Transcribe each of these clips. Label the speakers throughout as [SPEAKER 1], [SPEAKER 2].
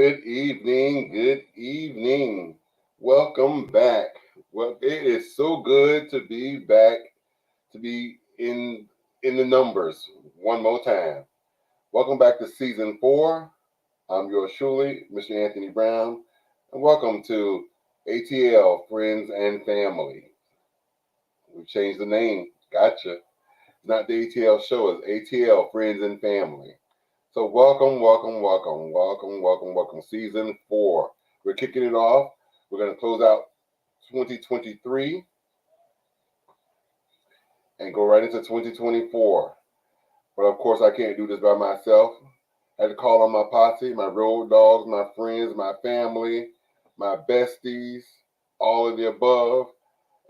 [SPEAKER 1] Good evening. Good evening. Welcome back. Well, it is so good to be back, to be in the numbers one more time. Welcome back to season 4. I'm yours truly, Mr. Anthony Brown, and welcome to ATL Friends and Family. We've changed the name. Gotcha. It's not the ATL show. It's ATL Friends and Family. So welcome. Season 4. We're kicking it off. We're going to close out 2023 and go right into 2024. But of course, I can't do this by myself. I had to call on my posse, my road dogs, my friends, my family, my besties, all of the above.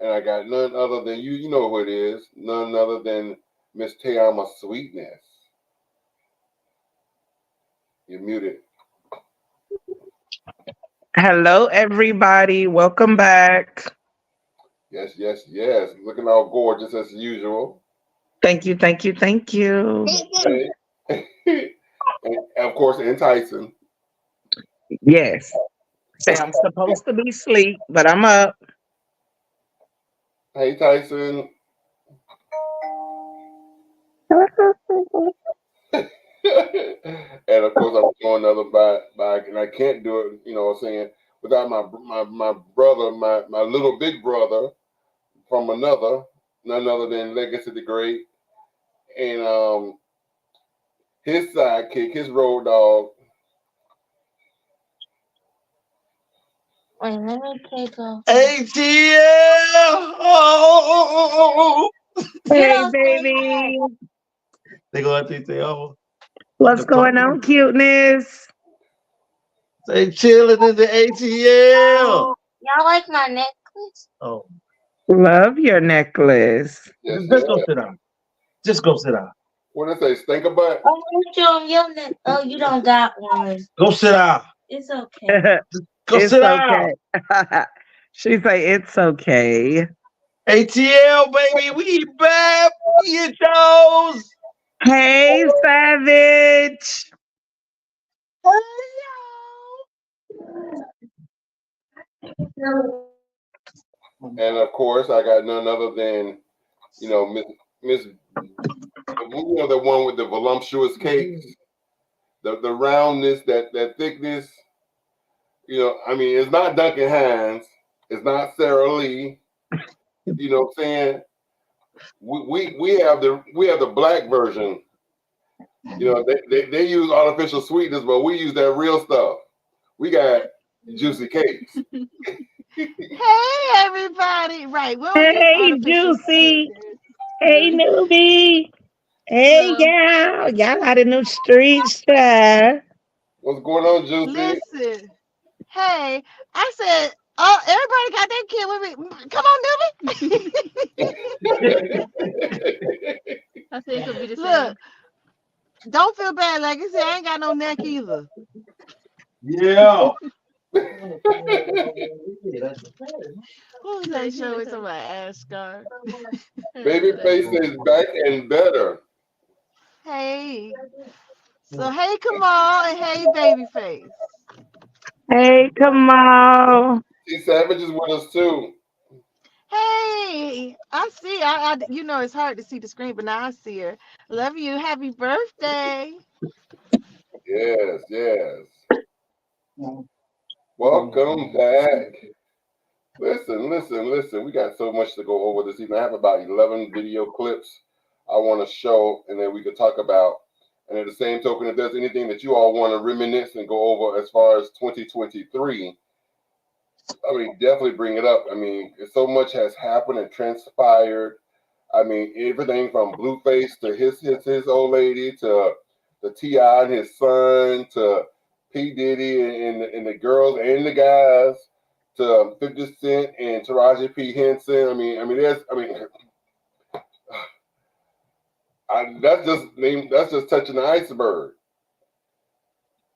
[SPEAKER 1] And I got none other than you. You know who it is. None other than Miss Tayama Sweetness. You're muted.
[SPEAKER 2] Hello, everybody. Welcome back.
[SPEAKER 1] Yes. Looking all gorgeous as usual.
[SPEAKER 2] Thank you.
[SPEAKER 1] Okay. And of course, Tyson.
[SPEAKER 2] Yes. Say I'm supposed to be asleep, but I'm up.
[SPEAKER 1] Hey, Tyson. And of course, I'm going another by, and I can't do it, what I'm saying, without my brother, my little big brother from none other than Legacy the Great, and his sidekick, his road dog.
[SPEAKER 3] Wait, let me take off.
[SPEAKER 4] ATL.
[SPEAKER 2] Hey, baby.
[SPEAKER 4] They go out there say, "Oh,
[SPEAKER 2] What's going on, cuteness?
[SPEAKER 4] they chilling in the ATL."
[SPEAKER 3] Y'all like my necklace?
[SPEAKER 4] Oh,
[SPEAKER 2] Love your necklace.
[SPEAKER 4] just go sit down. Just go sit down.
[SPEAKER 1] What did I say? Stink a butt?
[SPEAKER 3] Oh, you showing your neck. Oh, you don't got one.
[SPEAKER 4] Go sit down.
[SPEAKER 3] It's okay.
[SPEAKER 4] Go
[SPEAKER 2] It's
[SPEAKER 4] sit down.
[SPEAKER 2] okay. She say it's okay.
[SPEAKER 4] ATL, baby, we back. We in shows.
[SPEAKER 2] Hey, Savage.
[SPEAKER 1] And of course, I got none other than, Miss, the one with the voluptuous cakes, the roundness, that thickness. It's not Duncan Hines, it's not Sarah Lee. You know what I'm saying? We have the black version. They use artificial sweetness, but we use that real stuff. We got juicy cakes.
[SPEAKER 5] Hey everybody! Right, we don't use
[SPEAKER 2] Hey,
[SPEAKER 5] artificial
[SPEAKER 2] Juicy.
[SPEAKER 5] sweeteners.
[SPEAKER 2] Hey, newbie. Hey, y'all. Y'all out in them streets, child.
[SPEAKER 1] What's going on, Juicy?
[SPEAKER 5] Listen, hey, I said, oh, everybody got that kid with me. Come on, newbie.
[SPEAKER 6] I think it could be the same.
[SPEAKER 5] Look, don't feel bad. Like I said, I ain't got no neck either.
[SPEAKER 4] Yeah.
[SPEAKER 5] Who's that show with somebody ass scarred?
[SPEAKER 1] Babyface is back and better.
[SPEAKER 5] Hey, so hey, Kamal, and hey, Babyface.
[SPEAKER 2] Hey, come on.
[SPEAKER 1] See, Savage is with us too.
[SPEAKER 5] Hey, I see. It's hard to see the screen, but now I see her. Love you. Happy birthday.
[SPEAKER 1] Yes. Welcome back. Listen. We got so much to go over this evening. I have about 11 video clips I want to show, and then we could talk about. And at the same token, if there's anything that you all want to reminisce and go over as far as 2023, definitely bring it up. So much has happened and transpired. Everything from Blueface to his old lady to the T.I. and his son to P. Diddy and the girls and the guys to 50 Cent and Taraji P. Henson. That's just touching the iceberg.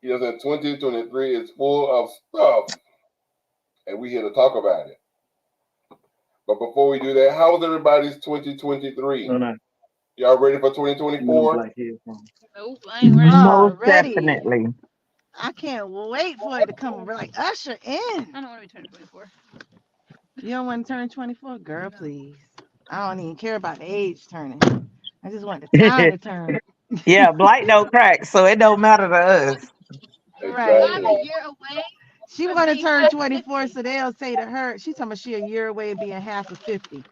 [SPEAKER 1] 2023 is full of stuff, and we here to talk about it. But before we do that, how's everybody's 2023?
[SPEAKER 4] No.
[SPEAKER 1] Y'all ready for 2024?
[SPEAKER 6] Nope, I ain't ready.
[SPEAKER 2] Most
[SPEAKER 5] Ready.
[SPEAKER 2] definitely.
[SPEAKER 5] I can't wait for it to come like usher in.
[SPEAKER 6] I don't want to be turning 24.
[SPEAKER 5] You don't want to turn 24? Girl, please. I don't even care about the age turning. I just want the time to turn.
[SPEAKER 2] Yeah, Blight don't crack, so it don't matter to us.
[SPEAKER 5] Right.
[SPEAKER 6] I'm a
[SPEAKER 1] Exactly.
[SPEAKER 6] year away
[SPEAKER 5] She
[SPEAKER 6] from
[SPEAKER 5] want to
[SPEAKER 6] being
[SPEAKER 5] turn
[SPEAKER 6] half
[SPEAKER 5] 24,
[SPEAKER 6] 50.
[SPEAKER 5] so they'll say to her, she's talking about she a year away of being half of 50.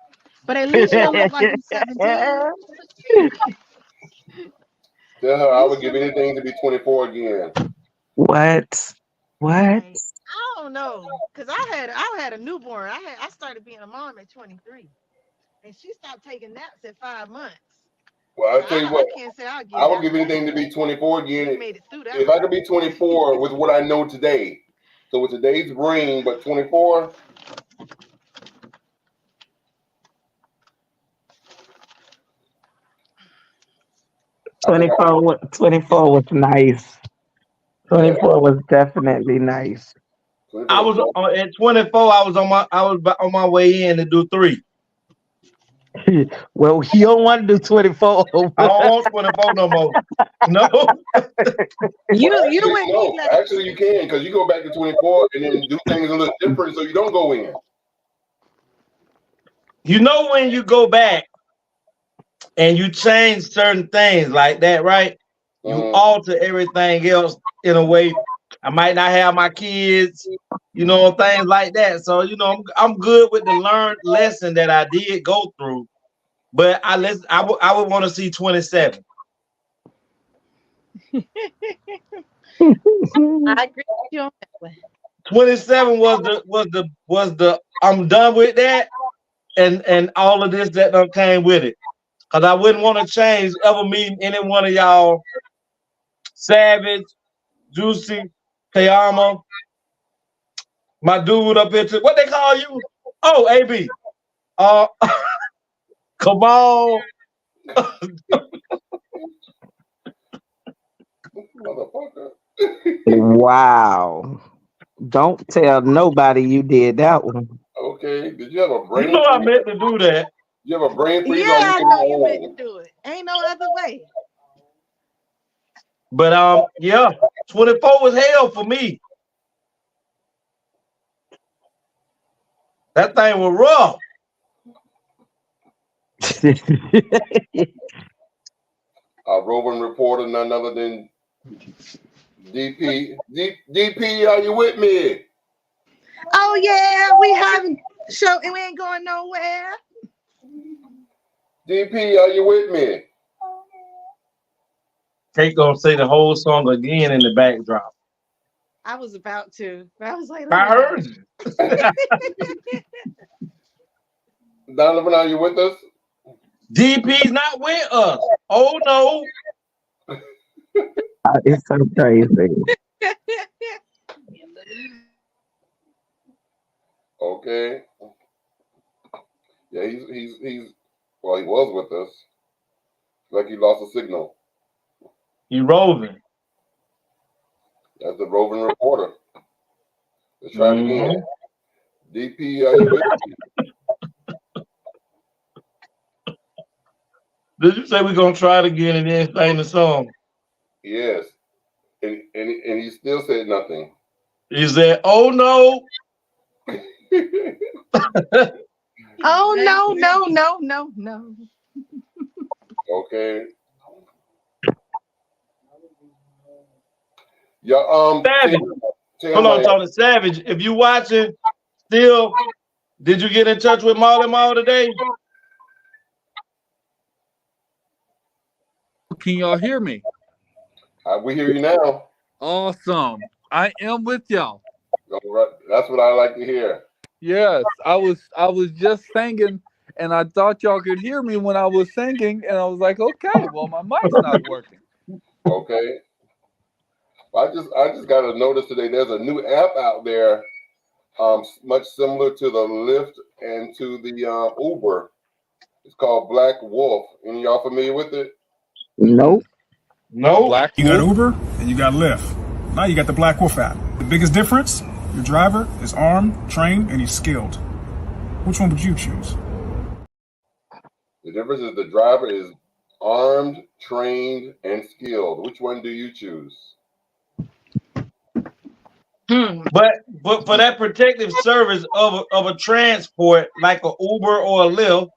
[SPEAKER 5] But at least you don't look like you 17.
[SPEAKER 1] Tell her
[SPEAKER 5] At
[SPEAKER 1] I
[SPEAKER 5] least
[SPEAKER 1] would
[SPEAKER 5] you
[SPEAKER 1] give
[SPEAKER 5] don't look
[SPEAKER 1] anything to be 24 again.
[SPEAKER 2] What? What?
[SPEAKER 5] right. I don't know, cause I had a newborn. I started being a mom at 23, and she stopped taking naps at 5 months.
[SPEAKER 1] Well,
[SPEAKER 5] So
[SPEAKER 1] I'll tell you
[SPEAKER 5] I
[SPEAKER 1] what,
[SPEAKER 5] can't say I'll
[SPEAKER 1] I
[SPEAKER 5] give
[SPEAKER 1] would
[SPEAKER 5] that
[SPEAKER 1] give
[SPEAKER 5] one to
[SPEAKER 1] anything to
[SPEAKER 5] you.
[SPEAKER 1] be 24
[SPEAKER 5] You
[SPEAKER 1] again.
[SPEAKER 5] made it through that
[SPEAKER 1] If I
[SPEAKER 5] one.
[SPEAKER 1] could be 24 with what I know today. So with today's brain, but 24,
[SPEAKER 2] 24 was nice.
[SPEAKER 1] yeah,
[SPEAKER 2] 24 was definitely nice.
[SPEAKER 1] 24
[SPEAKER 4] I
[SPEAKER 1] was
[SPEAKER 4] was
[SPEAKER 1] nice.
[SPEAKER 4] at 24. I was on my way in to do 3.
[SPEAKER 2] Well, you don't want to do 24.
[SPEAKER 4] I don't want 24 no more. No.
[SPEAKER 1] Well,
[SPEAKER 5] You
[SPEAKER 1] actually,
[SPEAKER 5] wouldn't need
[SPEAKER 1] no.
[SPEAKER 5] less.
[SPEAKER 1] Actually, you can because you go back to 24 and then do things a little different so you don't go in.
[SPEAKER 4] You know when you go back and you change certain things like that, right? You
[SPEAKER 1] Mm,
[SPEAKER 4] alter everything else in a way. I might not have my kids, things like that. So, I'm good with the learned lesson that I did go through. But I would want to see 27.
[SPEAKER 5] I agree with you on that one.
[SPEAKER 4] 27 was the I'm done with that and all of this that done came with it. Cause I wouldn't want to change ever meeting any one of y'all, Savage, Juicy, Kayama, my dude up here. What they call you? Oh, AB. Uh, Kamal.
[SPEAKER 1] motherfucker.
[SPEAKER 2] Wow. Don't tell nobody you did that one.
[SPEAKER 1] Okay. Did you have a
[SPEAKER 4] You
[SPEAKER 1] brain
[SPEAKER 4] know I
[SPEAKER 1] freeze?
[SPEAKER 4] meant to do that.
[SPEAKER 1] You have a brain
[SPEAKER 5] Yeah,
[SPEAKER 1] freeze or you
[SPEAKER 5] I
[SPEAKER 1] getting
[SPEAKER 5] know you meant to
[SPEAKER 1] old?
[SPEAKER 5] do it. Ain't no other way.
[SPEAKER 4] But yeah, 24 was hell for me. That thing was rough.
[SPEAKER 1] A roving reporter, none other than DP. DP, are you with me?
[SPEAKER 5] Oh yeah, we having show and we ain't going nowhere.
[SPEAKER 1] DP, are you with me?
[SPEAKER 4] Kate gonna say the whole song again in the backdrop.
[SPEAKER 5] I was about to, but I was like, let
[SPEAKER 4] I
[SPEAKER 5] me not.
[SPEAKER 4] heard you.
[SPEAKER 1] Donovan, are you with us?
[SPEAKER 4] DP's not with us. Oh no.
[SPEAKER 2] It's so crazy.
[SPEAKER 1] Okay. Yeah, he's well, he was with us. Like he lost a signal.
[SPEAKER 4] You roving.
[SPEAKER 1] That's the roving reporter. Let's try it again.
[SPEAKER 4] Mhm.
[SPEAKER 1] DP, are you with me?
[SPEAKER 4] Did you say we're gonna try it again and then sing the song?
[SPEAKER 1] Yes. And he still said nothing.
[SPEAKER 4] He said, "Oh no."
[SPEAKER 5] Oh no, no, no, no, no.
[SPEAKER 1] Okay. Yeah,
[SPEAKER 4] Savage. Hold on,
[SPEAKER 1] Tim,
[SPEAKER 4] Tony Savage. If you watching, still, did you get in touch with Marley Marl today?
[SPEAKER 7] Can y'all hear me?
[SPEAKER 1] we hear you now.
[SPEAKER 7] Awesome. I am with y'all.
[SPEAKER 1] All right. That's what I like to hear.
[SPEAKER 7] Yes, I was just singing and I thought y'all could hear me when I was singing and I was like, okay, well my mic's not working.
[SPEAKER 1] Okay. I just got a notice today. There's a new app out there, much similar to the Lyft and to the Uber. It's called Black Wolf. Any of y'all familiar with it?
[SPEAKER 2] Nope.
[SPEAKER 4] No.
[SPEAKER 7] Black
[SPEAKER 8] You got
[SPEAKER 7] Wolf.
[SPEAKER 8] Uber and you got Lyft. Now you got the Black Wolf app. The biggest difference, your driver is armed, trained, and he's skilled. Which one would you choose?
[SPEAKER 1] The difference is the driver is armed, trained, and skilled. Which one do you choose?
[SPEAKER 4] But for that protective service of a transport like a Uber or a Lyft,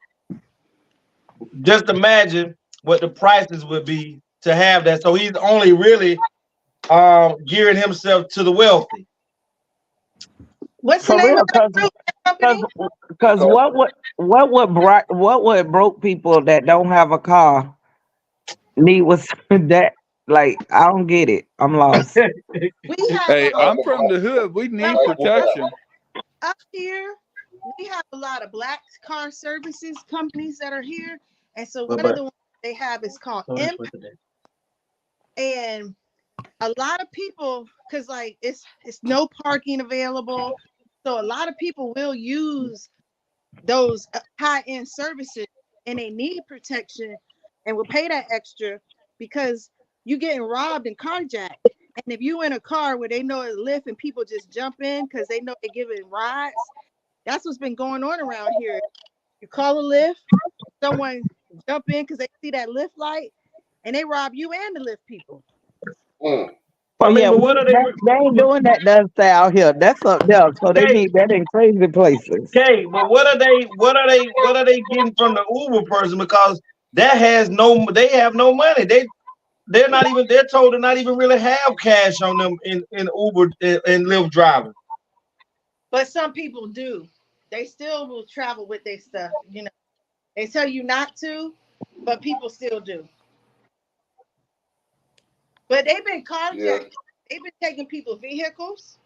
[SPEAKER 4] just imagine what the prices would be to have that. So he's only really gearing himself to the wealthy.
[SPEAKER 5] What's the
[SPEAKER 2] For
[SPEAKER 5] name
[SPEAKER 2] real,
[SPEAKER 5] of that group, that company?
[SPEAKER 2] cause what would broke people that don't have a car need was that, like, I don't get it. I'm lost.
[SPEAKER 5] We have
[SPEAKER 7] Hey, I'm from the hood. We need
[SPEAKER 1] Black Wolf app.
[SPEAKER 7] protection.
[SPEAKER 5] up here. We have a lot of black car services companies that are here, and so one of the ones they have is called Imp, and a lot of people, because like it's no parking available, so a lot of people will use those high-end services, and they need protection and will pay that extra because you getting robbed and carjacked. And if you in a car where they know it's Lyft and people just jump in because they know they're giving rides, that's what's been going on around here. You call a Lyft, someone jump in because they see that Lyft light, and they rob you and the Lyft people.
[SPEAKER 1] Mm.
[SPEAKER 2] Oh yeah,
[SPEAKER 4] But what are
[SPEAKER 2] they ain't doing that does stay out here. That's up there. So they
[SPEAKER 4] okay?
[SPEAKER 2] need that in crazy places.
[SPEAKER 4] Okay, but what are they getting from the Uber person? Because that has no, they have no money. They're not even, they're told to not even really have cash on them in Uber and Lyft drivers.
[SPEAKER 5] But some people do. They still will travel with their stuff. You know, they tell you not to, but people still do. But they've been carjacking.
[SPEAKER 1] Yeah.
[SPEAKER 5] They've been taking people's vehicles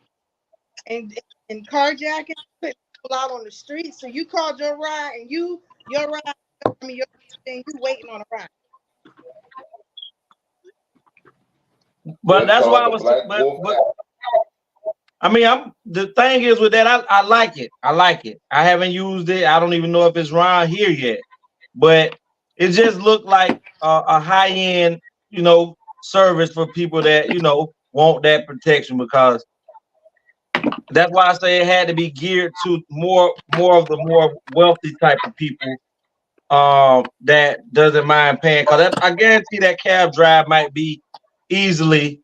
[SPEAKER 5] and carjacking, putting people out on the street. So you called your ride and your ride, I mean your thing, you waiting on a ride.
[SPEAKER 4] But
[SPEAKER 1] Yeah, it's
[SPEAKER 4] that's why I
[SPEAKER 1] called the
[SPEAKER 4] was,
[SPEAKER 1] Black Wolf
[SPEAKER 4] but
[SPEAKER 1] app.
[SPEAKER 4] I mean, the thing is with that, I like it. I like it. I haven't used it. I don't even know if it's around here yet, but it just looked like a high end, service for people that want that protection, because that's why I say it had to be geared to more of the more wealthy type of people that doesn't mind paying. Because I guarantee that cab drive might be easily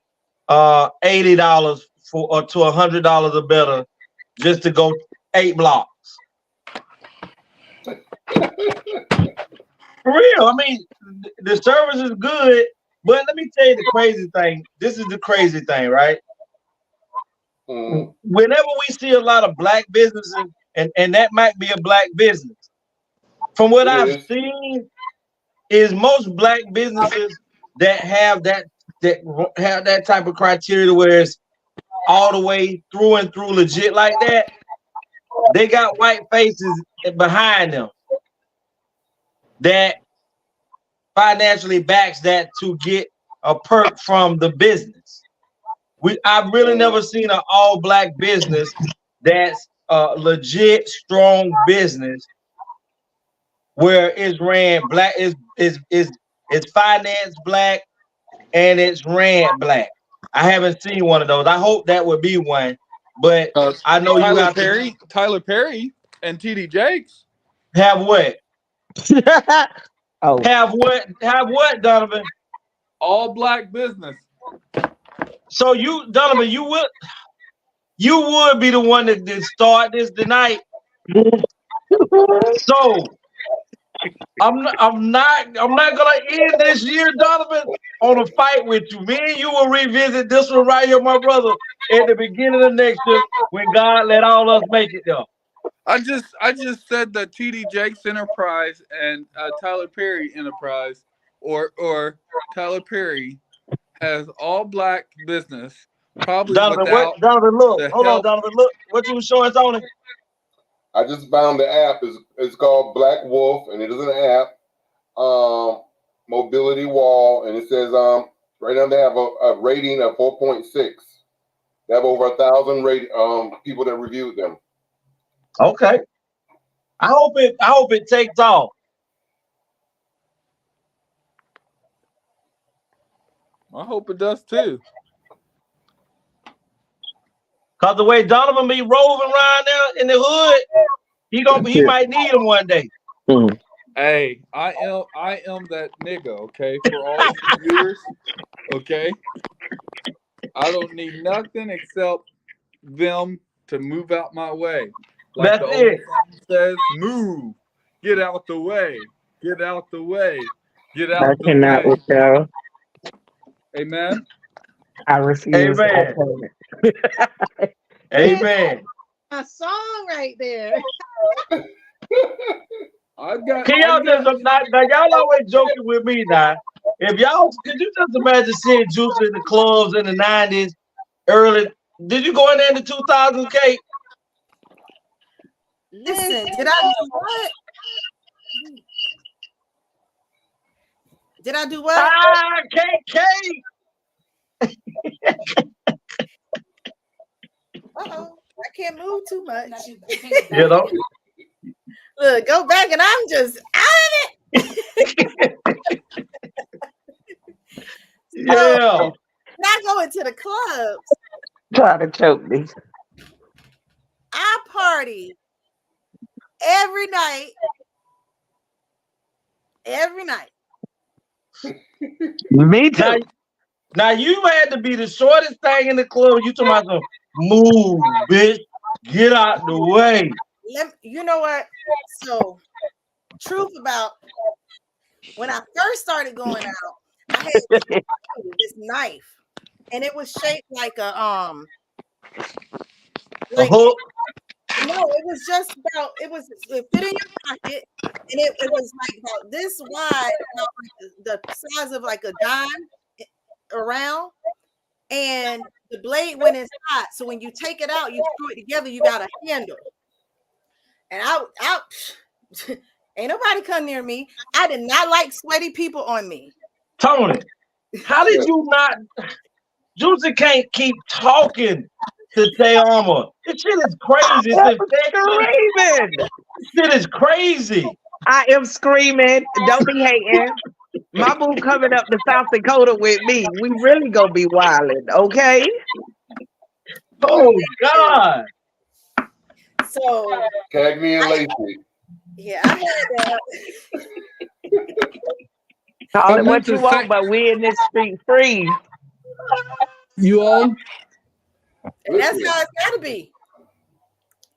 [SPEAKER 4] $80 for or to $100 or better just to go 8 blocks. For real. I mean, the service is good, but let me tell you the crazy thing. This is the crazy thing, right?
[SPEAKER 1] Mm.
[SPEAKER 4] Whenever we see a lot of black businesses, and that might be a black business, from what
[SPEAKER 1] It
[SPEAKER 4] I've
[SPEAKER 1] is.
[SPEAKER 4] seen, is most black businesses that have that type of criteria where it's all the way through and through legit like that, they got white faces behind them that financially backs that to get a perk from the business. I've really never seen an all black business that's a legit strong business where it's ran black, is financed black, and it's ran black. I haven't seen one of those. I hope that would be one, but I know you have to
[SPEAKER 7] Tyler Perry, and TD Jakes.
[SPEAKER 4] have what?
[SPEAKER 2] Oh,
[SPEAKER 4] Have what? Have what, Donovan?
[SPEAKER 7] All black business.
[SPEAKER 4] So Donovan, you would be the one that start this tonight. So I'm not gonna end this year, Donovan, on a fight with you. Me and you will revisit this one right here, my brother, at the beginning of next year when God let all us make it there.
[SPEAKER 7] I just said that TD Jakes Enterprise and Tyler Perry Enterprise, or Tyler Perry, has all black business, probably
[SPEAKER 4] Donovan, what?
[SPEAKER 7] without
[SPEAKER 4] Donovan, look.
[SPEAKER 7] the
[SPEAKER 4] Hold on,
[SPEAKER 7] help.
[SPEAKER 4] Donovan, look. What you was showing, Tony?
[SPEAKER 1] I just found the app. It's called Black Wolf, and it is an app. Mobility Wall, and it says right now they have a rating of 4.6. They have over 1,000 people that reviewed them.
[SPEAKER 4] Okay. I hope it takes off.
[SPEAKER 7] I hope it does too.
[SPEAKER 4] Cause the way Donovan be roving around there in the hood, he might need him one day.
[SPEAKER 7] Hey, I am that nigga, okay? For all of you viewers, okay? I don't need nothing except them to move out my way. Like
[SPEAKER 4] That's
[SPEAKER 7] the old
[SPEAKER 4] it.
[SPEAKER 7] song says, move, get out the way, get out the way, get
[SPEAKER 2] I
[SPEAKER 7] out the
[SPEAKER 2] cannot
[SPEAKER 7] way.
[SPEAKER 2] with y'all.
[SPEAKER 7] Amen.
[SPEAKER 2] I refuse. I
[SPEAKER 4] Amen.
[SPEAKER 2] can't.
[SPEAKER 4] Amen.
[SPEAKER 5] A song right there.
[SPEAKER 4] Can y'all just now y'all always joking with me now? If y'all could you just imagine seeing Juice in the clubs in the 90s, early? Did you go in there in the 2000s, Kate?
[SPEAKER 6] Listen, did I do what? Did I do what?
[SPEAKER 4] Ah, Kate.
[SPEAKER 6] Uh-oh. I can't move too much.
[SPEAKER 4] You know?
[SPEAKER 6] Look, go back and I'm just out of it.
[SPEAKER 4] Yeah.
[SPEAKER 6] Not going to the clubs.
[SPEAKER 2] Try to choke me.
[SPEAKER 6] I party every night. Every night.
[SPEAKER 2] Me too.
[SPEAKER 4] Now you had to be the shortest thing in the club. You talking about some move, bitch. Get out the way.
[SPEAKER 6] You know what? So, truth about when I first started going out, I had this knife, and it was shaped like a
[SPEAKER 4] A hook.
[SPEAKER 6] No, it was just about it fit in your pocket, and it was like about this wide, about the size of like a dime around, and the blade went inside. So when you take it out, you screw it together, you got a handle. And I ain't nobody come near me. I did not like sweaty people on me.
[SPEAKER 4] Tony, how did you not? Juicy can't keep talking to Tay Armor. This shit is crazy. It's
[SPEAKER 2] Screaming.
[SPEAKER 4] Shit is crazy.
[SPEAKER 2] I am screaming. Don't be hating. My boo coming up to South Dakota with me. We really gonna be wilding, okay?
[SPEAKER 4] Oh God.
[SPEAKER 6] So
[SPEAKER 1] Cagney and Lacey.
[SPEAKER 6] Yeah, I had that.
[SPEAKER 2] Call
[SPEAKER 7] I
[SPEAKER 2] it what
[SPEAKER 7] meant
[SPEAKER 2] you
[SPEAKER 7] to
[SPEAKER 2] want,
[SPEAKER 7] say,
[SPEAKER 2] but we in this street free.
[SPEAKER 7] you all,
[SPEAKER 6] And that's how it's gotta be.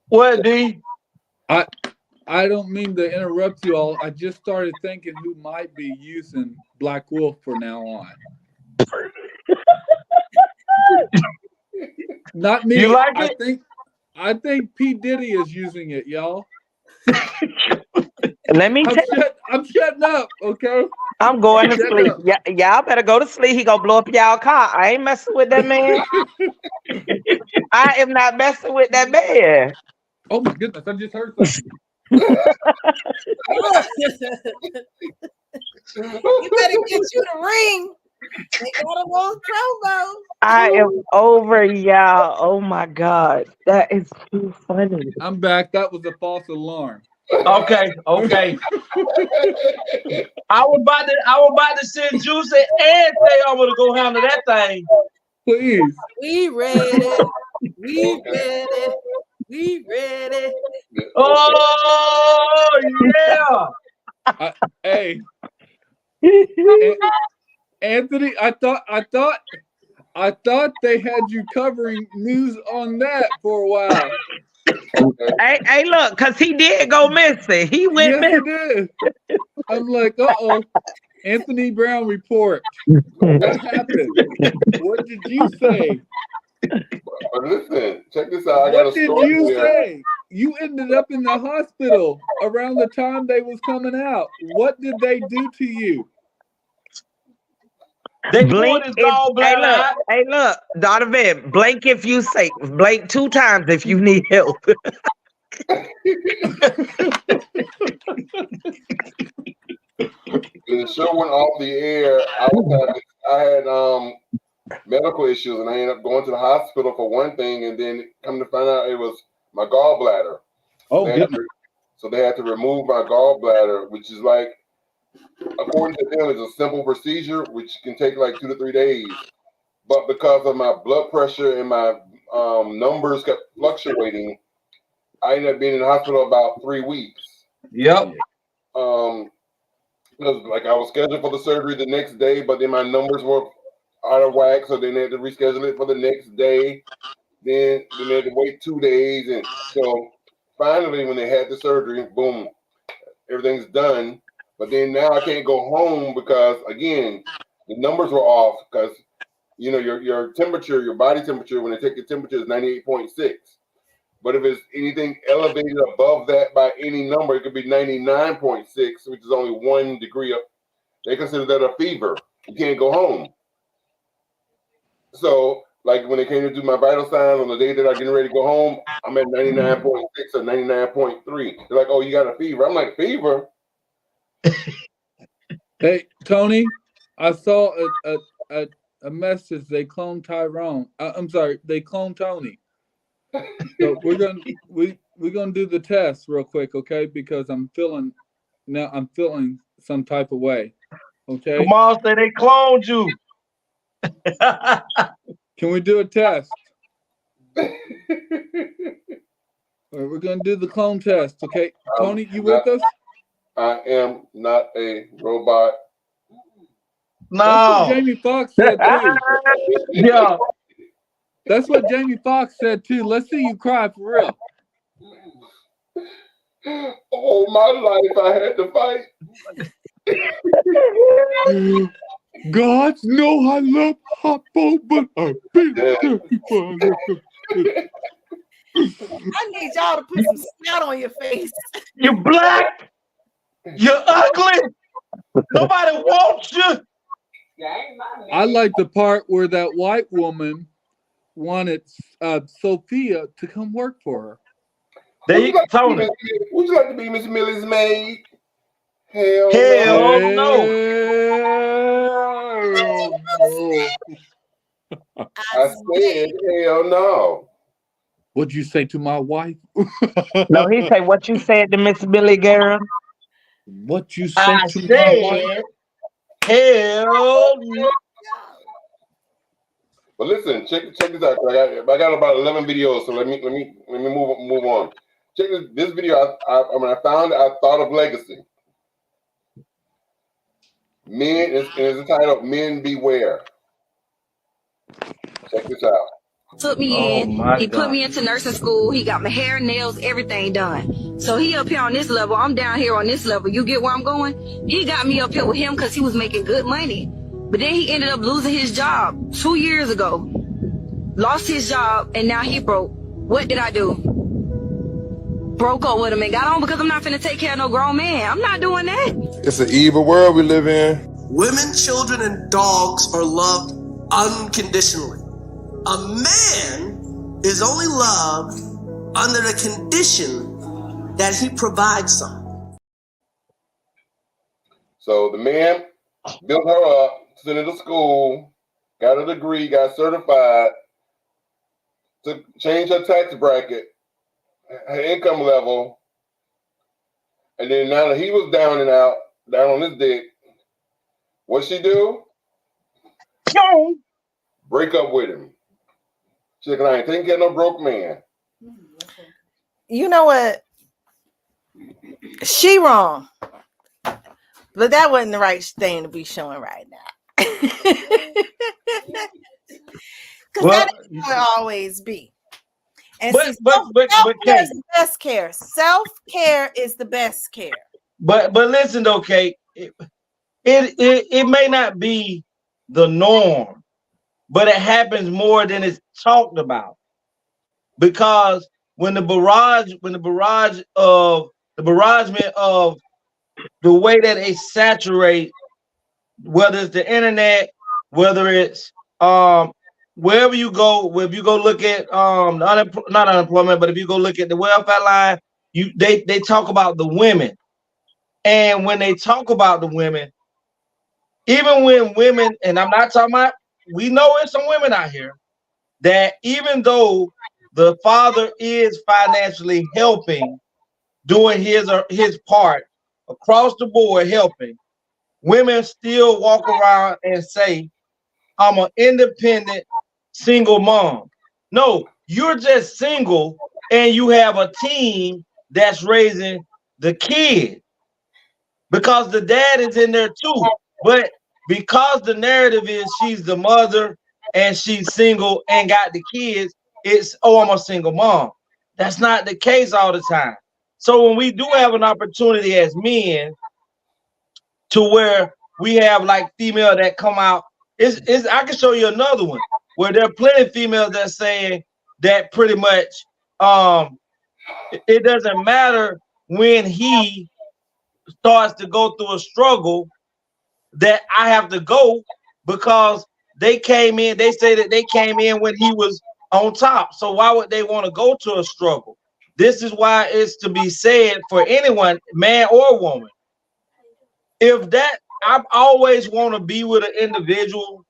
[SPEAKER 4] What, D?
[SPEAKER 7] I don't mean to interrupt you all. I just started thinking who might be using Black Wolf from now on. Not me.
[SPEAKER 4] You like it?
[SPEAKER 7] I think P. Diddy is using it, y'all.
[SPEAKER 2] Let me tell you,
[SPEAKER 7] I'm shutting up, okay?
[SPEAKER 2] I'm going to
[SPEAKER 7] Shut
[SPEAKER 2] sleep.
[SPEAKER 7] up.
[SPEAKER 2] Y'all better go to sleep. He gonna blow up y'all car. I ain't messing with that man. I am not messing with that man.
[SPEAKER 7] Oh my goodness, I just heard something.
[SPEAKER 6] You better get you the ring. They got a little promo.
[SPEAKER 2] I am over y'all. Oh my God. That is too funny.
[SPEAKER 7] I'm back. That was a false alarm.
[SPEAKER 4] Okay. I was about to send Juicy and Tay Armor to go handle that thing.
[SPEAKER 7] Please.
[SPEAKER 6] We ready. We ready. We ready.
[SPEAKER 4] Oh yeah.
[SPEAKER 7] Hey, Anthony, I thought they had you covering news on that for a while.
[SPEAKER 2] Hey, look, cause he did go missing. He went
[SPEAKER 7] Yes, he
[SPEAKER 2] missing.
[SPEAKER 7] did. I'm like, uh-oh. Anthony Brown report. What happened? What did you say?
[SPEAKER 1] But listen, check this out. I got a
[SPEAKER 7] What did
[SPEAKER 1] story
[SPEAKER 7] you
[SPEAKER 1] here.
[SPEAKER 7] say? You ended up in the hospital around the time they was coming out. What did they do to you?
[SPEAKER 4] They
[SPEAKER 2] Blink
[SPEAKER 4] pulled his
[SPEAKER 2] if
[SPEAKER 4] gallbladder out.
[SPEAKER 2] hey look, Donovan, blink if you safe. Blink 2 times if you need help.
[SPEAKER 1] When the show went off the air, I had medical issues, and I ended up going to the hospital for one thing, and then come to find out it was my gallbladder.
[SPEAKER 7] Oh,
[SPEAKER 1] So they had to remove my gallbladder, which is like, according to them, it's a simple procedure which can take like 2 to 3 days. But because of my blood pressure and my numbers kept fluctuating, I ended up being in the hospital about 3 weeks.
[SPEAKER 4] Yep.
[SPEAKER 1] Because like I was scheduled for the surgery the next day, but then my numbers were out of whack, so then they had to reschedule it for the next day. Then they had to wait 2 days, and so finally, when they had the surgery, boom, everything's done. But then now I can't go home because again, the numbers were off because your temperature, your body temperature, when they take your temperature is 98.6. But if it's anything elevated above that by any number, it could be 99.6, which is only 1 degree up. They consider that a fever. You can't go home. So, like when they came to do my vital signs on the day that I'm getting ready to go home, I'm at 99.6 or 99.3. They're like, "Oh, you got a fever." I'm like, "Fever?"
[SPEAKER 7] Hey, Tony, I saw a message. They cloned Tyrone. I'm sorry, they cloned Tony. So we're gonna do the test real quick, okay? Because I'm feeling some type of way. Okay.
[SPEAKER 4] Kamal said they cloned you.
[SPEAKER 7] Can we do a test? All right, we're gonna do the clone test, okay? Tony, you with us?
[SPEAKER 1] I am not a robot.
[SPEAKER 7] That's what
[SPEAKER 4] No.
[SPEAKER 7] Jamie Foxx said too.
[SPEAKER 4] Yeah.
[SPEAKER 7] That's what Jamie Foxx said too. Let's see you cry for real.
[SPEAKER 1] All my life I had to fight.
[SPEAKER 7] God know I love Hoppo, but I've been
[SPEAKER 6] I need y'all to put some snout on your face.
[SPEAKER 4] You're black. You're ugly. Nobody wants you.
[SPEAKER 7] I like the part where that white woman wanted Sophia to come work for her.
[SPEAKER 4] There you go, Tony.
[SPEAKER 1] Would you like to be Miss Millie's maid? Hell
[SPEAKER 4] no.
[SPEAKER 1] I said hell no.
[SPEAKER 7] What'd you say to my wife?
[SPEAKER 2] No, he say what you said to Miss Billy girl.
[SPEAKER 7] What you said
[SPEAKER 4] I
[SPEAKER 7] to my wife?
[SPEAKER 4] said hell no.
[SPEAKER 1] But listen, check this out. I got about 11 videos, so let me move on. Check this video. When I found it, I thought of legacy. Men is entitled "Men Beware." Check this out.
[SPEAKER 9] Took me in. He put me into nursing school. He got my hair, nails, everything done. So he up here on this level. I'm down here on this level. You get where I'm going? He got me up here with him because he was making good money. But then he ended up losing his job 2 years ago. Lost his job, and now he broke. What did I do? Broke up with him and got on because I'm not finna take care of no grown man. I'm not doing that.
[SPEAKER 1] It's an evil world we live in.
[SPEAKER 10] Women, children, and dogs are loved unconditionally. A man is only loved under the condition that he provides some.
[SPEAKER 1] So the man built her up, sent her to school, got a degree, got certified, to change her tax bracket, her income level, and then now that he was down and out, down on his dick, what'd she do? Break up with him. She's like, I ain't taking care of no broke man.
[SPEAKER 6] You know what? She wrong. But that wasn't the right thing to be showing right now. Because that's how it always be. And self-care is the best care. Self-care is the best care.
[SPEAKER 4] But listen though, Kate, it may not be the norm, but it happens more than it's talked about. Because when the barragement of the way that they saturate, whether it's the internet, whether it's wherever you go, if you go look at not unemployment, but if you go look at the welfare line, they talk about the women. And when they talk about the women, even when women, and I'm not talking about, we know there's some women out here that even though the father is financially helping, doing his part across the board helping, women still walk around and say, I'm an independent single mom. No, you're just single and you have a team that's raising the kid because the dad is in there too. But because the narrative is she's the mother and she's single and got the kids, it's, oh, I'm a single mom. That's not the case all the time. So when we do have an opportunity as men to where we have like female that come out, is I can show you another one where there are plenty of females that saying that pretty much it doesn't matter when he starts to go through a struggle that I have to go because they came in, they say that they came in when he was on top. So why would they want to go to a struggle? This is why it's to be said for anyone, man or woman. If that, I always want to be with an individual,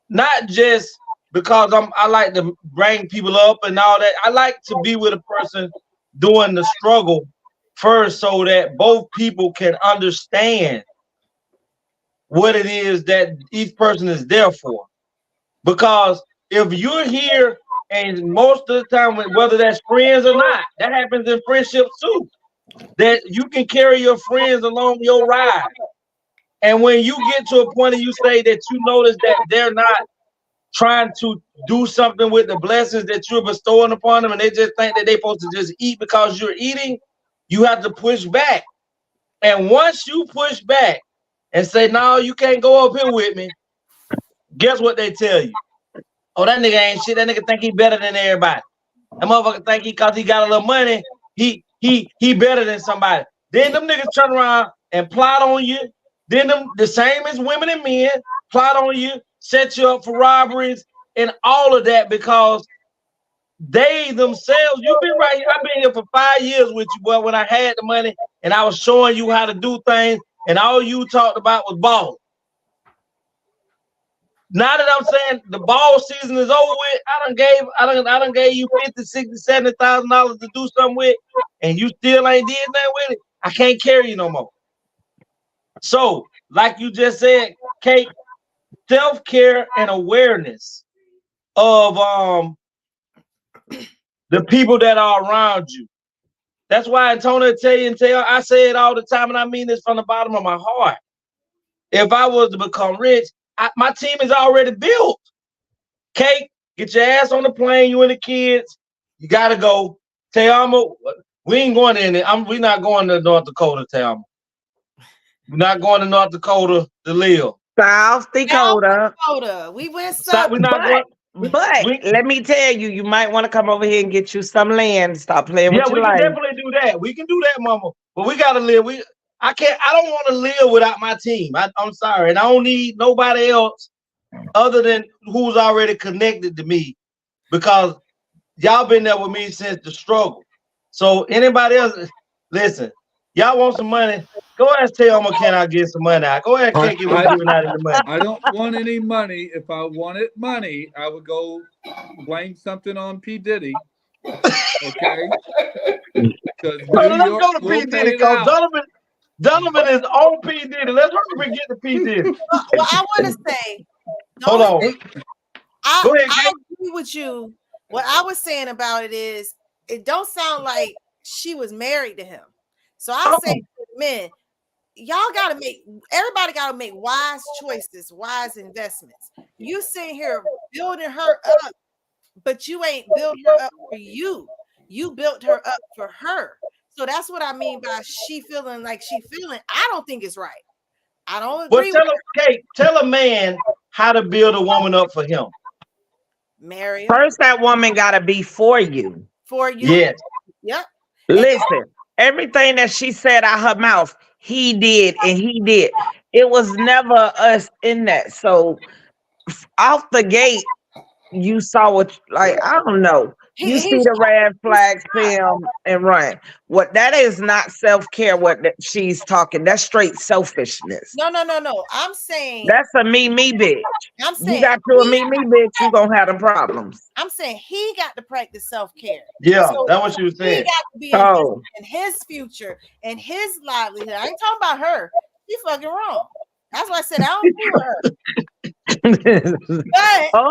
[SPEAKER 4] not just because I like to bring people up and all that. I like to be with a person doing the struggle first so that both people can understand what it is that each person is there for. Because if you're here, and most of the time, whether that's friends or not, that happens in friendships too, that you can carry your friends along your ride. And when you get to a point and you say that you notice that they're not trying to do something with the blessings that you're bestowing upon them, and they just think that they're supposed to just eat because you're eating, you have to push back. And once you push back and say, no, you can't go up here with me, guess what they tell you? Oh, that nigga ain't shit. That nigga think he better than everybody. That motherfucker think cause he got a little money, he better than somebody. Then them niggas turn around and plot on you. Then them, the same as women and men, plot on you, set you up for robberies and all of that because they themselves, you've been right here. I've been here for 5 years with you, boy, when I had the money and I was showing you how to do things and all you talked about was ball. Now that I'm saying the ball season is over with, I done gave you $50,000, $60,000, $70,000 to do something with, and you still ain't did nothing with it. I can't carry you no more. So, like you just said, Kate, self-care and awareness of the people that are around you. That's why Antonio I say it all the time, and I mean this from the bottom of my heart. If I was to become rich, my team is already built. Kate, get your ass on the plane, you and the kids. You gotta go. Teama, we ain't going in there. We're not going to North Dakota, Teama. We're not going to North Dakota to live.
[SPEAKER 2] South Dakota.
[SPEAKER 6] We went south.
[SPEAKER 4] We're not going.
[SPEAKER 2] But let me tell you, you might want to come over here and get you some land. Stop playing with your
[SPEAKER 4] we
[SPEAKER 2] life.
[SPEAKER 4] can definitely do that. We can do that, mama. But we gotta live. I don't want to live without my team. I'm sorry. And I don't need nobody else other than who's already connected to me, because y'all been there with me since the struggle. So anybody else, listen, y'all want some money? Go ask Teoma, can I get some money out? Go ahead, Kiki, we're giving out any money.
[SPEAKER 7] I don't want any money. If I wanted money, I would go blame something on P. Diddy. Okay? Because
[SPEAKER 4] let's go to P. Diddy, because Donovan is on P. Diddy. Let's hurry and get to P. Diddy.
[SPEAKER 6] Well, I want to say,
[SPEAKER 4] hold on.
[SPEAKER 6] Go ahead, I agree with you. What I was saying about it is, it don't sound like she was married to him. So I say to men, everybody gotta make wise choices, wise investments. You sitting here building her up, but you ain't built her up for you. You built her up for her. So that's what I mean by she feeling like she feeling. I don't think it's right. I don't agree with her.
[SPEAKER 4] Kate, tell a man how to build a woman up for him.
[SPEAKER 6] Marry her.
[SPEAKER 2] First, that woman gotta be for you.
[SPEAKER 6] For you.
[SPEAKER 4] Yes.
[SPEAKER 6] Yep.
[SPEAKER 2] Listen, everything that she said out her mouth, he did and he did. It was never us in that. So off the gate, you saw what, like, I don't know. You see the red flags film and run. What that is not self-care. What she's talking, that's straight selfishness.
[SPEAKER 6] No. I'm saying
[SPEAKER 2] that's a me bitch.
[SPEAKER 6] I'm saying
[SPEAKER 2] you got to a me bitch, you gonna have them problems.
[SPEAKER 6] I'm saying he got to practice self-care.
[SPEAKER 4] Yeah, so that's what she was saying.
[SPEAKER 6] He got to be invested in his future and his livelihood. I ain't talking about her. She fucking wrong. That's why I said I don't agree with her.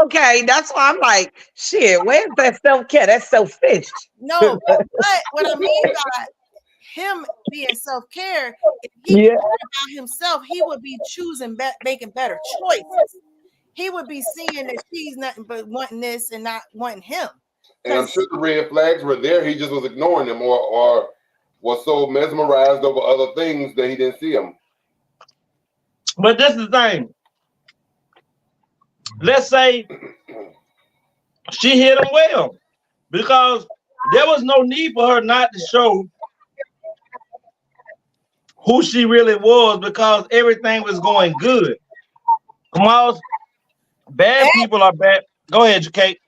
[SPEAKER 2] Okay, that's why I'm like, shit, where's that self-care? That's selfish.
[SPEAKER 6] No, but what I mean by him being self-care, if he cared about himself, he would be choosing making better choices. he would be seeing that she's nothing but wanting this and not wanting him.
[SPEAKER 1] And I'm sure the red flags were there. He just was ignoring them or was so mesmerized over other things that he didn't see them.
[SPEAKER 4] But this is the thing. Let's say she hit him well, because there was no need for her not to show who she really was, because everything was going good. Because bad people are bad. Go ahead, Kate.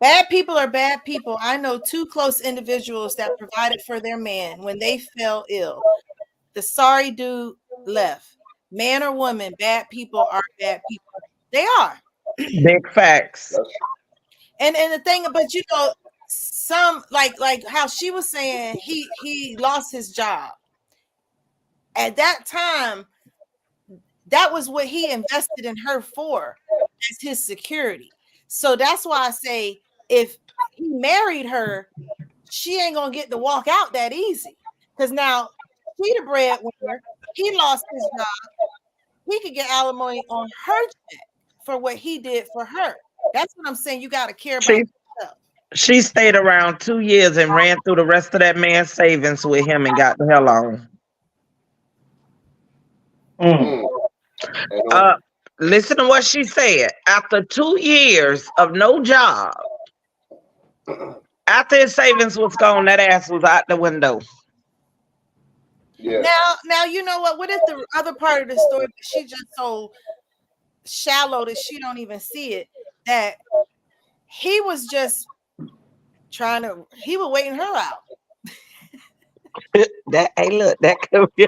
[SPEAKER 6] Bad people are bad people. I know two close individuals that provided for their man when they fell ill. The sorry dude left. Man or woman, bad people are bad people. They are.
[SPEAKER 2] Big facts.
[SPEAKER 6] And the thing, but you know, some like how she was saying he lost his job. At that time, that was what he invested in her for, as his security. So that's why I say if he married her, she ain't gonna get to walk out that easy. Because now she the breadwinner, he lost his job, he could get alimony on her check for what he did for her. That's what I'm saying. You got to care about yourself.
[SPEAKER 2] She stayed around 2 years and ran through the rest of that man's savings with him and got the hell on. Listen to what she said. After 2 years of no job, after his savings was gone, that ass was out the window.
[SPEAKER 1] Yeah.
[SPEAKER 6] Now you know what? What if the other part of the story, she just so shallow that she don't even see it, that he was just he was waiting her out.
[SPEAKER 2] Hey, look, that could be.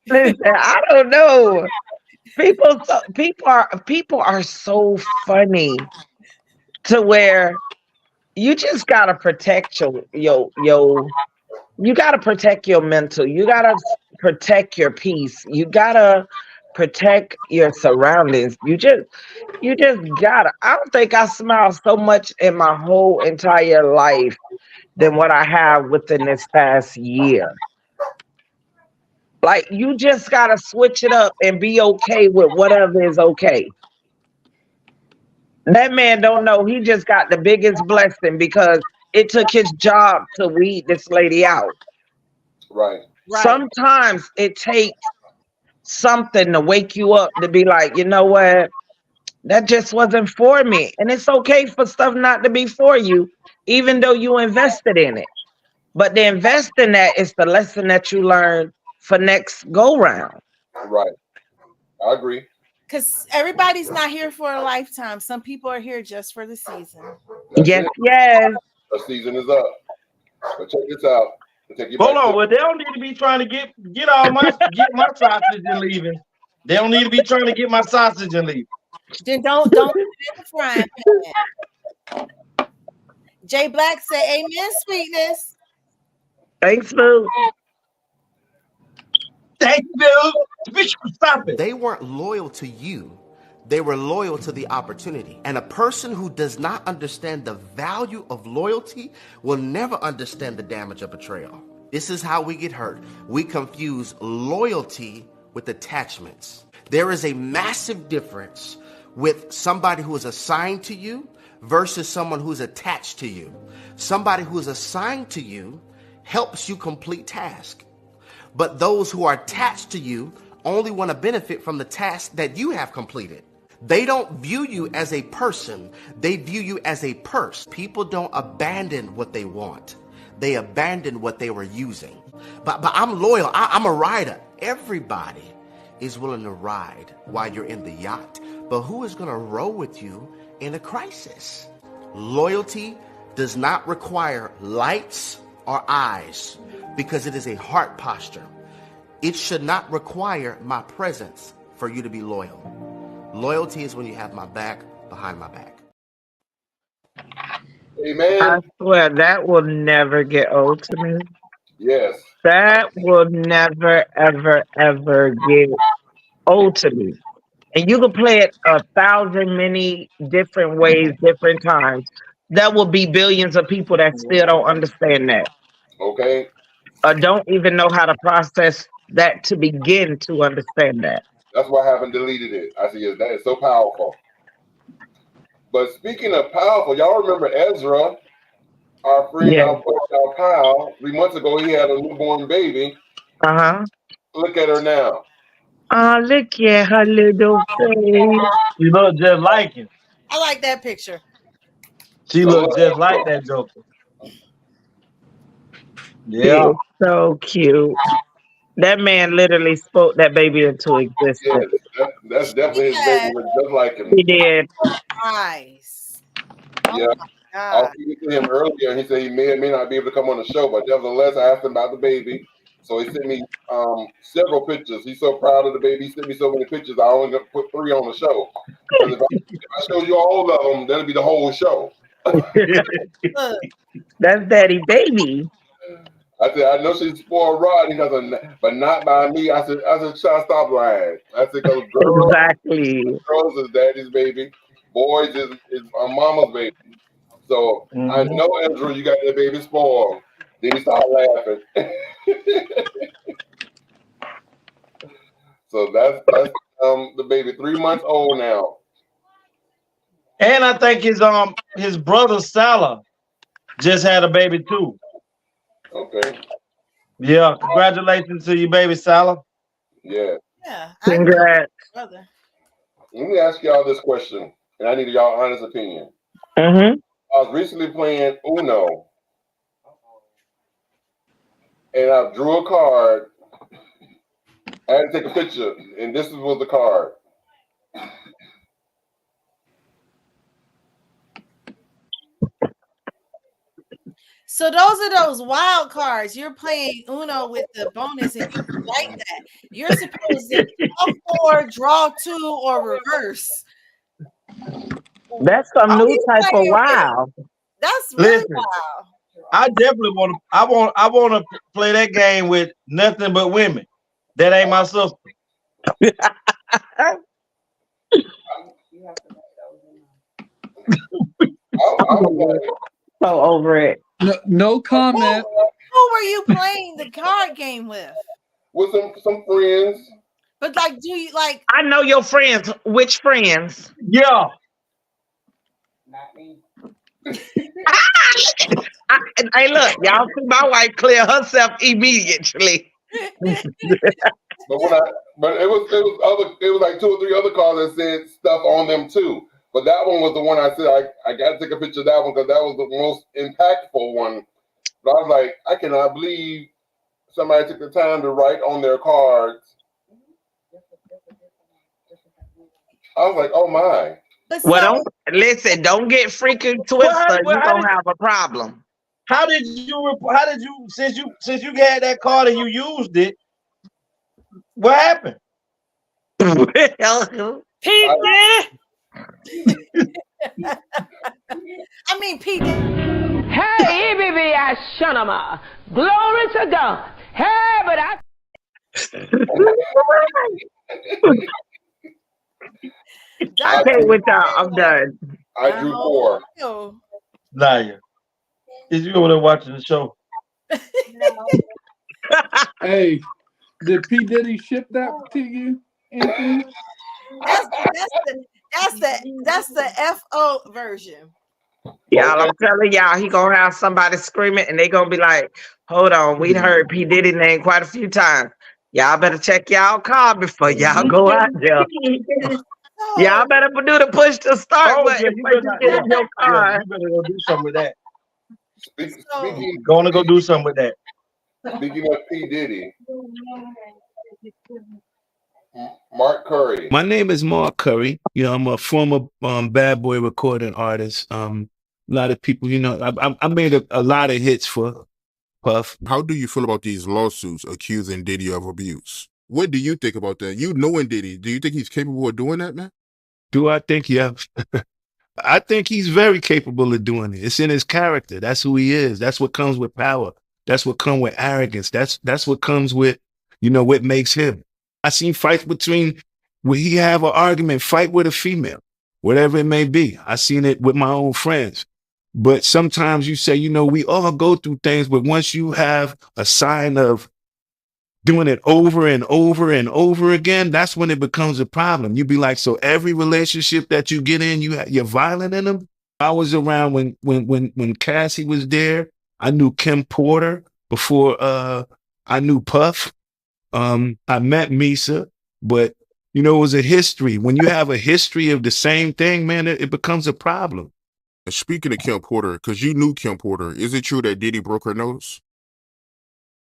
[SPEAKER 2] Listen, I don't know. People are so funny to where you just gotta protect your you gotta protect your mental. You gotta protect your peace. You gotta protect your surroundings. You just gotta. I don't think I smiled so much in my whole entire life than what I have within this past year. Like, you just gotta switch it up and be okay with whatever is okay. That man don't know he just got the biggest blessing because it took his job to weed this lady out.
[SPEAKER 1] Right.
[SPEAKER 2] Sometimes it takes something to wake you up to be like, you know what? That just wasn't for me. And it's okay for stuff not to be for you, even though you invested in it. But the invest in that is the lesson that you learn for next go round.
[SPEAKER 1] Right. I agree.
[SPEAKER 6] Because everybody's not here for a lifetime. Some people are here just for the season.
[SPEAKER 2] Yes, yes.
[SPEAKER 1] The season is up. But check this out.
[SPEAKER 4] Hold on, well, they don't need to be trying to get my sausage and leaving. They don't need to be trying to get my sausage and leave.
[SPEAKER 6] Then don't put it in the frying pan. Jay Black said, "Amen, sweetness."
[SPEAKER 2] Thanks, Boo.
[SPEAKER 4] Thank you, Boo. Stop it.
[SPEAKER 10] They weren't loyal to you. They were loyal to the opportunity. And a person who does not understand the value of loyalty will never understand the damage of betrayal. This is how we get hurt. We confuse loyalty with attachments. There is a massive difference with somebody who is assigned to you versus someone who's attached to you. Somebody who is assigned to you helps you complete tasks. But those who are attached to you only want to benefit from the task that you have completed. They don't view you as a person. They view you as a purse. People don't abandon what they want. They abandon what they were using. But I'm loyal. I'm a rider. Everybody is willing to ride while you're in the yacht. But who is going to row with you in a crisis? Loyalty does not require lights or eyes because it is a heart posture. It should not require my presence for you to be loyal. Loyalty is when you have my back behind my back.
[SPEAKER 1] Amen.
[SPEAKER 2] I swear that will never get old to me.
[SPEAKER 1] Yes.
[SPEAKER 2] That will never, ever, ever get old to me. And you can play it 1,000 many different ways, different times. There will be billions of people that still don't understand that.
[SPEAKER 1] Okay.
[SPEAKER 2] Or don't even know how to process that to begin to understand that.
[SPEAKER 1] That's why I haven't deleted it. I said, yes, that is so powerful. But speaking of powerful, y'all remember Ezra, our friend,
[SPEAKER 2] Yeah.
[SPEAKER 1] our pal, 3 months ago, he had a newborn baby.
[SPEAKER 2] Uh-huh.
[SPEAKER 1] Look at her now.
[SPEAKER 2] Oh, look at her little face.
[SPEAKER 4] She look just like him.
[SPEAKER 6] I like that picture.
[SPEAKER 4] She
[SPEAKER 1] So
[SPEAKER 4] look
[SPEAKER 1] look,
[SPEAKER 4] just like that Joker.
[SPEAKER 2] She
[SPEAKER 4] Yeah.
[SPEAKER 2] is so cute. That man literally spoke that baby into
[SPEAKER 1] yes,
[SPEAKER 2] existence.
[SPEAKER 1] that's
[SPEAKER 6] He
[SPEAKER 1] definitely his baby.
[SPEAKER 6] had
[SPEAKER 1] Look just like him.
[SPEAKER 2] He did.
[SPEAKER 6] eyes. Oh
[SPEAKER 1] Yeah.
[SPEAKER 6] my
[SPEAKER 1] I was
[SPEAKER 6] God.
[SPEAKER 1] speaking to him earlier, and he said he may or may not be able to come on the show, but nevertheless, I asked him about the baby. So he sent me several pictures. He's so proud of the baby. He sent me so many pictures. I only gonna put 3 on the show because if I show you all of them, that'll be the whole show.
[SPEAKER 6] Look,
[SPEAKER 2] That's daddy baby.
[SPEAKER 1] I said, I know she's spoiled rotten. He doesn't, but not by me. I said, stop lying. I said, because
[SPEAKER 2] Exactly.
[SPEAKER 1] girls is daddy's baby, boys is mama's baby. So I
[SPEAKER 4] Mhm.
[SPEAKER 1] know Ezra, you got that baby spoiled. Then he started laughing. So that's the baby, 3 months old now.
[SPEAKER 4] And I think his brother Salah just had a baby too.
[SPEAKER 1] Okay.
[SPEAKER 4] Yeah, congratulations to you, baby Salah.
[SPEAKER 1] Yeah.
[SPEAKER 6] yeah, I know
[SPEAKER 2] Congrats.
[SPEAKER 6] brother.
[SPEAKER 1] Let me ask y'all this question, and I need y'all honest opinion.
[SPEAKER 2] Mm-hmm.
[SPEAKER 1] I was recently playing Uno, and I drew a card. I had to take a picture, and this was the card.
[SPEAKER 6] So those are those wild cards. You're playing Uno with the bonus, and you like that. You're supposed to draw 4, draw 2, or reverse.
[SPEAKER 2] That's some
[SPEAKER 6] What are
[SPEAKER 2] new
[SPEAKER 6] you
[SPEAKER 2] type of
[SPEAKER 6] playing with?
[SPEAKER 2] wow.
[SPEAKER 6] That's really
[SPEAKER 4] Listen,
[SPEAKER 6] wild.
[SPEAKER 4] I definitely want to play that game with nothing but women. That ain't my sister.
[SPEAKER 1] I'm like,
[SPEAKER 2] So over it.
[SPEAKER 7] No comment.
[SPEAKER 6] Who were you playing the card game with?
[SPEAKER 1] with some friends.
[SPEAKER 6] But like, do you like?
[SPEAKER 2] I know your friends. Which friends?
[SPEAKER 4] Yeah.
[SPEAKER 2] Hey, look, y'all see my wife clear herself immediately.
[SPEAKER 1] But it was like 2 or 3 other cards that said stuff on them too. But that one was the one I said I got to take a picture of that one because that was the most impactful one. But I was like, I cannot believe somebody took the time to write on their cards. I was like, oh my.
[SPEAKER 6] But
[SPEAKER 2] Well,
[SPEAKER 6] so
[SPEAKER 2] don't listen. Don't get freaking twisted. You gonna have a problem.
[SPEAKER 4] How did you since you had that card and you used it? What happened?
[SPEAKER 2] Well,
[SPEAKER 6] Pete did it. I mean, Pete.
[SPEAKER 11] Hey, baby, I shunama. Glory to God. Hey, but I.
[SPEAKER 2] I can't with y'all. I'm done.
[SPEAKER 1] I drew 4.
[SPEAKER 4] Liar. Is you over there watching the show?
[SPEAKER 7] Hey, did P Diddy ship that to you, Anthony?
[SPEAKER 6] That's the FO version.
[SPEAKER 2] Y'all, I'm telling y'all, he gonna have somebody screaming, and they gonna be like, "Hold on, we heard P Diddy name quite a few times. Y'all better check y'all car before y'all go out there. Y'all better do the push to start button before you get in your car."
[SPEAKER 4] You better go do something with that.
[SPEAKER 1] Speaking,
[SPEAKER 4] Gonna go do something with that.
[SPEAKER 1] Speaking of P Diddy, Mark Curry.
[SPEAKER 12] My name is Mark Curry. You know, I'm a former bad boy recording artist. A lot of people, you know, I made a lot of hits for Puff.
[SPEAKER 13] How do you feel about these lawsuits accusing Diddy of abuse? What do you think about that? You knowing Diddy, do you think he's capable of doing that, man?
[SPEAKER 12] Do I think? Yeah. I think he's very capable of doing it. It's in his character. That's who he is. That's what comes with power. That's what comes with arrogance. That's what comes with, you know, what makes him. I seen fights between where he have an argument, fight with a female, whatever it may be. I seen it with my own friends. But sometimes you say, you know, we all go through things, but once you have a sign of doing it over and over and over again, that's when it becomes a problem. You'd be like, so every relationship that you get in, you're violent in them. I was around when Cassie was there. I knew Kim Porter before I knew Puff. I met Misa, but you know, it was a history. When you have a history of the same thing, man, it becomes a problem.
[SPEAKER 13] And speaking of Kim Porter, because you knew Kim Porter, is it true that Diddy broke her nose?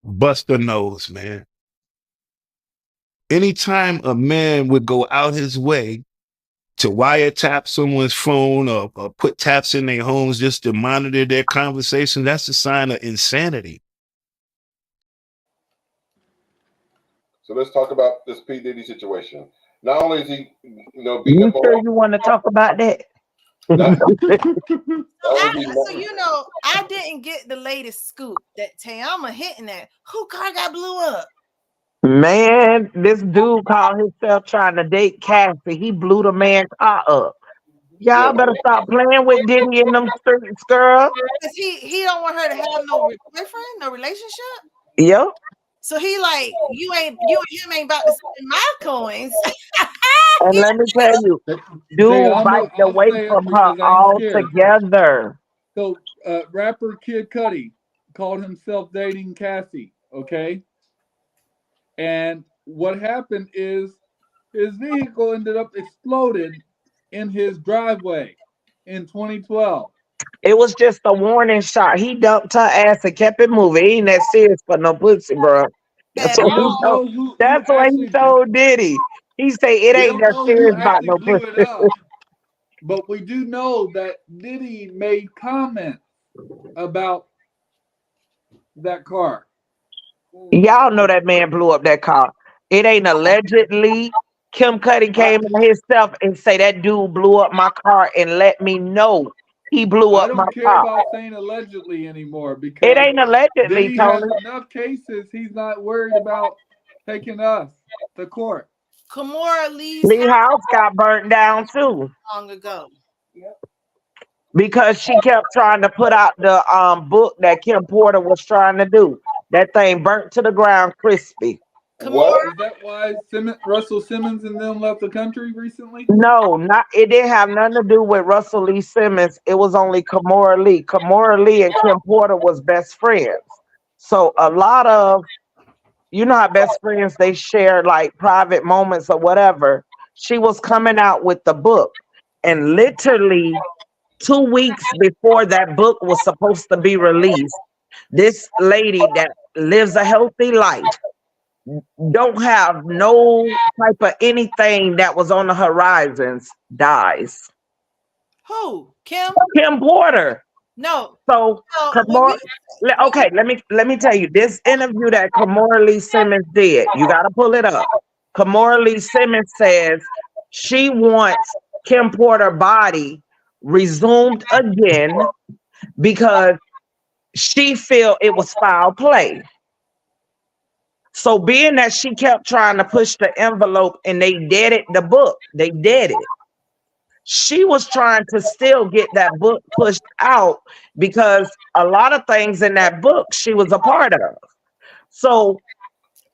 [SPEAKER 12] Bust her nose, man. Anytime a man would go out his way to wiretap someone's phone or put taps in their homes just to monitor their conversation, that's a sign of insanity.
[SPEAKER 1] So let's talk about this P. Diddy situation. Not only is he, beating
[SPEAKER 2] You
[SPEAKER 1] up
[SPEAKER 2] sure
[SPEAKER 1] on,
[SPEAKER 2] you want to talk about that?
[SPEAKER 1] not,
[SPEAKER 6] So I didn't get the latest scoop that Tayama hitting that. Who car got blew up?
[SPEAKER 2] Man, this dude called himself trying to date Cassie. He blew the man's car up. Y'all better stop playing with Diddy in them streets, girl.
[SPEAKER 6] Cause he don't want her to have no boyfriend, no relationship.
[SPEAKER 2] Yep.
[SPEAKER 6] So he like, you and him ain't about to spend my coins.
[SPEAKER 2] And let me tell you, dude biked away from her altogether.
[SPEAKER 7] So rapper Kid Cudi called himself dating Cassie, okay? And what happened is his vehicle ended up exploded in his driveway in 2012.
[SPEAKER 2] It was just a warning shot. He dumped her ass and kept it moving. He ain't that serious for no pussy, bro. That's what he told. That's what he told Diddy. He say it ain't that serious about no
[SPEAKER 7] blew
[SPEAKER 2] pussy.
[SPEAKER 7] it up, but we do know that Diddy made comments about that car.
[SPEAKER 2] Y'all know that man blew up that car. It ain't allegedly. Kim Cudi came in himself and say that dude blew up my car and let me know he blew
[SPEAKER 7] I
[SPEAKER 2] up my
[SPEAKER 7] don't care
[SPEAKER 2] car.
[SPEAKER 7] about saying allegedly anymore because
[SPEAKER 2] It ain't allegedly,
[SPEAKER 7] Diddy has
[SPEAKER 2] Tony.
[SPEAKER 7] enough cases. He's not worried about taking us to court.
[SPEAKER 6] Kimora Lee's
[SPEAKER 2] Lee house got burnt down too
[SPEAKER 6] long ago.
[SPEAKER 2] because she kept trying to put out the book that Kim Porter was trying to do. That thing burnt to the ground crispy.
[SPEAKER 1] What?
[SPEAKER 7] Is that why Russell Simmons and them left the country recently?
[SPEAKER 2] No, not it didn't have nothing to do with Russell Lee Simmons. It was only Kimora Lee. Kimora Lee and Kim Porter was best friends. So a lot of, you know how best friends, they share like private moments or whatever. She was coming out with the book. And literally 2 weeks before that book was supposed to be released, this lady that lives a healthy life, don't have no type of anything that was on the horizons, dies.
[SPEAKER 6] Who? Kim?
[SPEAKER 2] Kim Porter.
[SPEAKER 6] No.
[SPEAKER 2] So okay, let me tell you this interview that Kimora Lee Simmons did. You got to pull it up. Kimora Lee Simmons says she wants Kim Porter body resumed again because she feel it was foul play. So being that she kept trying to push the envelope and they deaded the book, they did it. She was trying to still get that book pushed out because a lot of things in that book she was a part of. So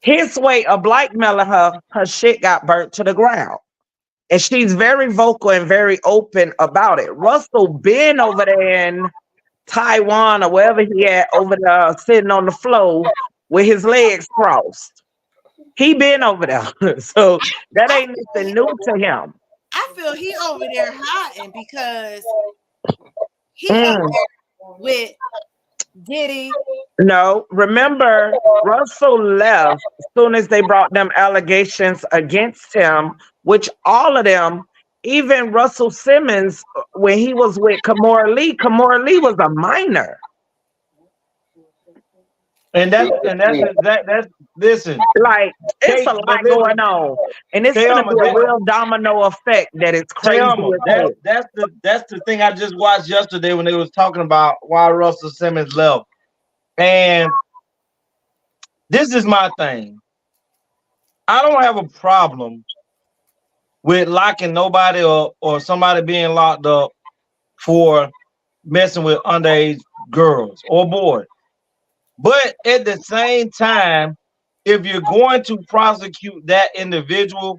[SPEAKER 2] his way of blackmailing her shit got burnt to the ground. And she's very vocal and very open about it. Russell been over there in Taiwan or wherever he at over there sitting on the floor with his legs crossed. He been over there. So that ain't nothing new to him.
[SPEAKER 6] I feel he over there hiding because he up there with Diddy.
[SPEAKER 2] No, remember Russell left as soon as they brought them allegations against him, which all of them, even Russell Simmons, when he was with Kimora Lee was a minor.
[SPEAKER 4] And that's listen.
[SPEAKER 2] Like it's a lot going on, and it's gonna be a real domino effect that is crazy.
[SPEAKER 4] That's the thing I just watched yesterday when they was talking about why Russell Simmons left. And this is my thing. I don't have a problem with locking nobody or somebody being locked up for messing with underage girls or boys. But at the same time, if you're going to prosecute that individual,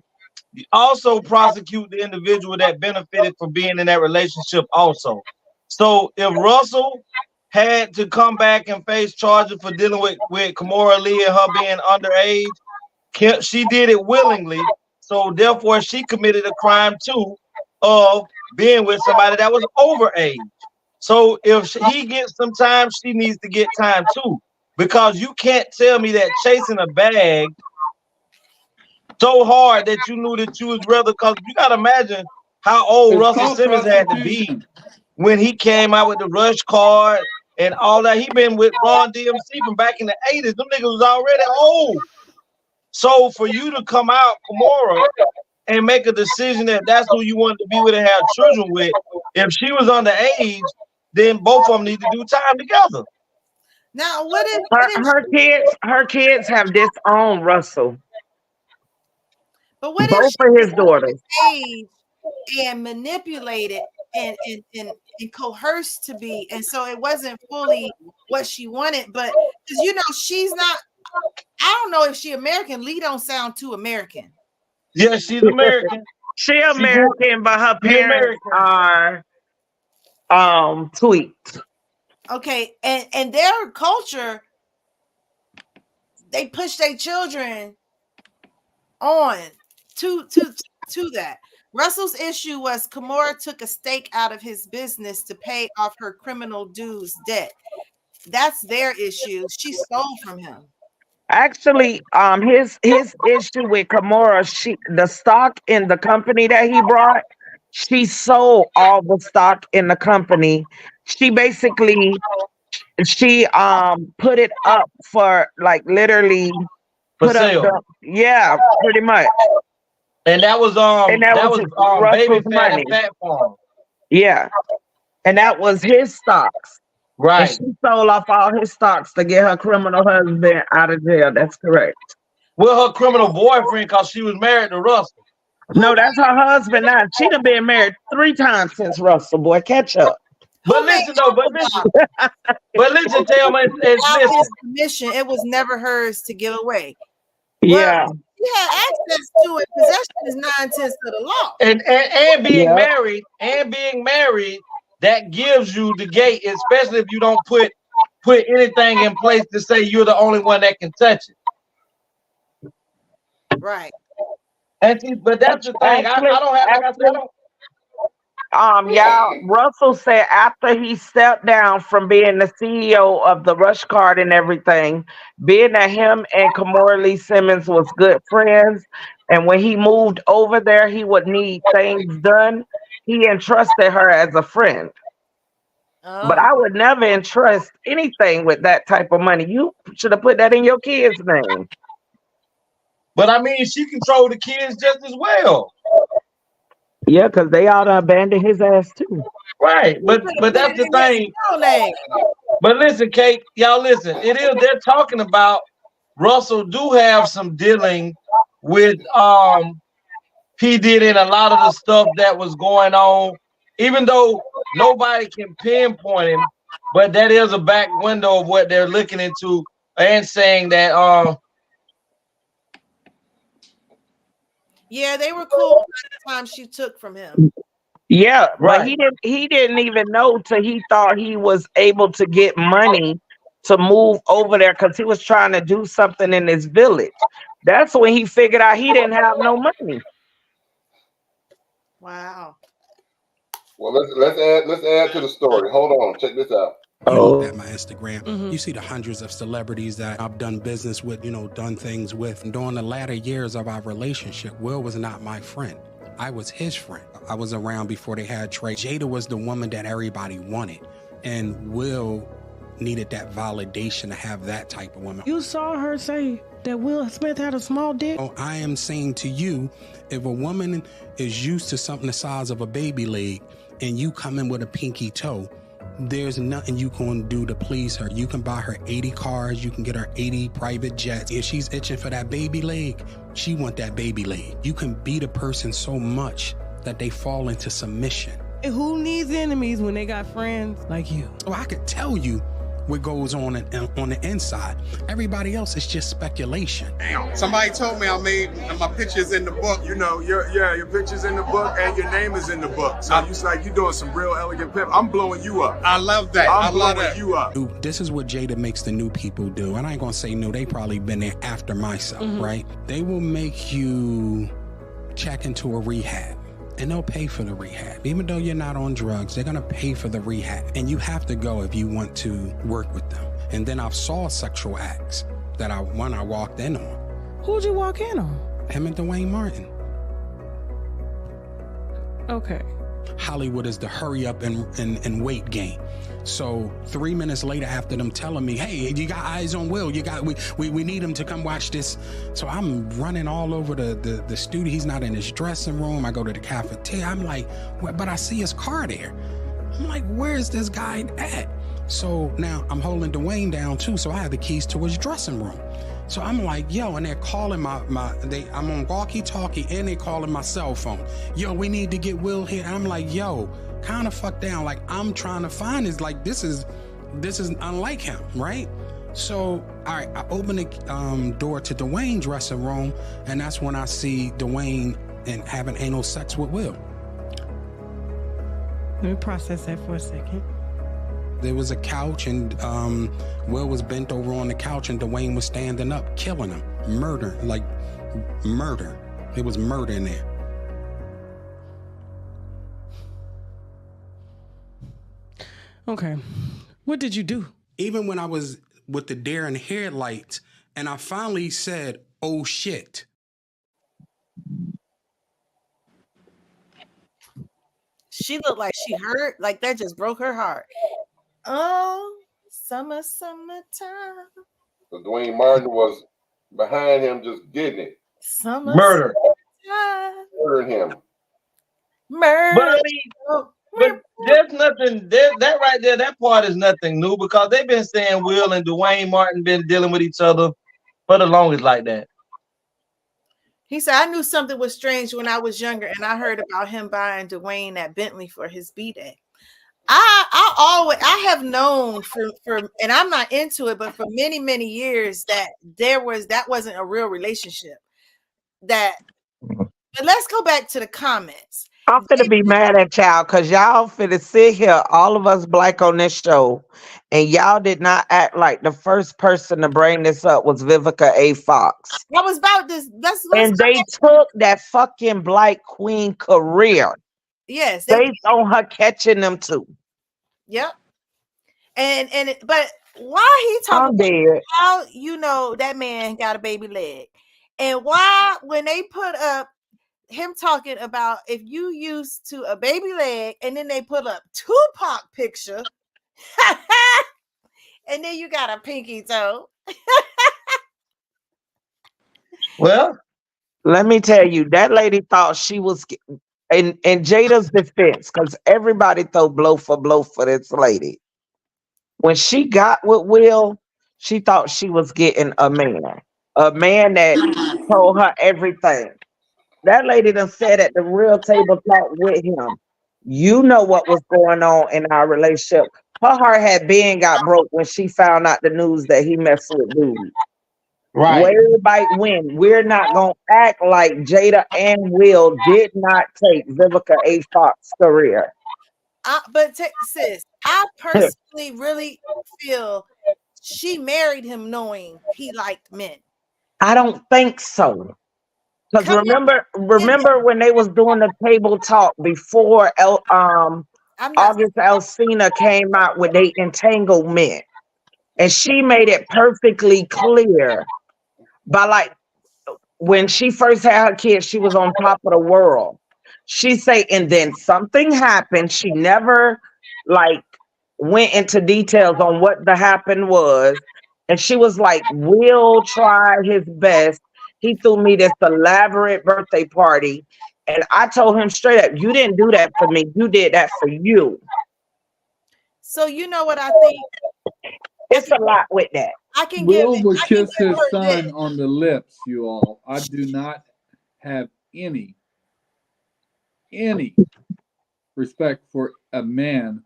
[SPEAKER 4] you also prosecute the individual that benefited from being in that relationship also. So if Russell had to come back and face charges for dealing with Kimora Lee and her being underage, she did it willingly. So therefore, she committed a crime too of being with somebody that was over age. So if he gets some time, she needs to get time too. Because you can't tell me that chasing a bag so hard that you knew that you was rather, because you gotta imagine how old
[SPEAKER 7] It's
[SPEAKER 4] Russell
[SPEAKER 7] called
[SPEAKER 4] Simmons had to be
[SPEAKER 7] prostitution.
[SPEAKER 4] when he came out with the rush card and all that. He been with Ron DMC from back in the 80s. Them niggas was already old. So for you to come out, Kimora, and make a decision that that's who you wanted to be with and have children with, if she was underage, then both of them need to do time together.
[SPEAKER 6] Now, what if
[SPEAKER 2] her kids have disowned Russell.
[SPEAKER 6] but what if
[SPEAKER 2] Both
[SPEAKER 6] she
[SPEAKER 2] of
[SPEAKER 6] was
[SPEAKER 2] his daughters.
[SPEAKER 6] underage and manipulated and coerced to be, and so it wasn't fully what she wanted? But because you know, she's not. I don't know if she American. Lee don't sound too American.
[SPEAKER 4] Yeah, she's American.
[SPEAKER 2] She American, but her
[SPEAKER 4] She
[SPEAKER 2] parents
[SPEAKER 4] American.
[SPEAKER 2] are tweaked.
[SPEAKER 6] Okay, and their culture, they push their children on to that. Russell's issue was Kimora took a stake out of his business to pay off her criminal dues debt. That's their issue. She stole from him.
[SPEAKER 2] Actually, his issue with Kimora, the stock in the company that he brought, she sold all the stock in the company. She basically put it up for like literally
[SPEAKER 4] For
[SPEAKER 2] put up
[SPEAKER 4] sale.
[SPEAKER 2] pretty much.
[SPEAKER 4] And that was
[SPEAKER 2] Russell's
[SPEAKER 4] Baby Fat
[SPEAKER 2] money.
[SPEAKER 4] and Fat Farm.
[SPEAKER 2] Yeah. And that was his stocks.
[SPEAKER 4] Right.
[SPEAKER 2] And she sold off all his stocks to get her criminal husband out of jail. That's correct.
[SPEAKER 4] Well, her criminal boyfriend, because she was married to Russell.
[SPEAKER 2] No, that's her husband now. She done been married 3 times since Russell, boy. Catch up.
[SPEAKER 4] But listen, though, but listen, tell me,
[SPEAKER 6] Without
[SPEAKER 4] listen.
[SPEAKER 6] his permission, it was never hers to give away.
[SPEAKER 2] Yeah.
[SPEAKER 6] He had access to it. Possession is 9/10 of the law.
[SPEAKER 4] And being married, that gives you the gate, especially if you don't put anything in place to say you're the only one that can touch it.
[SPEAKER 6] Right.
[SPEAKER 4] But that's the thing.
[SPEAKER 2] Russell said after he stepped down from being the CEO of the Rush Card and everything, being that him and Kimora Lee Simmons was good friends, and when he moved over there, he would need things done. He entrusted her as a friend. But I would never entrust anything with that type of money. You should have put that in your kid's name.
[SPEAKER 4] But I mean, she controlled the kids just as well.
[SPEAKER 2] Yeah, because they ought to abandon his ass too.
[SPEAKER 4] Right, but that's the thing. But listen, Kate, y'all listen. They're talking about Russell do have some dealing with P. Diddy and a lot of the stuff that was going on, even though nobody can pinpoint him, but that is a back window of what they're looking into and saying that
[SPEAKER 6] yeah, they were cool by the time she took from him.
[SPEAKER 2] Yeah,
[SPEAKER 4] right.
[SPEAKER 2] But he didn't even know till he thought he was able to get money to move over there because he was trying to do something in his village. That's when he figured out he didn't have no money.
[SPEAKER 6] Wow.
[SPEAKER 1] Well, let's add to the story. Hold on, check this out.
[SPEAKER 14] At my Instagram, you see the hundreds of celebrities that I've done business with, done things with. And during the latter years of our relationship, Will was not my friend. I was his friend. I was around before they had Trey. Jada was the woman that everybody wanted. And Will needed that validation to have that type of woman.
[SPEAKER 15] You saw her say that Will Smith had a small dick?
[SPEAKER 14] Oh, I am saying to you, if a woman is used to something the size of a baby leg and you come in with a pinky toe, there's nothing you can do to please her. You can buy her 80 cars, you can get her 80 private jets. If she's itching for that baby leg, she want that baby leg. You can beat a person so much that they fall into submission.
[SPEAKER 15] And who needs enemies when they got friends like you?
[SPEAKER 14] Oh, I could tell you what goes on the inside. Everybody else is just speculation.
[SPEAKER 16] Damn. Somebody told me I made my pictures in the book.
[SPEAKER 17] You know, your picture's in the book and your name is in the book. So you like you doing some real elegant pimp. I'm blowing you up.
[SPEAKER 16] I love that.
[SPEAKER 17] I'm blowing you up.
[SPEAKER 14] This is what Jada makes the new people do. And I ain't gonna say new, they probably been there after myself, right? They will make you check into a rehab. And they'll pay for the rehab. Even though you're not on drugs, they're gonna pay for the rehab. And you have to go if you want to work with them. And then I've saw sexual acts that I walked in on.
[SPEAKER 15] Who'd you walk in on?
[SPEAKER 14] Him and Dwayne Martin.
[SPEAKER 15] Okay.
[SPEAKER 14] Hollywood is the hurry up and wait game. So 3 minutes later, after them telling me, hey, you got eyes on Will, we need him to come watch this. So I'm running all over the studio. He's not in his dressing room. I go to the cafeteria. I'm like, but I see his car there. I'm like, where's this guy at? So now I'm holding Dwayne down too. So I have the keys to his dressing room. So I'm like, yo, and they're calling I'm on walkie-talkie and they're calling my cell phone. Yo, we need to get Will here. And I'm like, yo, kind of fuck down. Like, I'm trying to find this. Like, this is unlike him, right? So, all right, I open the door to Dwayne's dressing room, and that's when I see Dwayne and having anal sex with Will.
[SPEAKER 15] Let me process that for a second.
[SPEAKER 14] There was a couch, and Will was bent over on the couch, and Dwayne was standing up, killing him. Murder. It was murder in there.
[SPEAKER 15] Okay. What did you do?
[SPEAKER 14] Even when I was with the deer in headlights, and I finally said, oh shit.
[SPEAKER 6] She looked like she hurt. Like that just broke her heart. Oh, summertime.
[SPEAKER 1] So Dwayne Martin was behind him, just getting it.
[SPEAKER 4] Murder.
[SPEAKER 1] Murdering him.
[SPEAKER 4] But I mean, but there's nothing, that right there, that part is nothing new because they've been saying Will and Dwayne Martin been dealing with each other for the longest like that.
[SPEAKER 6] He said, I knew something was strange when I was younger, and I heard about him buying Dwayne that Bentley for his B-Day. I have known for and I'm not into it, but for many, many years that wasn't a real relationship. But let's go back to the comments.
[SPEAKER 2] I'm finna be mad at y'all because y'all finna sit here, all of us black on this show, and y'all did not act like the first person to bring this up was Vivica A. Fox.
[SPEAKER 6] I was about this.
[SPEAKER 2] And they took that fucking Black Queen career.
[SPEAKER 6] Yes.
[SPEAKER 2] Based on her catching them too.
[SPEAKER 6] Yep. But why he talking about how that man got a baby leg? And why when they put up him talking about if you used to a baby leg and then they put up Tupac picture and then you got a pinky toe.
[SPEAKER 2] Well, let me tell you, that lady thought she was in Jada's defense, because everybody throw blow for this lady. When she got with Will, she thought she was getting a man that told her everything. That lady done said at the real table talk with him, you know what was going on in our relationship. Her heart had been got broke when she found out the news that he messed with dudes.
[SPEAKER 4] Right.
[SPEAKER 2] Where everybody win. We're not gonna act like Jada and Will did not take Vivica A. Fox's career.
[SPEAKER 6] Sis, I personally really feel she married him knowing he liked men.
[SPEAKER 2] I don't think so. Because remember when they was doing the table talk before August Alsina came out with they entanglement, and she made it perfectly clear by when she first had her kids, she was on top of the world. She say, and then something happened. She never went into details on what the happen was. And she was like, Will tried his best. He threw me this elaborate birthday party. And I told him straight up, you didn't do that for me. You did that for you.
[SPEAKER 6] So you know what I think?
[SPEAKER 2] It's a lot with that.
[SPEAKER 7] Will would kiss his son on the lips, you all. I do not have any respect for a man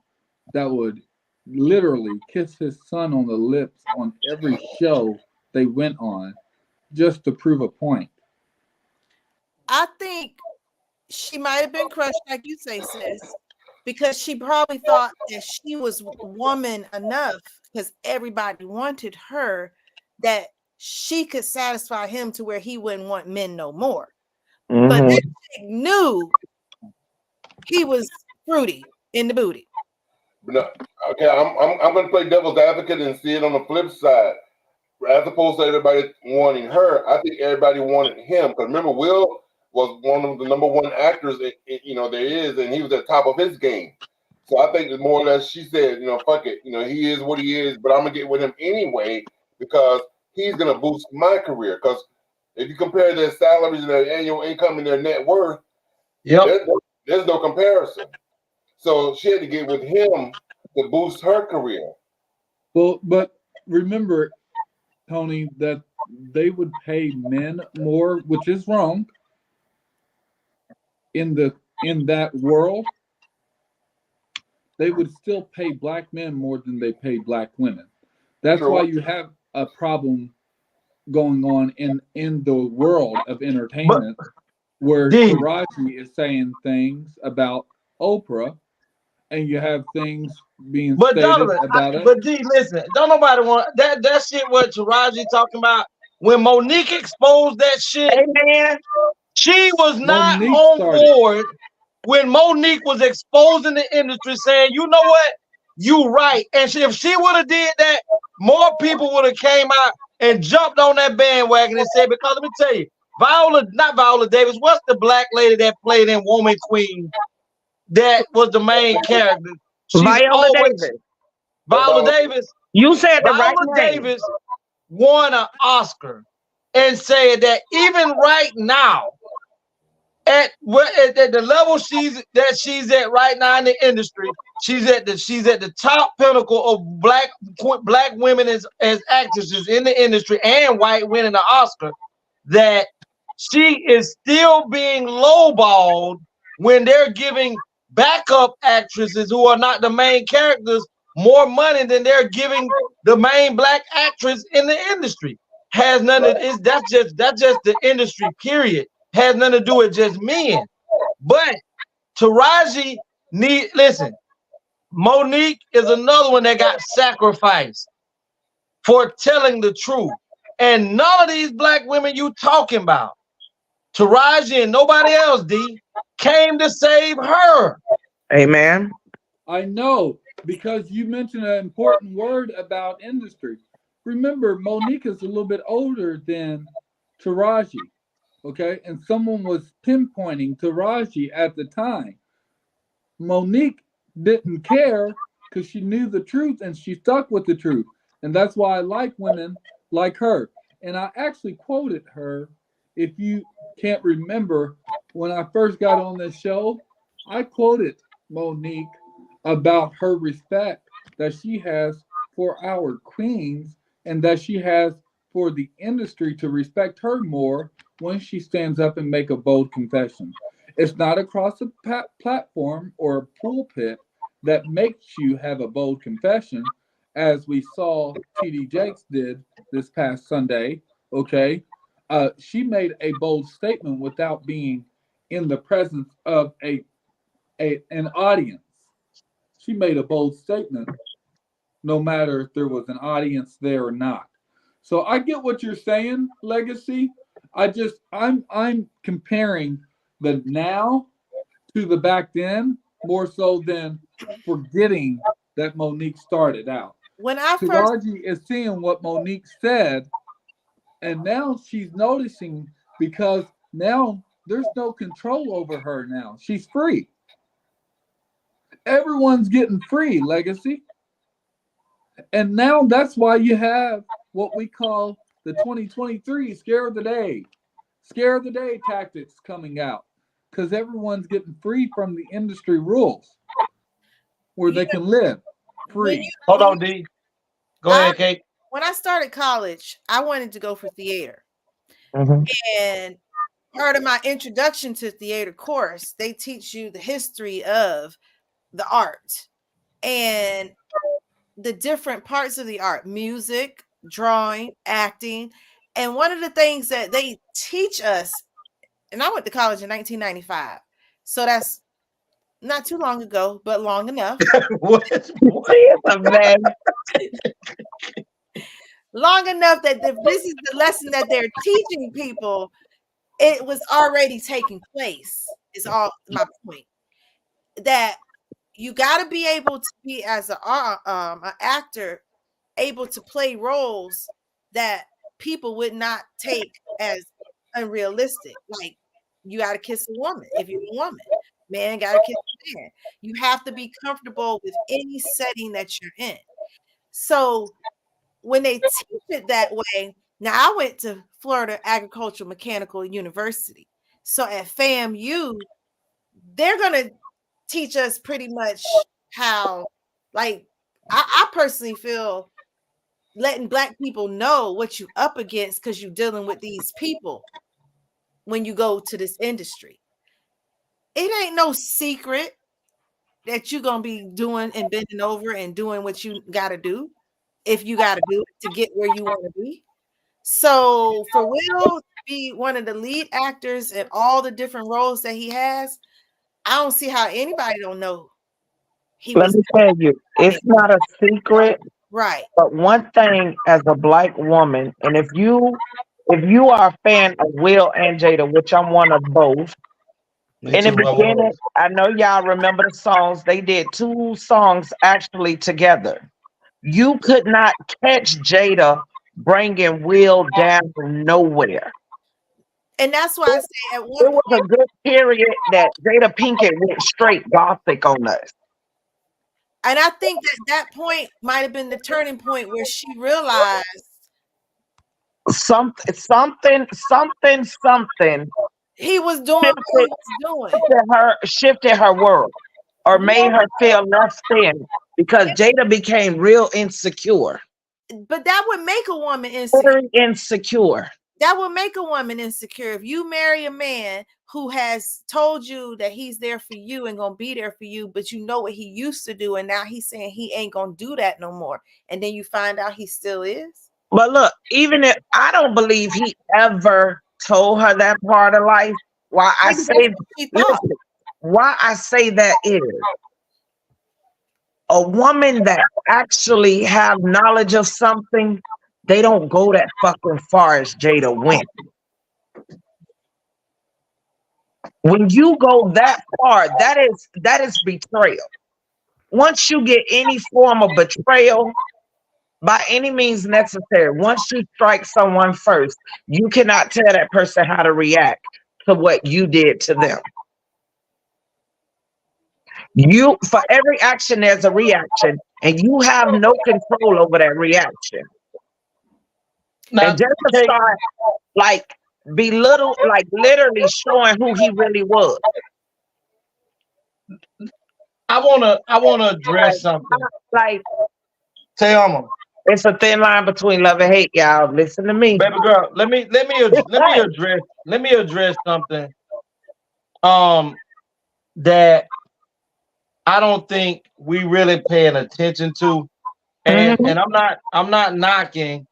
[SPEAKER 7] that would literally kiss his son on the lips on every show they went on just to prove a point.
[SPEAKER 6] I think she might have been crushed, like you say, sis, because she probably thought that she was woman enough because everybody wanted her, that she could satisfy him to where he wouldn't want men no more. But that chick knew he was fruity in the booty.
[SPEAKER 1] No, okay, I'm going to play devil's advocate and see it on the flip side. As opposed to everybody wanting her, I think everybody wanted him. Because remember, Will was one of the number one actors there is, and he was at the top of his game. So I think that more or less she said, fuck it, he is what he is, but I'm gonna get with him anyway because he's gonna boost my career. Because if you compare their salaries and their annual income and their net worth, there's no comparison. So she had to get with him to boost her career.
[SPEAKER 7] Well, but remember, Tony, that they would pay men more, which is wrong in that world. They would still pay black men more than they pay black women. That's
[SPEAKER 1] True.
[SPEAKER 7] why you have a problem going on in the world of entertainment, where Taraji is saying things about Oprah, and you have things being
[SPEAKER 4] But
[SPEAKER 7] stated
[SPEAKER 4] Donovan,
[SPEAKER 7] about it.
[SPEAKER 4] but D, listen, don't nobody want that shit. What Taraji talking about? When Monique exposed that shit,
[SPEAKER 2] Amen.
[SPEAKER 4] She was not
[SPEAKER 7] Monique
[SPEAKER 4] on
[SPEAKER 7] started.
[SPEAKER 4] board when Monique was exposing the industry, saying, "You know what? You right." And if she would have did that, more people would have came out and jumped on that bandwagon and said, "Because let me tell you, not Viola Davis. What's the black lady that played in Woman Queen? That was the main character. She's
[SPEAKER 2] Viola
[SPEAKER 4] always
[SPEAKER 2] Davis.
[SPEAKER 4] Viola Davis.
[SPEAKER 2] You said the right
[SPEAKER 4] Viola
[SPEAKER 2] name.
[SPEAKER 4] Davis won an Oscar and said that even right now, at the level she's at right now in the industry, she's at the top pinnacle of black women as actresses in the industry and white winning the Oscar. That she is still being lowballed when they're giving backup actresses who are not the main characters more money than they're giving the main black actress in the industry. Has nothing. That's just the industry. Period. Has nothing to do with just men. But Taraji listen. Monique is another one that got sacrificed for telling the truth. And none of these black women you talking about, Taraji and nobody else, D, came to save her.
[SPEAKER 2] Amen.
[SPEAKER 7] I know, because you mentioned an important word about industry. Remember, Monique is a little bit older than Taraji, okay? And someone was pinpointing Taraji at the time. Monique didn't care because she knew the truth and she stuck with the truth. And that's why I like women like her. And I actually quoted her, if you can't remember, when I first got on this show, I quoted Monique about her respect that she has for our queens and that she has for the industry to respect her more when she stands up and make a bold confession. It's not across a platform or a pulpit that makes you have a bold confession, as we saw TD Jakes did this past Sunday. Okay, she made a bold statement without being in the presence of an audience. She made a bold statement, no matter if there was an audience there or not. So I get what you're saying, Legacy. I'm comparing the now to the back then more so than forgetting that Monique started out.
[SPEAKER 6] When I first
[SPEAKER 7] Taraji is seeing what Monique said, and now she's noticing because now there's no control over her now. She's free. Everyone's getting free, Legacy. And now that's why you have what we call the 2023 scare of the day. Scare of the day tactics coming out because everyone's getting free from the industry rules where they can live free.
[SPEAKER 4] Hold on, D. Go ahead, Kate.
[SPEAKER 6] When I started college, I wanted to go for theater.
[SPEAKER 2] Mm-hmm.
[SPEAKER 6] And part of my introduction to theater course, they teach you the history of the art. And the different parts of the art, music, drawing, acting. And one of the things that they teach us, and I went to college in 1995, so that's not too long ago, but long enough.
[SPEAKER 4] What?
[SPEAKER 6] Long enough that if this is the lesson that they're teaching people, it was already taking place. Is all my point. That you got to be able to be as an actor, able to play roles that people would not take as unrealistic. Like you got to kiss a woman if you're a woman. Man got to kiss a man. You have to be comfortable with any setting that you're in. So when they teach it that way, now I went to Florida Agricultural Mechanical University. So at FAMU, they're going to teach us pretty much how, like, I personally feel letting Black people know what you up against because you're dealing with these people when you go to this industry. It ain't no secret that you're going to be doing and bending over and doing what you got to do if you got to do it to get where you want to be. So for Will to be one of the lead actors in all the different roles that he has, I don't see how anybody don't know he
[SPEAKER 2] Let
[SPEAKER 6] was.
[SPEAKER 2] me tell you, it's not a secret.
[SPEAKER 6] Right.
[SPEAKER 2] But one thing as a Black woman, and if you are a fan of Will and Jada, which I'm one of both,
[SPEAKER 4] Me
[SPEAKER 2] in the
[SPEAKER 4] too, I
[SPEAKER 2] beginning,
[SPEAKER 4] was.
[SPEAKER 2] I know y'all remember the songs. They did 2 songs actually together. You could not catch Jada bringing Will down from nowhere.
[SPEAKER 6] And that's why I say at one
[SPEAKER 2] It was a
[SPEAKER 6] point,
[SPEAKER 2] good period that Jada Pinkett went straight gothic on us.
[SPEAKER 6] and I think that point might have been the turning point where she realized
[SPEAKER 2] Something
[SPEAKER 6] he was doing what he was doing.
[SPEAKER 2] shifted her world or made her feel less than because Jada became real insecure.
[SPEAKER 6] But that would make a woman insecure.
[SPEAKER 2] Very insecure.
[SPEAKER 6] That would make a woman insecure. If you marry a man who has told you that he's there for you and gonna be there for you, but you know what he used to do, and now he's saying he ain't gonna do that no more, and then you find out he still is.
[SPEAKER 2] But look, even if I don't believe he ever told her that part of life, why I say that is a woman that actually have knowledge of something, they don't go that fucking far as Jada went. When you go that far, that is betrayal. Once you get any form of betrayal, by any means necessary, once you strike someone first, you cannot tell that person how to react to what you did to them. For every action, there's a reaction, and you have no control over that reaction.
[SPEAKER 4] Now,
[SPEAKER 2] and just to start, like, belittle, like literally showing who he really was.
[SPEAKER 4] I wanna address something.
[SPEAKER 2] Like,
[SPEAKER 4] Tayama,
[SPEAKER 2] it's a thin line between love and hate, y'all. Listen to me,
[SPEAKER 4] baby girl. Let me address something. That I don't think we really paying attention to, and I'm not knocking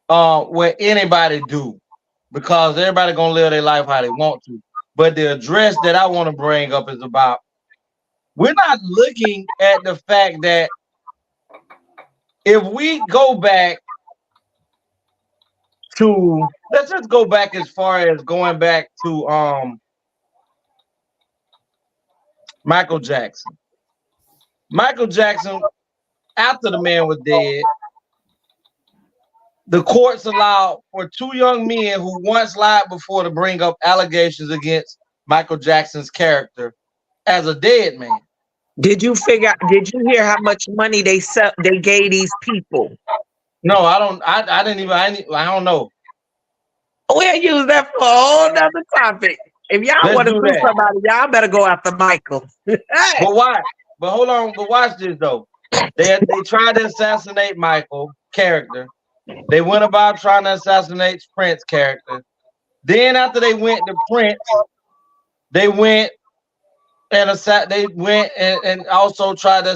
[SPEAKER 4] what anybody do, because everybody gonna live their life how they want to. But the address that I want to bring up is about, we're not looking at the fact that if we go back to, let's just go back as far as going back to Michael Jackson. Michael Jackson, after the man was dead, the courts allowed for 2 young men who once lied before to bring up allegations against Michael Jackson's character as a dead man.
[SPEAKER 2] Did you hear how much money they gave these people?
[SPEAKER 4] No, I don't. I don't know.
[SPEAKER 2] We'll use that for a whole nother topic. If y'all want to sue somebody, y'all better go after Michael.
[SPEAKER 4] But why? But hold on. But watch this though. They tried to assassinate Michael character. They went about trying to assassinate Prince's character. Then after they went to Prince, they went and they went and also tried to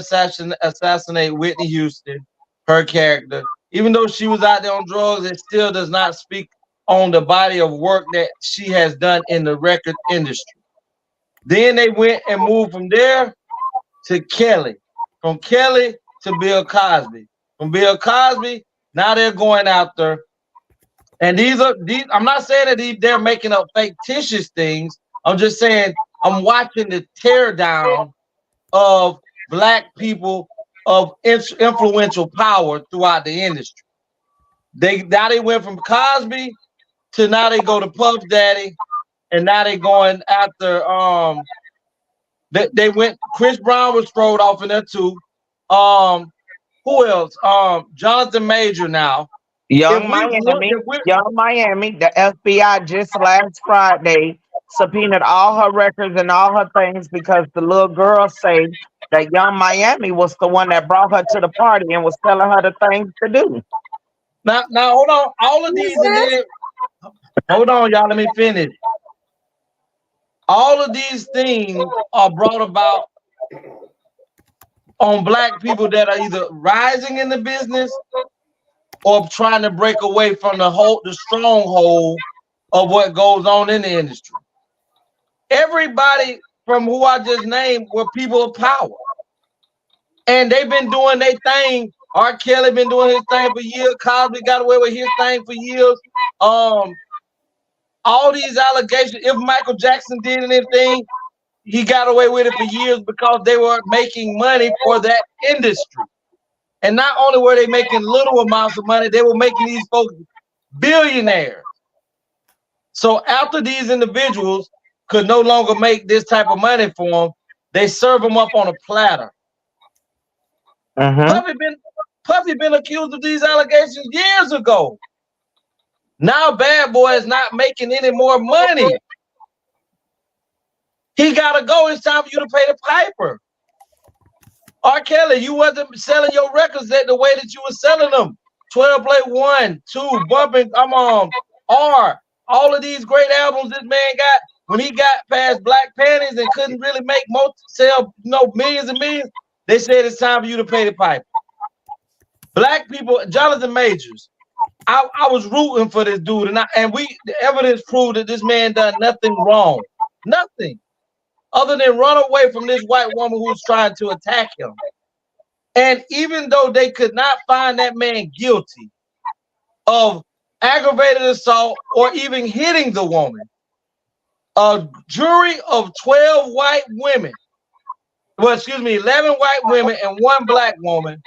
[SPEAKER 4] assassinate Whitney Houston, her character. Even though she was out there on drugs, it still does not speak on the body of work that she has done in the record industry. Then they went and moved from there to Kelly, from Kelly to Bill Cosby, from Bill Cosby. Now they're going after, and these. I'm not saying that they're making up fictitious things. I'm just saying I'm watching the tear down of black people of influential power throughout the industry. Now they went from Cosby to now they go to Puff Daddy, and now they going after they went. Chris Brown was thrown off in there too. Who else? Jonathan Major now.
[SPEAKER 2] Young Miami, the FBI just last Friday subpoenaed all her records and all her things because the little girl say that Young Miami was the one that brought her to the party and was telling her the things to do.
[SPEAKER 4] Now hold on. All of these and then hold on, y'all. Let me finish. All of these things are brought about on black people that are either rising in the business or trying to break away from the stronghold of what goes on in the industry. Everybody from who I just named were people of power. And they've been doing their thing. R. Kelly been doing his thing for years. Cosby got away with his thing for years. All these allegations, if Michael Jackson did anything, he got away with it for years because they were making money for that industry. And not only were they making little amounts of money, they were making these folks billionaires. So after these individuals could no longer make this type of money for them, they serve them up on a platter. Puffy been accused of these allegations years ago. Now Bad Boy is not making any more money. He gotta go. It's time for you to pay the piper. R. Kelly, you wasn't selling your records the way that you were selling them. 12 Play 1, 2, Bumping, R. All of these great albums this man got. When he got past Black Panties and couldn't really make sell millions and millions, they said it's time for you to pay the piper. Black people, Jonathan Majors, I was rooting for this dude, and the evidence proved that this man done nothing wrong. Nothing. Other than run away from this white woman who was trying to attack him. And even though they could not find that man guilty of aggravated assault or even hitting the woman, a jury of 11 white women and 1 black woman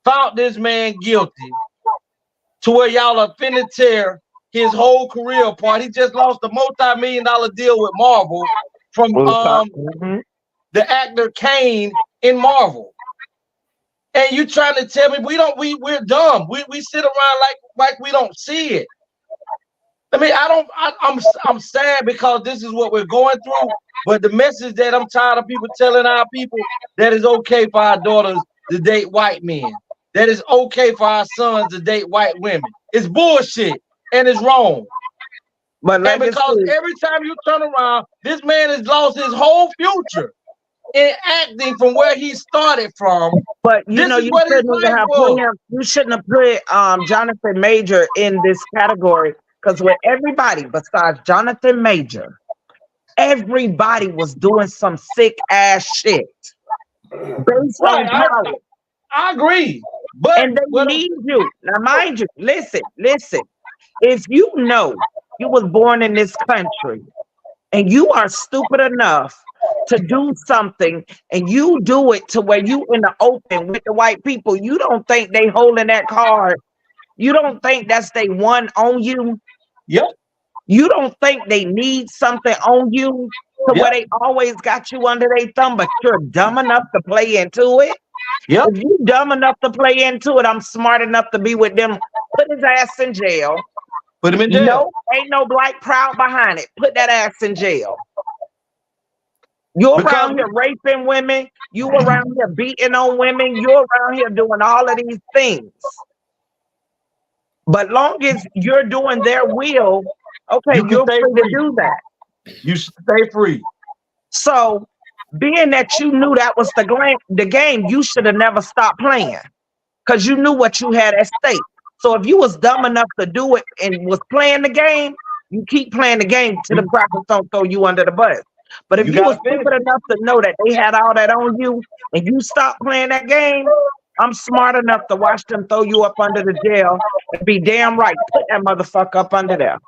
[SPEAKER 4] found this man guilty to where y'all are finna tear his whole career apart. He just lost a multi-million-dollar deal with Marvel from the actor Kane in Marvel. And you trying to tell me we're dumb. We sit around like we don't see it. I mean, I'm sad because this is what we're going through. But the message that I'm tired of people telling our people that it's okay for our daughters to date white men. That it's okay for our sons to date white women. It's bullshit and it's wrong. And because every time you turn around, this man has lost his whole future in acting from where he started from.
[SPEAKER 2] But you shouldn't have put Jonathan Major in this category because with everybody besides Jonathan Major, everybody was doing some sick ass shit based on power.
[SPEAKER 4] I agree.
[SPEAKER 2] And they need you. Now, mind you, listen. If you know you was born in this country and you are stupid enough to do something and you do it to where you in the open with the white people, you don't think they holding that card. You don't think that's they one on you.
[SPEAKER 4] Yep.
[SPEAKER 2] You don't think they need something on you to where they always got you under their thumb, but you're dumb enough to play into it.
[SPEAKER 4] Yep.
[SPEAKER 2] If you dumb enough to play into it, I'm smart enough to be with them. Put his ass in jail.
[SPEAKER 4] Put him in jail.
[SPEAKER 2] No, ain't no black proud behind it. Put that ass in jail. You're around here raping women. You around here beating on women. You're around here doing all of these things. But long as you're doing their will, okay, you're free to do that.
[SPEAKER 4] You stay free.
[SPEAKER 2] So being that you knew that was the game, you should have never stopped playing because you knew what you had at stake. So if you was dumb enough to do it and was playing the game, you keep playing the game till the crackers don't throw you under the bus. But if you was stupid enough to know that they had all that on you and you stopped playing that game, I'm smart enough to watch them throw you up under the jail and be damn right, put that motherfucker up under there.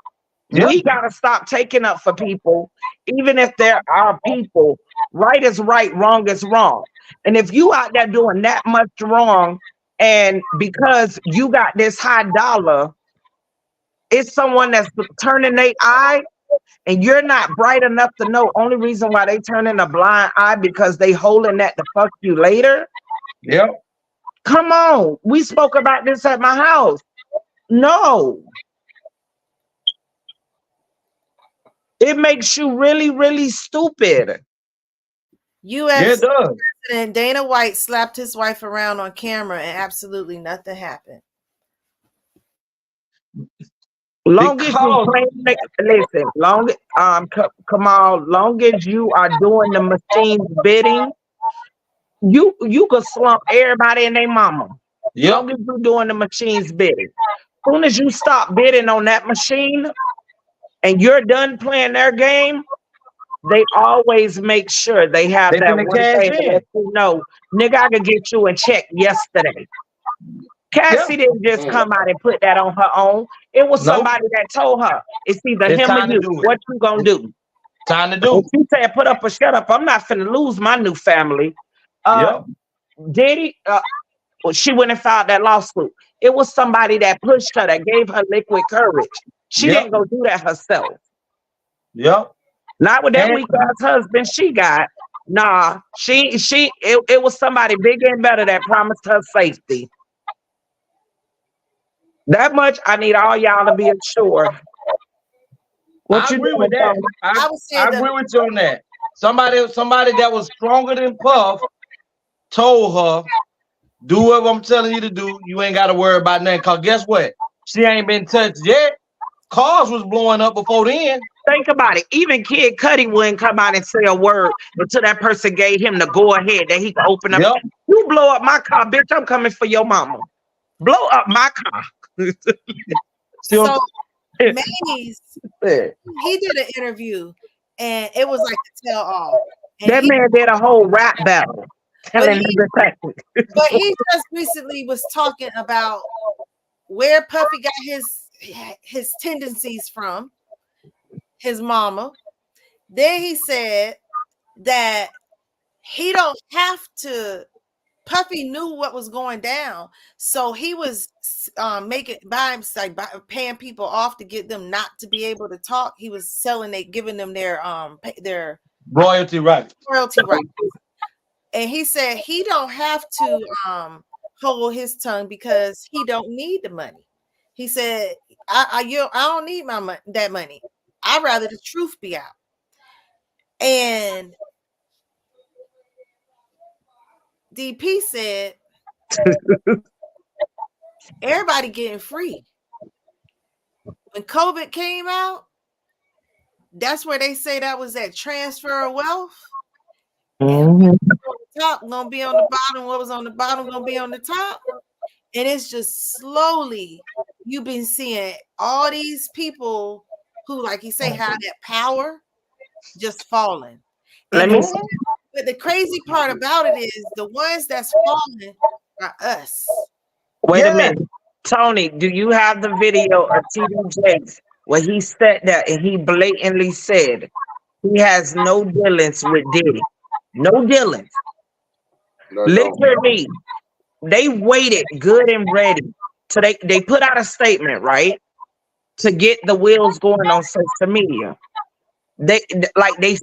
[SPEAKER 4] Yep.
[SPEAKER 2] We gotta stop taking up for people, even if they're our people. Right is right, wrong is wrong. And if you out there doing that much wrong, and because you got this high dollar, it's someone that's turning their eye, and you're not bright enough to know only reason why they turning a blind eye because they holding that to fuck you later.
[SPEAKER 4] Yep.
[SPEAKER 2] Come on. We spoke about this at my house. No. It makes you really, really stupid.
[SPEAKER 6] U.S. President Dana White slapped his wife around on camera and absolutely nothing happened.
[SPEAKER 2] Long as you playing, listen, come on, long as you are doing the machine's bidding, you could slump everybody and their mama. Long as you're doing the machine's bidding. Soon as you stop bidding on that machine and you're done playing their game, they always make sure they have
[SPEAKER 4] They
[SPEAKER 2] that
[SPEAKER 4] finna
[SPEAKER 2] one
[SPEAKER 4] cash
[SPEAKER 2] thing to
[SPEAKER 4] in.
[SPEAKER 2] let you know, nigga, I could get you in check yesterday. Cassie didn't just come out and put that on her own. It was somebody that told her, it's either
[SPEAKER 4] It's
[SPEAKER 2] him or
[SPEAKER 4] time to
[SPEAKER 2] you.
[SPEAKER 4] do it.
[SPEAKER 2] What you gonna do?
[SPEAKER 4] Time to do.
[SPEAKER 2] And she said, put up or shut up. I'm not finna lose my new family. Diddy, well, she went and filed that lawsuit. It was somebody that pushed her, that gave her liquid courage. She didn't go do that herself.
[SPEAKER 4] Yep.
[SPEAKER 2] Not with that weak ass husband she got. Nah, it was somebody bigger and better that promised her safety. That much I need all y'all to be assured.
[SPEAKER 4] I agree with that. I agree with you on that. Somebody that was stronger than Puff told her, do what I'm telling you to do. You ain't got to worry about nothing. Because guess what? She ain't been touched yet. Cars was blowing up before then.
[SPEAKER 2] Think about it. Even Kid Cudi wouldn't come out and say a word until that person gave him the go ahead that he could open up. You blow up my car, bitch, I'm coming for your mama. Blow up my car.
[SPEAKER 6] So Maze, he did an interview and it was like a tell all.
[SPEAKER 2] That man did a whole rap battle.
[SPEAKER 6] But he just recently was talking about where Puffy got his tendencies from, his mama. Then he said that he don't have to. Puffy knew what was going down, so he was paying people off to get them not to be able to talk. He was giving them their
[SPEAKER 4] royalty rights.
[SPEAKER 6] And he said he don't have to hold his tongue because he don't need the money. He said, I don't need that money. I'd rather the truth be out. And DP said, everybody getting free. When COVID came out, that's where they say that was that transfer of wealth. Top gonna be on the bottom. What was on the bottom gonna be on the top. And it's just slowly you've been seeing all these people who, like you say, have that power just falling. But the crazy part about it is the ones that's falling are us.
[SPEAKER 2] Wait a minute. Tony, do you have the video of TD Jakes where he said that and he blatantly said he has no dealings with Diddy? No dealings. Literally, they waited good and ready. So they put out a statement, right? To get the wheels going on social media. They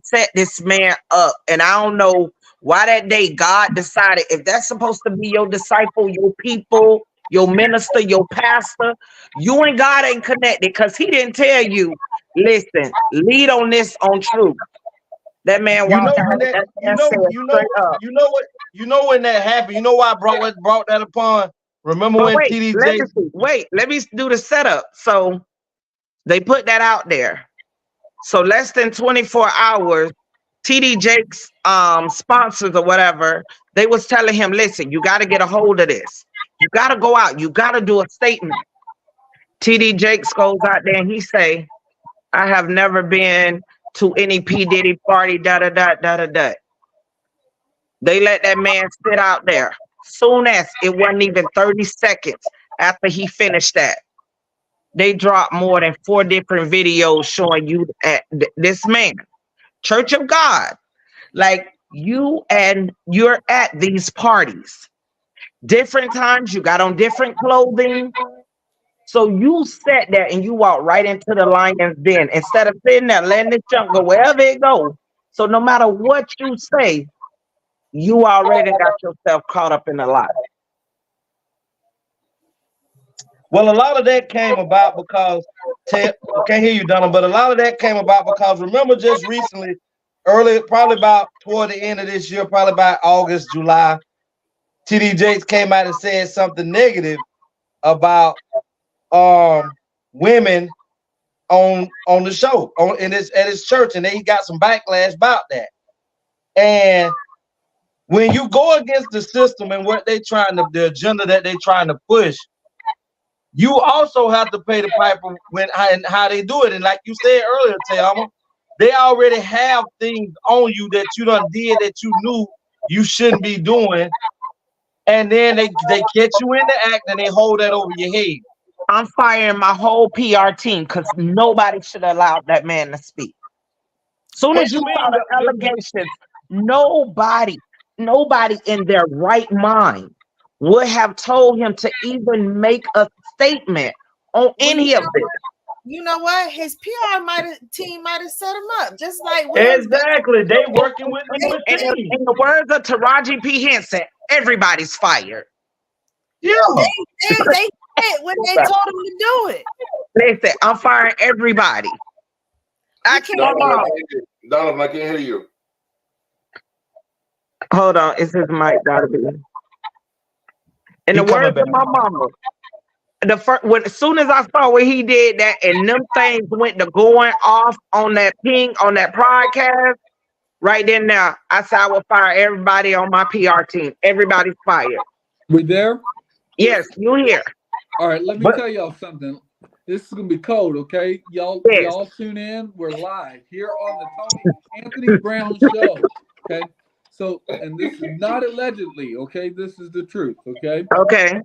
[SPEAKER 2] set this man up, and I don't know why that day God decided if that's supposed to be your disciple, your people, your minister, your pastor, you and God ain't connected because he didn't tell you, listen, lead on this on truth. That man walked out.
[SPEAKER 4] You know when that happened. You know why I brought that upon. Remember when TD Jakes?
[SPEAKER 2] Let me do the setup. So they put that out there. So less than 24 hours, TD Jakes sponsors or whatever, they was telling him, listen, you got to get a hold of this. You got to go out. You got to do a statement. TD Jakes goes out there and he say, I have never been to any P. Diddy party, da da da da da da. They let that man sit out there. Soon as it wasn't even 30 seconds after he finished that, they dropped more than 4 different videos showing you this man, Church of God. Like you and you're at these parties, different times, you got on different clothing. So you sat there and you walked right into the lion's den instead of sitting there letting this junk go wherever it goes. So no matter what you say, you already got yourself caught up in the lie.
[SPEAKER 4] Well, a lot of that came about because I can't hear you, Donna, but a lot of that came about because remember just recently, early, probably about toward the end of this year, probably about August, July, TD Jakes came out and said something negative about women on the show at his church, and then he got some backlash about that. And when you go against the system and what the agenda that they trying to push, you also have to pay the piper and how they do it. And like you said earlier, Tayama, they already have things on you that you done did that you knew you shouldn't be doing. And then they catch you in the act and they hold that over your head.
[SPEAKER 2] I'm firing my whole PR team because nobody should have allowed that man to speak. Soon as you saw the allegations, nobody in their right mind would have told him to even make a statement on any of this.
[SPEAKER 6] You know what? His PR team might have set him up, just like
[SPEAKER 4] exactly. They working with the team.
[SPEAKER 2] In the words of Taraji P. Henson, everybody's fired.
[SPEAKER 4] Yeah,
[SPEAKER 6] they said when they told him to do it.
[SPEAKER 2] They said, "I'm firing everybody."
[SPEAKER 1] Donovan, I can't hear you.
[SPEAKER 2] Hold on, it's his mic gotta be. In the words of my mama, as soon as I saw what he did that, and them things went to going off on that podcast, right then now, I said I will fire everybody on my PR team. Everybody's fired.
[SPEAKER 7] We there?
[SPEAKER 2] Yes, you here.
[SPEAKER 7] All right, let me tell y'all something. This is gonna be cold, okay? Y'all tune in. We're live here on the Tony Anthony Brown Show. Okay. So, and this is not allegedly, okay? This is the truth, okay?
[SPEAKER 2] Okay.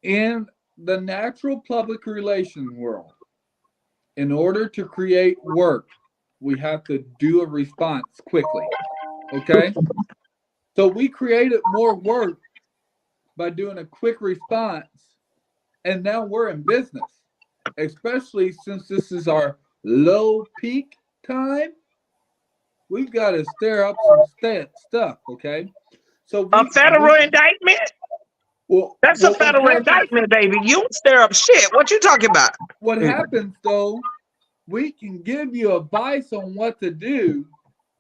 [SPEAKER 7] In the natural public relation world, in order to create work, we have to do a response quickly. Okay? So we created more work by doing a quick response, and now we're in business. Especially since this is our low peak time, we've got to stir up some stuff, okay? So
[SPEAKER 2] a federal indictment?
[SPEAKER 7] Well,
[SPEAKER 2] that's a federal indictment, baby. You don't stir up shit. What you talking about?
[SPEAKER 7] What happens though, we can give you advice on what to do,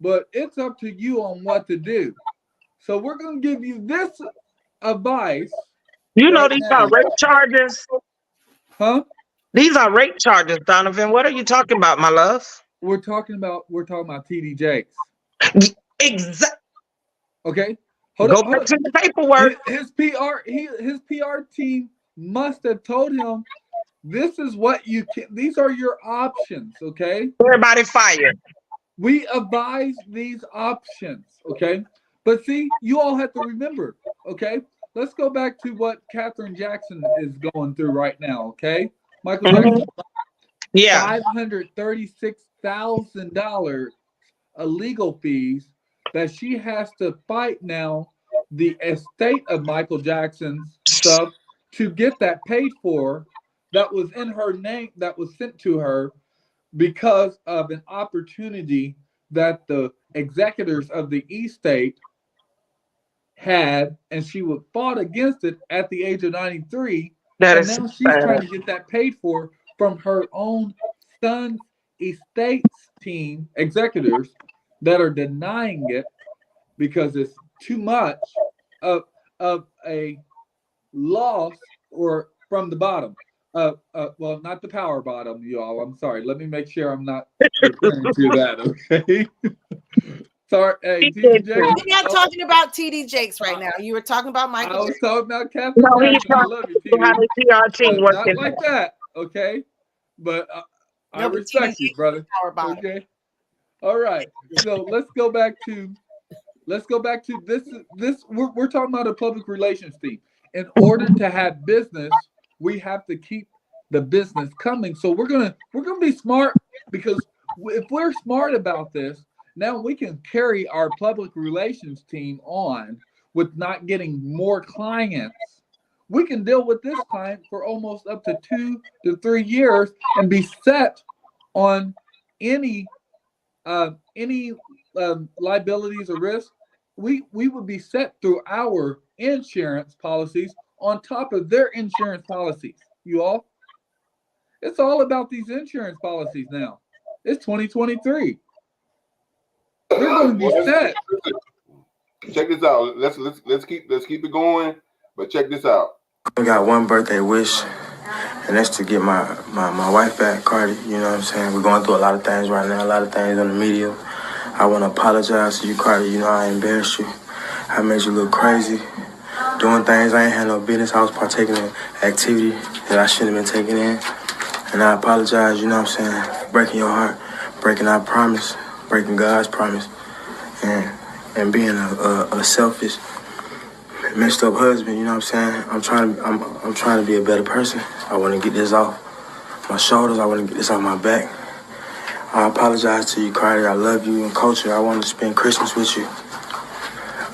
[SPEAKER 7] but it's up to you on what to do. So we're going to give you this advice.
[SPEAKER 2] You know these are rape charges?
[SPEAKER 7] Huh?
[SPEAKER 2] These are rape charges, Donovan. What are you talking about, my love?
[SPEAKER 7] We're talking about TD Jakes.
[SPEAKER 2] Exactly.
[SPEAKER 7] Okay.
[SPEAKER 2] Go back to the paperwork.
[SPEAKER 7] His PR team must have told him this is what you can. These are your options. Okay.
[SPEAKER 2] Everybody fired.
[SPEAKER 7] We advise these options. Okay. But see, you all have to remember. Okay. Let's go back to what Katherine Jackson is going through right now. Okay. Michael Jackson.
[SPEAKER 2] Yeah.
[SPEAKER 7] $536,000 legal fees that she has to fight now the estate of Michael Jackson's stuff to get that paid for, that was in her name, that was sent to her because of an opportunity that the executors of the estate had, and she would fought against it at the age of 93. And now she's trying to get that paid for from her own son's estates team executors that are denying it because it's too much of a loss or from the bottom. Well, not the power bottom, y'all. I'm sorry. Let me make sure I'm not referring to that, okay? Sorry, hey,
[SPEAKER 2] He
[SPEAKER 7] TD
[SPEAKER 2] did
[SPEAKER 7] Jakes.
[SPEAKER 2] too.
[SPEAKER 6] We're not talking about TD Jakes right now. You were talking about
[SPEAKER 7] I
[SPEAKER 6] Michael
[SPEAKER 7] was
[SPEAKER 6] Jackson.
[SPEAKER 7] talking about Captain
[SPEAKER 2] No, he's
[SPEAKER 7] Jackson. I
[SPEAKER 2] trying
[SPEAKER 7] love you,
[SPEAKER 2] to see how
[SPEAKER 7] TD.
[SPEAKER 2] the TRT
[SPEAKER 7] Not
[SPEAKER 2] working.
[SPEAKER 7] like that, okay? But I
[SPEAKER 6] No, but TD
[SPEAKER 7] respect you,
[SPEAKER 6] Jakes
[SPEAKER 7] brother.
[SPEAKER 6] is power bottom.
[SPEAKER 7] Okay. All right. So let's go back to this. We're talking about a public relations team. In order to have business, we have to keep the business coming. So we're gonna be smart, because if we're smart about this, now we can carry our public relations team on with not getting more clients. We can deal with this client for almost up to 2 to 3 years and be set on any liabilities or risks. We would be set through our insurance policies on top of their insurance policies. You all, it's all about these insurance policies now. It's 2023. They're going to be set.
[SPEAKER 1] Check this out. Let's keep it going. But check this out.
[SPEAKER 18] I got one birthday wish, and that's to get my wife back, Cardi. You know what I'm saying? We're going through a lot of things right now, a lot of things on the media. I want to apologize to you, Cardi. You know I embarrassed you. I made you look crazy, doing things I ain't had no business. I was partaking in activity that I shouldn't have been taking in. And I apologize, you know what I'm saying, breaking your heart, breaking our promise, breaking God's promise, and being a selfish, messed up husband, you know what I'm saying? I'm trying to be a better person. I want to get this off my shoulders. I want to get this off my back. I apologize to you, Cardi. I love you, and Culture. I want to spend Christmas with you.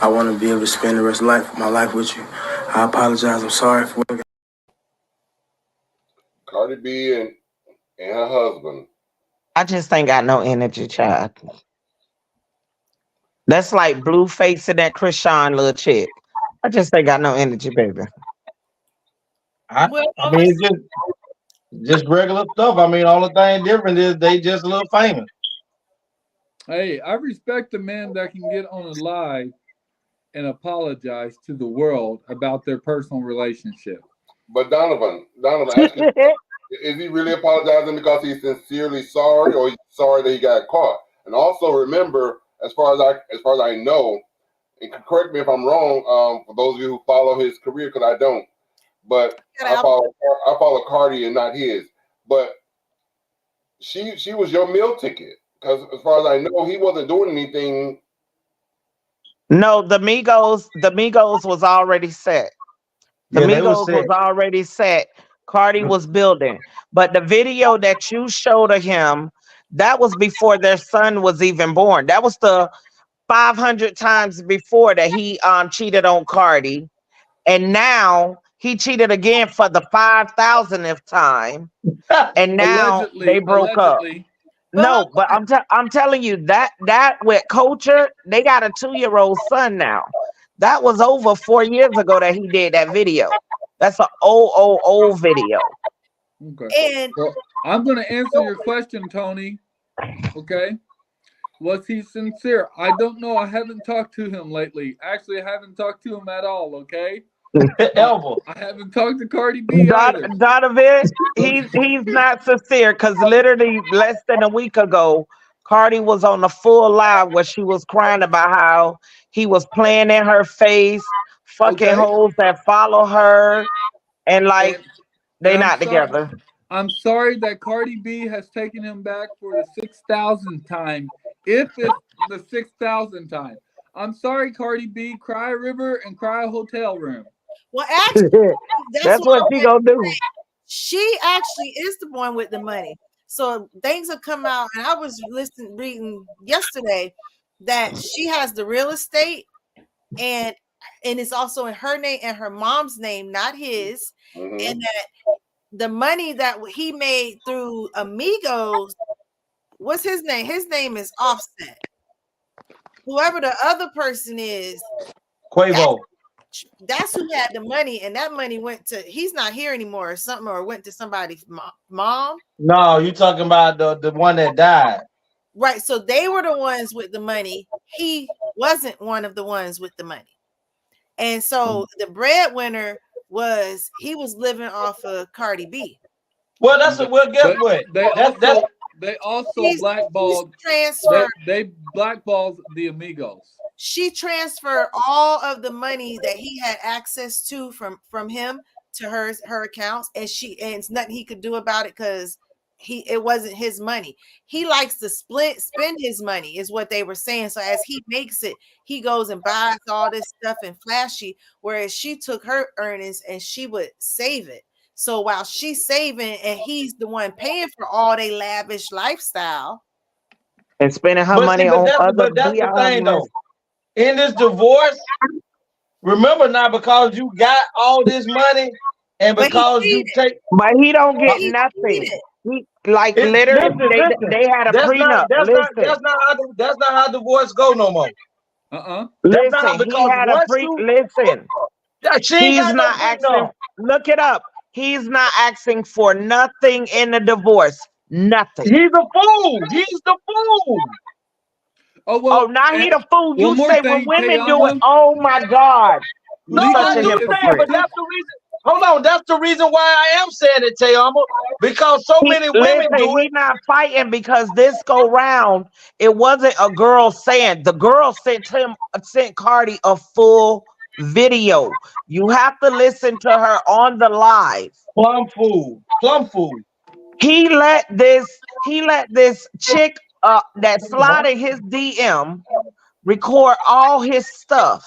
[SPEAKER 18] I want to be able to spend the rest of my life with you. I apologize. I'm sorry for what.
[SPEAKER 1] Cardi B and her husband.
[SPEAKER 2] I just ain't got no energy, child. That's like Blueface and that Krishan little chick. I just ain't got no energy, baby.
[SPEAKER 4] I mean, it's just regular stuff. I mean, all the thing different is they just a little famous.
[SPEAKER 7] Hey, I respect the men that can get on a live and apologize to the world about their personal relationship.
[SPEAKER 1] But Donovan, ask him, is he really apologizing because he's sincerely sorry, or he's sorry that he got caught? And also remember, as far as I know, and correct me if I'm wrong, for those of you who follow his career, because I don't, but I follow Cardi and not his. But she was your meal ticket, because as far as I know, he wasn't doing anything.
[SPEAKER 2] No, the Migos was already set. The Migos was already set. Cardi was building. But the video that you showed of him, that was before their son was even born. That was the 500 times before that he cheated on Cardi. And now he cheated again for the 5,000th time. And now they broke up. No, but I'm telling you that with Culture, they got a 2-year-old son now. That was over 4 years ago that he did that video. That's an old video.
[SPEAKER 7] Okay.
[SPEAKER 6] And
[SPEAKER 7] well, I'm going to answer your question, Tony. Okay. Was he sincere? I don't know. I haven't talked to him lately. Actually, I haven't talked to him at all. Okay. I haven't talked to Cardi B either.
[SPEAKER 2] Donovan, he's not sincere, because literally less than a week ago, Cardi was on the full live where she was crying about how he was playing in her face, fucking hoes that follow her, and like they
[SPEAKER 7] I'm
[SPEAKER 2] not
[SPEAKER 7] sorry.
[SPEAKER 2] together.
[SPEAKER 7] I'm sorry that Cardi B has taken him back for the 6,000th time. If it's the 6,000th time. I'm sorry, Cardi B. Cry a river and cry a hotel room.
[SPEAKER 6] Well, actually,
[SPEAKER 2] that's what she gonna do.
[SPEAKER 6] She actually is the one with the money. So things have come out, and I was reading yesterday that she has the real estate, and it's also in her name and her mom's name, not his, and that the money that he made through Amigos, what's his name? His name is Offset. Whoever the other person is,
[SPEAKER 4] Quavo.
[SPEAKER 6] That's who had the money, and that money went to, he's not here anymore or something, or went to somebody's mom.
[SPEAKER 4] No, you talking about the one that died.
[SPEAKER 6] Right. So they were the ones with the money. He wasn't one of the ones with the money. And so the breadwinner he was living off of Cardi B.
[SPEAKER 4] Well, guess what?
[SPEAKER 7] They also
[SPEAKER 6] He's
[SPEAKER 7] blackballed.
[SPEAKER 6] transferred.
[SPEAKER 7] They blackballed the Amigos.
[SPEAKER 6] She transferred all of the money that he had access to from him to her accounts, and it's nothing he could do about it because it wasn't his money. He likes to spend his money, is what they were saying. So as he makes it, he goes and buys all this stuff and flashy, whereas she took her earnings and she would save it. So while she's saving and he's the one paying for all they lavish lifestyle
[SPEAKER 2] and spending her money on other
[SPEAKER 4] that's the thing though. In this divorce, remember now, because you got all this money and because you take,
[SPEAKER 2] but he don't get nothing. He literally they had a prenup.
[SPEAKER 4] That's not how divorce go no more.
[SPEAKER 2] Listen, he had a listen. He's not asking. Look it up. He's not asking for nothing in the divorce. Nothing.
[SPEAKER 4] He's a fool. He's the fool.
[SPEAKER 7] Oh well.
[SPEAKER 2] Oh, now he the fool. You say when women do it. Oh my God.
[SPEAKER 4] No, I do say, but that's the reason. Hold on, that's the reason why I am saying it, Tayama, because so many women do it.
[SPEAKER 2] He's not fighting because this go round. It wasn't a girl saying. The girl sent Cardi a full video. You have to listen to her on the live.
[SPEAKER 4] Plum fool.
[SPEAKER 2] He let this chick that slide in his DM record all his stuff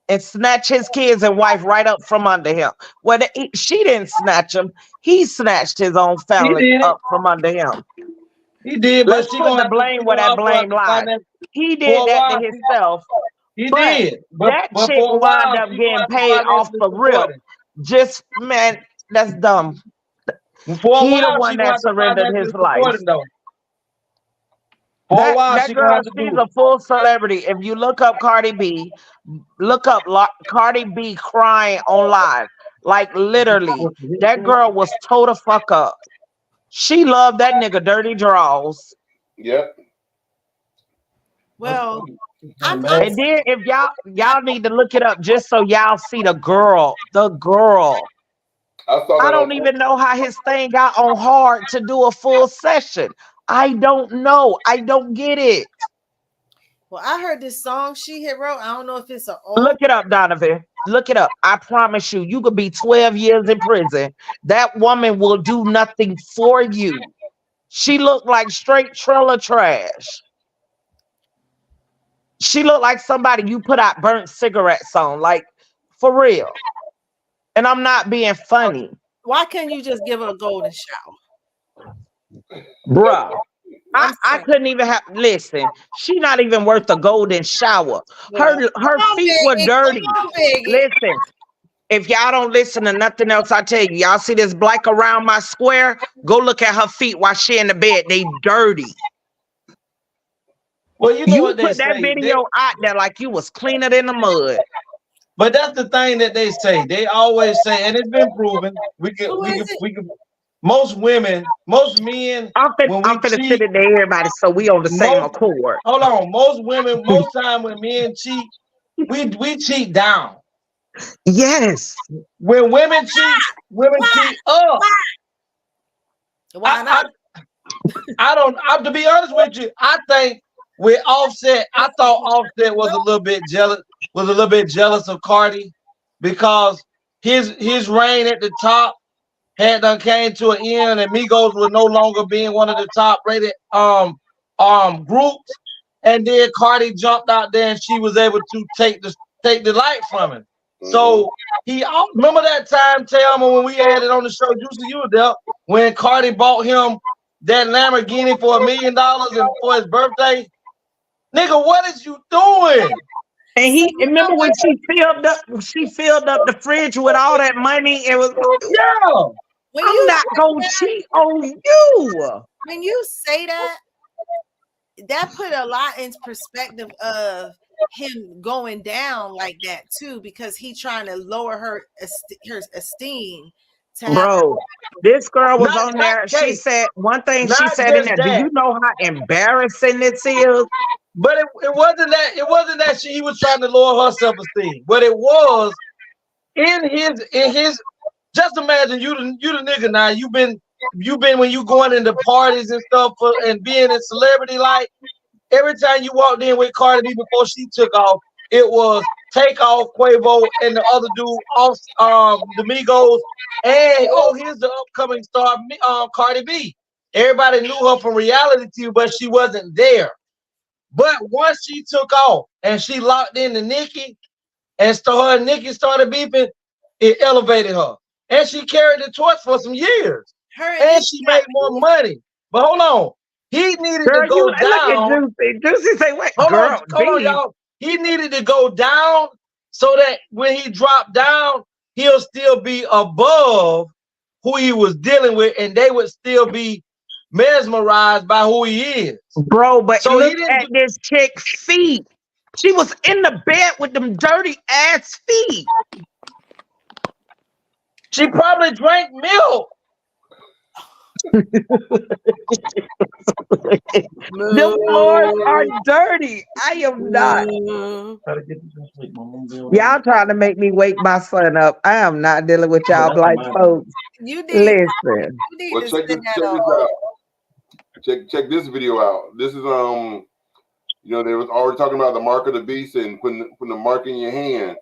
[SPEAKER 2] and snatch his kids and wife right up from under him. Well, she didn't snatch him. He snatched his own family up from under him.
[SPEAKER 4] He did, but
[SPEAKER 2] let's put the blame where that blame lies. He did that to himself.
[SPEAKER 4] He did.
[SPEAKER 2] That chick wound up getting paid off the rip. Just, man, that's dumb. He the one that surrendered his life. That girl, she's a full celebrity. If you look up Cardi B, look up Cardi B crying on live. Like literally, that girl was tore the fuck up. She loved that nigga dirty draws.
[SPEAKER 1] Yep.
[SPEAKER 6] Well,
[SPEAKER 2] and then if y'all need to look it up just so y'all see the girl. I don't even know how his thing got on hard to do a full session. I don't know. I don't get it.
[SPEAKER 6] Well, I heard this song she had wrote. I don't know if it's an old.
[SPEAKER 2] Look it up, Donovan. Look it up. I promise you could be 12 years in prison. That woman will do nothing for you. She looked like straight trailer trash. She looked like somebody you put out burnt cigarettes on, like for real. And I'm not being funny.
[SPEAKER 6] Why can't you just give her a golden shower?
[SPEAKER 2] Bruh. I couldn't even have listen. She not even worth a golden shower. Her feet were dirty. Listen, if y'all don't listen to nothing else I tell you, y'all see this black around my square? Go look at her feet while she in the bed. They dirty.
[SPEAKER 4] Well, you know what they
[SPEAKER 2] put that video out there like you was cleaner than the mud.
[SPEAKER 4] But that's the thing that they say. They always say, and it's been proven. We can. Most women, most men.
[SPEAKER 2] I'm finna sit in there, everybody, so we on the same accord.
[SPEAKER 4] Hold on. Most women, most time when men cheat, we cheat down.
[SPEAKER 2] Yes.
[SPEAKER 4] When women cheat up.
[SPEAKER 6] Why not?
[SPEAKER 4] I don't. To be honest with you, I think with Offset, I thought Offset was a little bit jealous of Cardi because his reign at the top had done came to an end, and Migos was no longer being one of the top rated groups, and then Cardi jumped out there and she was able to take the light from him. So he remember that time, Thelma, when we had it on the show, Juicy, you were there, when Cardi bought him that Lamborghini for $1 million and for his birthday. Nigga, what is you doing?
[SPEAKER 2] And remember when she filled up the fridge with all that money. It was I'm not gonna cheat on you.
[SPEAKER 6] When you say that put a lot in perspective of him going down like that too, because he trying to lower her esteem.
[SPEAKER 2] Bro, this girl was on there. She said one thing. She said in there, do you know how embarrassing this is?
[SPEAKER 4] But it wasn't that. It wasn't that he was trying to lower her self-esteem. But it was in his. Just imagine you the nigga now. You've been when you going into parties and stuff and being a celebrity, like every time you walked in with Cardi B before she took off, it was Takeoff, Quavo, and the other dude off the Migos. And here's the upcoming star, Cardi B. Everybody knew her from reality TV, but she wasn't there. But once she took off and she locked into Nicki, and her and Nicki started beefing, it elevated her. And she carried the torch for some years. And she made more money. But hold on. He needed to go
[SPEAKER 2] Look at
[SPEAKER 4] down.
[SPEAKER 2] Juicy. Juicy say, wait,
[SPEAKER 4] Hold
[SPEAKER 2] girl,
[SPEAKER 4] on, y'all. He needed to go down so that when he dropped down, he'll still be above who he was dealing with, and they would still be mesmerized by who he is.
[SPEAKER 2] Bro, but
[SPEAKER 4] so
[SPEAKER 2] look at this chick's feet. She was in the bed with them dirty ass feet.
[SPEAKER 4] She probably drank milk.
[SPEAKER 2] The floors are dirty. I am not. Y'all trying to make me wake my son up. I am not dealing with y'all black folks.
[SPEAKER 6] You need,
[SPEAKER 2] Listen.
[SPEAKER 6] you need
[SPEAKER 1] Well,
[SPEAKER 6] to
[SPEAKER 1] check this
[SPEAKER 6] send that
[SPEAKER 1] out. Check this video out. This is they was already talking about the mark of the beast and putting the mark in your hand.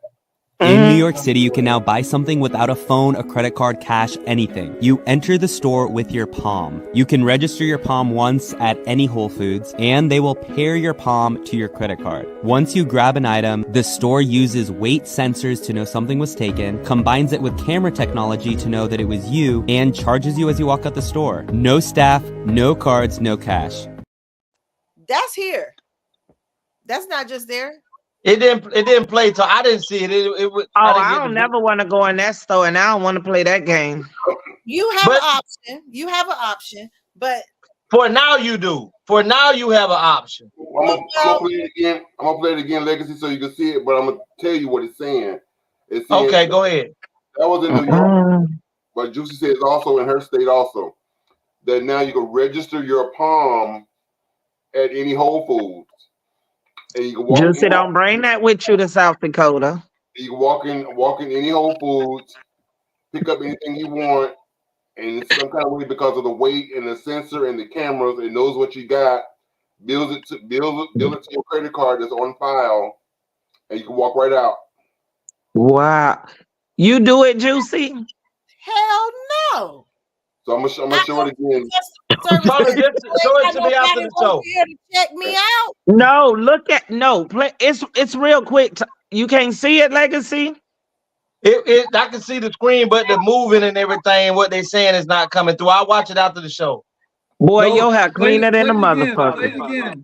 [SPEAKER 19] In New York City, you can now buy something without a phone, a credit card, cash, anything. You enter the store with your palm. You can register your palm once at any Whole Foods, and they will pair your palm to your credit card. Once you grab an item, the store uses weight sensors to know something was taken, combines it with camera technology to know that it was you, and charges you as you walk out the store. No staff, no cards, no cash.
[SPEAKER 6] That's here. That's not just there.
[SPEAKER 4] It didn't play till I didn't see it.
[SPEAKER 2] I don't never want to go in that store, and I don't want to play that game.
[SPEAKER 6] You have an option. You have an option, but
[SPEAKER 4] for now you do. For now you have an option.
[SPEAKER 1] I'm gonna play it again. I'm gonna play it again, Legacy, so you can see it. But I'm gonna tell you what it's saying. It's saying
[SPEAKER 4] okay, go ahead.
[SPEAKER 1] That was in New York, but Juicy says also in her state also that now you can register your palm at any Whole Foods. And you can walk
[SPEAKER 2] Juicy, don't bring that with you to South Dakota.
[SPEAKER 1] You can walk in any Whole Foods, pick up anything you want, and it's some kind of way because of the weight and the sensor and the cameras, it knows what you got, build it to your credit card that's on file, and you can walk right out.
[SPEAKER 2] Wow, you do it, Juicy?
[SPEAKER 6] Hell no.
[SPEAKER 1] So I'm gonna show it again.
[SPEAKER 4] Show it to me after the show.
[SPEAKER 6] Check me out.
[SPEAKER 2] No, it's real quick. You can't see it, Legacy?
[SPEAKER 4] I can see the screen, but the moving and everything, what they saying is not coming through. I'll watch it after the show.
[SPEAKER 2] Boy, your hair cleaner than a motherfucker.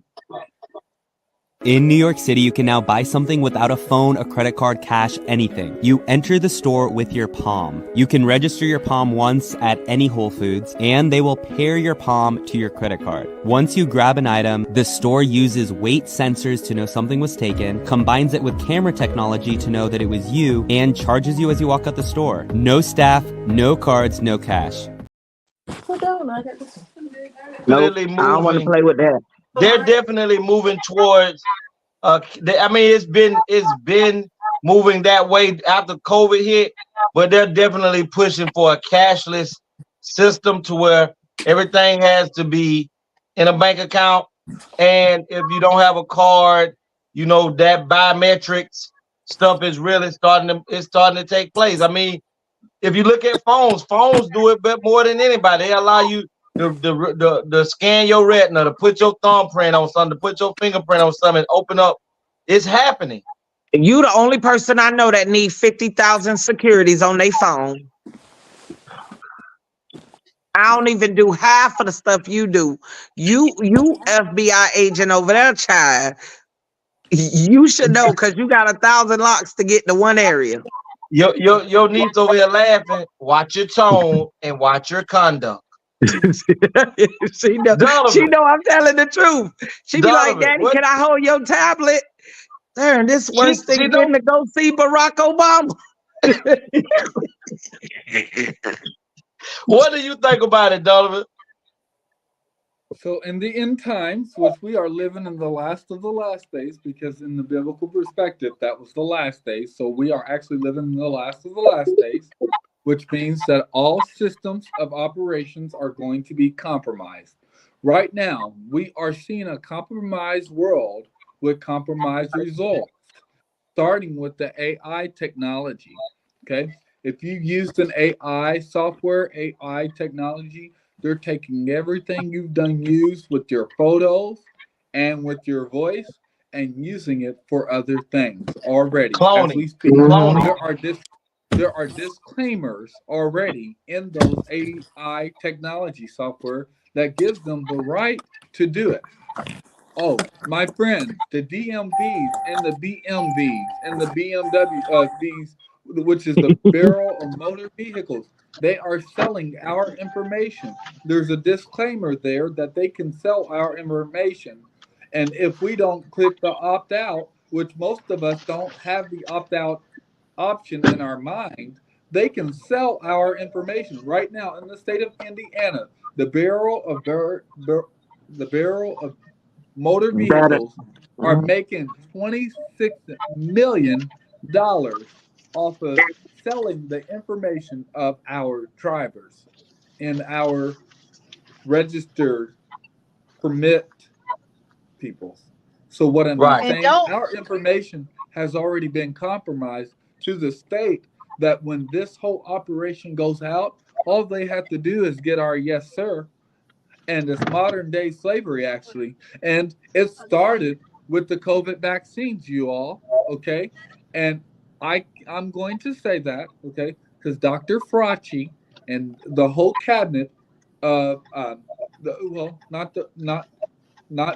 [SPEAKER 19] In New York City, you can now buy something without a phone, a credit card, cash, anything. You enter the store with your palm. You can register your palm once at any Whole Foods, and they will pair your palm to your credit card. Once you grab an item, the store uses weight sensors to know something was taken, combines it with camera technology to know that it was you, and charges you as you walk out the store. No staff, no cards, no cash.
[SPEAKER 2] Nope, I don't want to play with that.
[SPEAKER 4] They're definitely moving towards. It's been moving that way after COVID hit, but they're definitely pushing for a cashless system to where everything has to be in a bank account, and if you don't have a card, that biometrics stuff is really starting to take place. I mean, if you look at phones do it more than anybody. They allow you to scan your retina, to put your thumbprint on something, to put your fingerprint on something, open up. It's happening.
[SPEAKER 2] You the only person I know that need 50,000 securities on their phone. I don't even do half of the stuff you do. You FBI agent over there, child. You should know because you got 1,000 locks to get to one area.
[SPEAKER 4] Your niece over here laughing. Watch your tone and watch your conduct.
[SPEAKER 2] She know I'm telling the truth. She be like, Daddy, can I hold your tablet? Darn, this worse thing than to go see Barack Obama.
[SPEAKER 4] What do you think about it, Donovan?
[SPEAKER 7] So in the end times, which we are living in the last of the last days, because in the biblical perspective, that was the last days. So we are actually living in the last of the last days. which means that all systems of operations are going to be compromised. Right now, we are seeing a compromised world with compromised results, starting with the AI technology. Okay. If you used an AI software, AI technology, they're taking everything you've done used with your photos and with your voice and using it for other things already as we
[SPEAKER 4] Cloning.
[SPEAKER 7] speak.
[SPEAKER 4] Cloning.
[SPEAKER 7] There are disclaimers already in those AI technology software that gives them the right to do it. Oh, my friends, the DMVs and the BMVs and the BMW, these, which is the barrel of motor vehicles, they are selling our information. There's a disclaimer there that they can sell our information. And if we don't click the opt out, which most of us don't have the opt out option in our mind, they can sell our information right now in the state of Indiana. The barrel of motor
[SPEAKER 4] Better.
[SPEAKER 7] vehicles are making $26 million off of selling the information of our drivers and our registered permit people. So what am I
[SPEAKER 4] Right.
[SPEAKER 5] And
[SPEAKER 7] saying?
[SPEAKER 5] don't
[SPEAKER 7] Our information has already been compromised to the state that when this whole operation goes out, all they have to do is get our yes sir, and it's modern day slavery actually. And it started with the COVID vaccines, you all, okay? And I'm going to say that, okay, because Dr. Fauci and the whole cabinet of well, not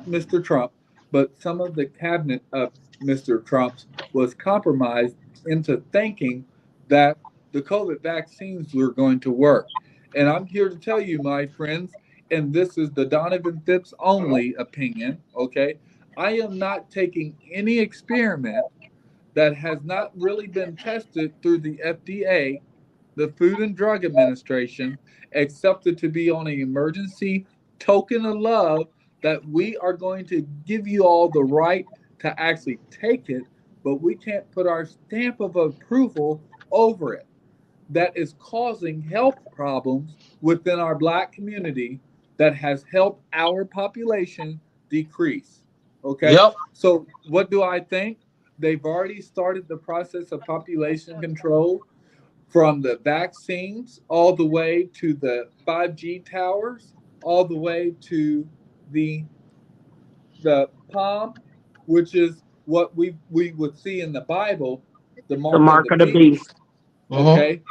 [SPEAKER 7] Mr. Trump, but some of the cabinet of Mr. Trump's was compromised into thinking that the COVID vaccines were going to work. And I'm here to tell you, my friends, and this is the Donovan Phipps only opinion, okay? I am not taking any experiment that has not really been tested through the FDA, the Food and Drug Administration, accepted to be on an emergency token of love that we are going to give you all the right to actually take it, but we can't put our stamp of approval over it. That is causing health problems within our black community that has helped our population decrease. Okay?
[SPEAKER 4] Yep.
[SPEAKER 7] So, what do I think? They've already started the process of population control from the vaccines all the way to the 5G towers, all the way to the palm, which is what we would see in the Bible, the
[SPEAKER 2] The
[SPEAKER 7] mark of
[SPEAKER 2] mark
[SPEAKER 7] the
[SPEAKER 2] of the
[SPEAKER 7] beast,
[SPEAKER 2] beast.
[SPEAKER 7] okay,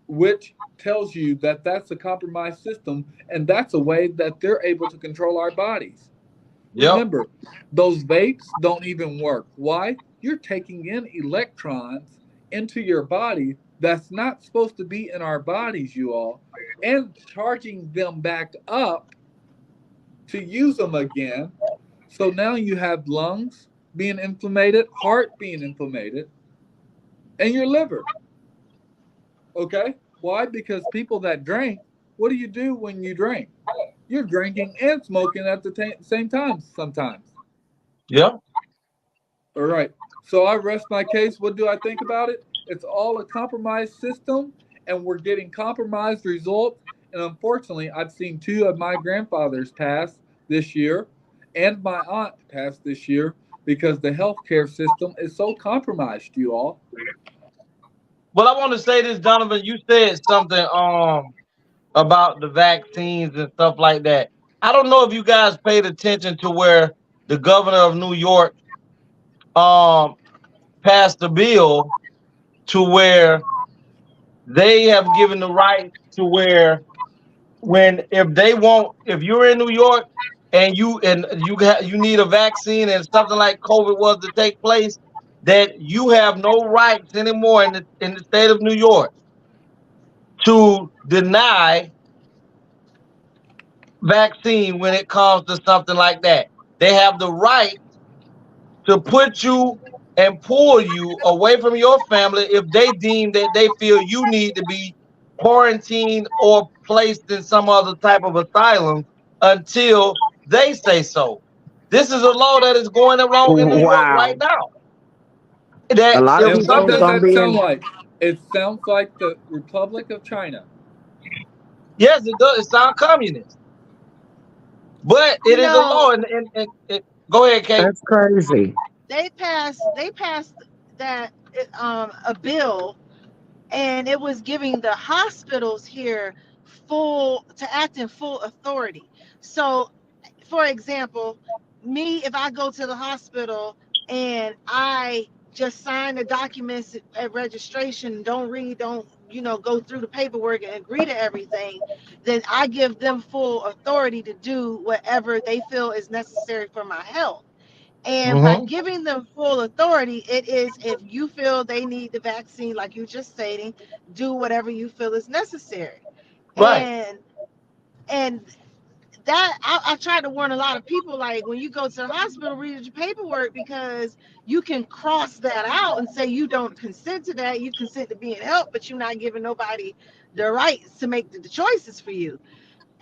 [SPEAKER 7] which tells you that that's a compromised system, and that's a way that they're able to control our bodies.
[SPEAKER 4] Yep.
[SPEAKER 7] Remember, those vapes don't even work. Why? You're taking in electrons into your body that's not supposed to be in our bodies, you all, and charging them back up to use them again. So now you have lungs being inflamed, heart being inflamed, and your liver. Okay? Why? Because people that drink, what do you do when you drink? You're drinking and smoking at the same time sometimes.
[SPEAKER 4] Yep.
[SPEAKER 7] All right. So I rest my case. What do I think about it? It's all a compromised system, and we're getting compromised results. And unfortunately, I've seen two of my grandfathers pass this year, and my aunt passed this year because the healthcare system is so compromised, you all.
[SPEAKER 4] Well, I want to say this, Donovan. You said something about the vaccines and stuff like that. I don't know if you guys paid attention to where the governor of New York um passed a bill to where they have given the right to where when if you're in New York and you need a vaccine and something like COVID was to take place, that you have no rights anymore in the state of New York to deny vaccine when it comes to something like that. They have the right to put you and pull you away from your family if they deem that they feel you need to be quarantined or placed in some other type of asylum until they say so. This is a law that is going along in New York right
[SPEAKER 2] Wow.
[SPEAKER 4] now.
[SPEAKER 2] A
[SPEAKER 4] That
[SPEAKER 2] lot of
[SPEAKER 4] if
[SPEAKER 7] And what
[SPEAKER 2] people
[SPEAKER 7] does
[SPEAKER 2] gonna
[SPEAKER 4] something
[SPEAKER 7] that
[SPEAKER 2] be
[SPEAKER 7] sound
[SPEAKER 2] in.
[SPEAKER 7] like? It sounds like the Republic of China.
[SPEAKER 4] Yes, it does. It sounds communist, but
[SPEAKER 5] You
[SPEAKER 4] it is a
[SPEAKER 5] know,
[SPEAKER 4] law. Go ahead, Kate.
[SPEAKER 2] That's crazy.
[SPEAKER 5] they passed that a bill, and it was giving the hospitals here full to act in full authority. So, for example, me, if I go to the hospital and I just sign the documents at registration, don't read, don't go through the paperwork and agree to everything, then I give them full authority to do whatever they feel is necessary for my health. And by
[SPEAKER 4] Mm-hmm.
[SPEAKER 5] giving them full authority, it is, if you feel they need the vaccine, like you just stating, do whatever you feel is necessary.
[SPEAKER 4] Right.
[SPEAKER 5] And that I try to warn a lot of people, like, when you go to the hospital, read your paperwork, because you can cross that out and say you don't consent to that. You consent to being helped, but you're not giving nobody the rights to make the choices for you.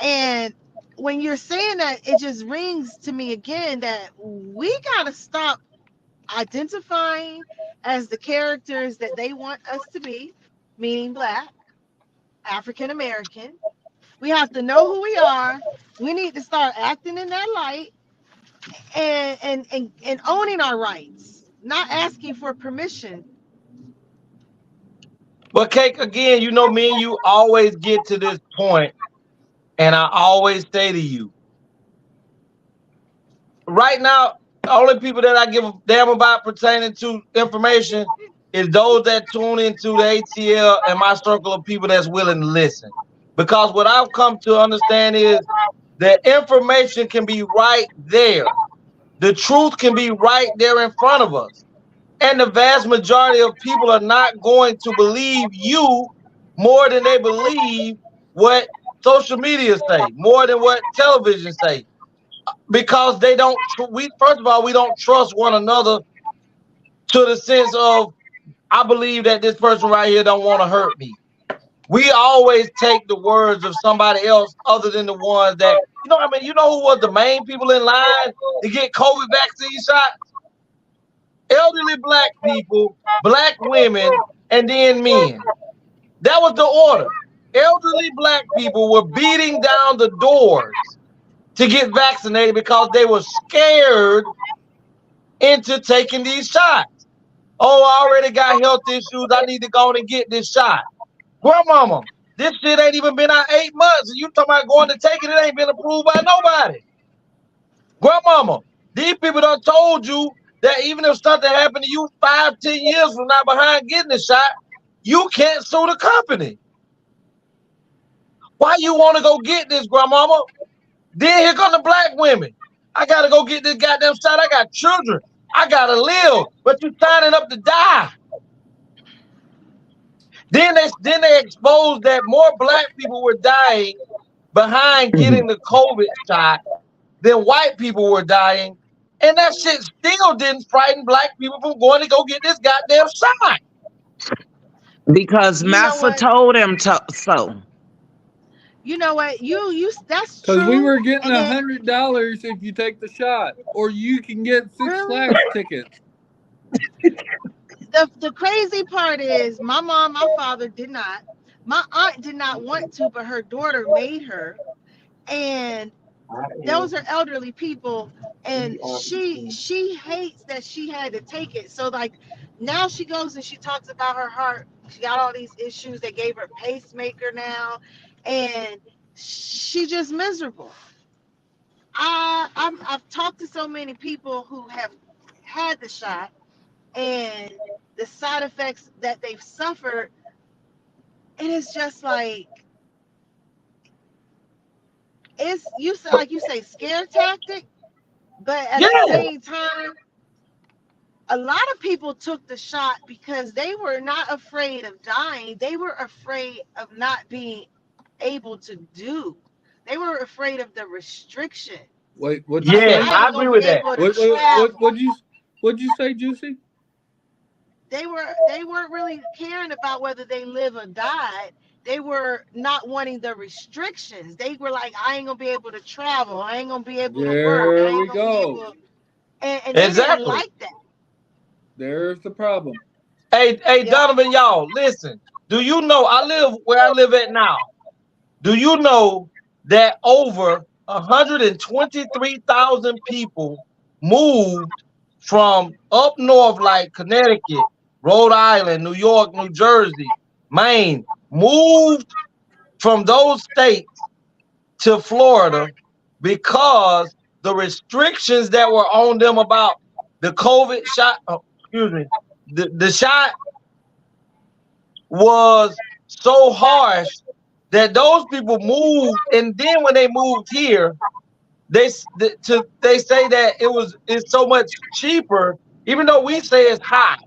[SPEAKER 5] And when you're saying that, it just rings to me again that we got to stop identifying as the characters that they want us to be, meaning Black, African American. We have to know who we are. We need to start acting in that light, and owning our rights, not asking for permission.
[SPEAKER 4] But Kate, again, me and you always get to this point, and I always say to you, right now, the only people that I give a damn about pertaining to information is those that tune into the ATL and my circle of people that's willing to listen. Because what I've come to understand is that information can be right there. The truth can be right there in front of us. And the vast majority of people are not going to believe you more than they believe what social media say, more than what television say. Because they don't, first of all, we don't trust one another to the sense of, I believe that this person right here don't want to hurt me. We always take the words of somebody else other than the ones that, who was the main people in line to get COVID vaccine shots? Elderly Black people, Black women, and then men. That was the order. Elderly Black people were beating down the doors to get vaccinated because they were scared into taking these shots. Oh, I already got health issues. I need to go and get this shot. Grandmama, this shit ain't even been out 8 months. And you talking about going to take it? It ain't been approved by nobody. Grandmama, these people done told you that even if something happened to you 5, 10 years from now behind getting the shot, you can't sue the company. Why you want to go get this, Grandmama? Then here come the Black women. I got to go get this goddamn shot. I got children. I got to live. But you signing up to die. Then they exposed that more Black people were dying behind getting the COVID shot than white people were dying. And that shit still didn't frighten Black people from going to go get this goddamn shot.
[SPEAKER 2] Because Massa told him so.
[SPEAKER 5] You know what? You that's
[SPEAKER 7] Because we
[SPEAKER 5] true.
[SPEAKER 7] were getting
[SPEAKER 5] And then,
[SPEAKER 7] $100 if you take the shot, or you can get Six Flags tickets.
[SPEAKER 5] the crazy part is, my mom, my father did not. My aunt did not want to, but her daughter made her. And those are elderly people, and she hates that she had to take it. So, like, now she goes and she talks about her heart. She got all these issues. They gave her a pacemaker now, and she's just miserable. I've talked to so many people who have had the shot, and the side effects that they've suffered, and it's just like, it's, you say, like you say, scare tactic, but at the same time, a lot of people took the shot because they were not afraid of dying. They were afraid of not being able to do. They were afraid of the restriction.
[SPEAKER 7] Wait, what?
[SPEAKER 5] Like, I ain't gonna be able to travel.
[SPEAKER 7] What'd you say, Juicy?
[SPEAKER 5] They weren't really caring about whether they live or died. They were not wanting the restrictions. They were like, I ain't gonna be able to travel. I ain't gonna be able to work. I
[SPEAKER 7] There
[SPEAKER 5] ain't
[SPEAKER 7] we
[SPEAKER 5] gonna be
[SPEAKER 7] go.
[SPEAKER 5] able. And they didn't like that.
[SPEAKER 7] There's the problem.
[SPEAKER 4] Hey, Donovan, y'all, listen. Do you know I live where I live at now? Do you know that over 123,000 people moved from up north, like Connecticut, Rhode Island, New York, New Jersey, Maine, moved from those states to Florida because the restrictions that were on them about the COVID shot, the shot was so harsh that those people moved, and then when they moved here, they say that it's so much cheaper, even though we say it's high.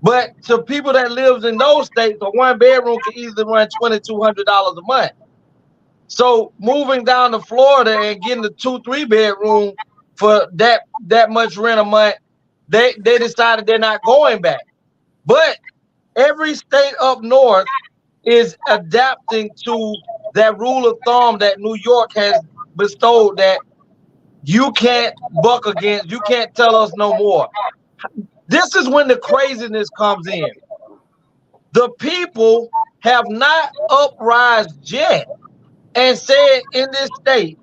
[SPEAKER 4] But to people that lives in those states, a one bedroom can easily run $2,200 a month. So moving down to Florida and getting a 2-3 bedroom for that much rent a month, they decided they're not going back. But every state up north is adapting to that rule of thumb that New York has bestowed, that you can't buck against, you can't tell us no more. This is when the craziness comes in. The people have not uprised yet and said in this state,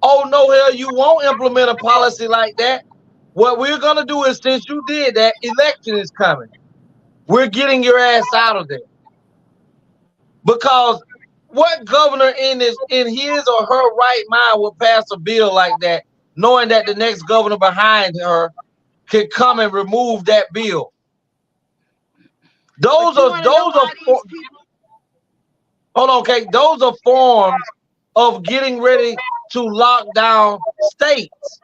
[SPEAKER 4] oh, no, hell, you won't implement a policy like that. What we're going to do is, since you did that, election is coming. We're getting your ass out of there. Because what governor in his or her right mind would pass a bill like that, knowing that the next governor behind her could come and remove that bill? Those are hold on, okay. Those are forms of getting ready to lock down states.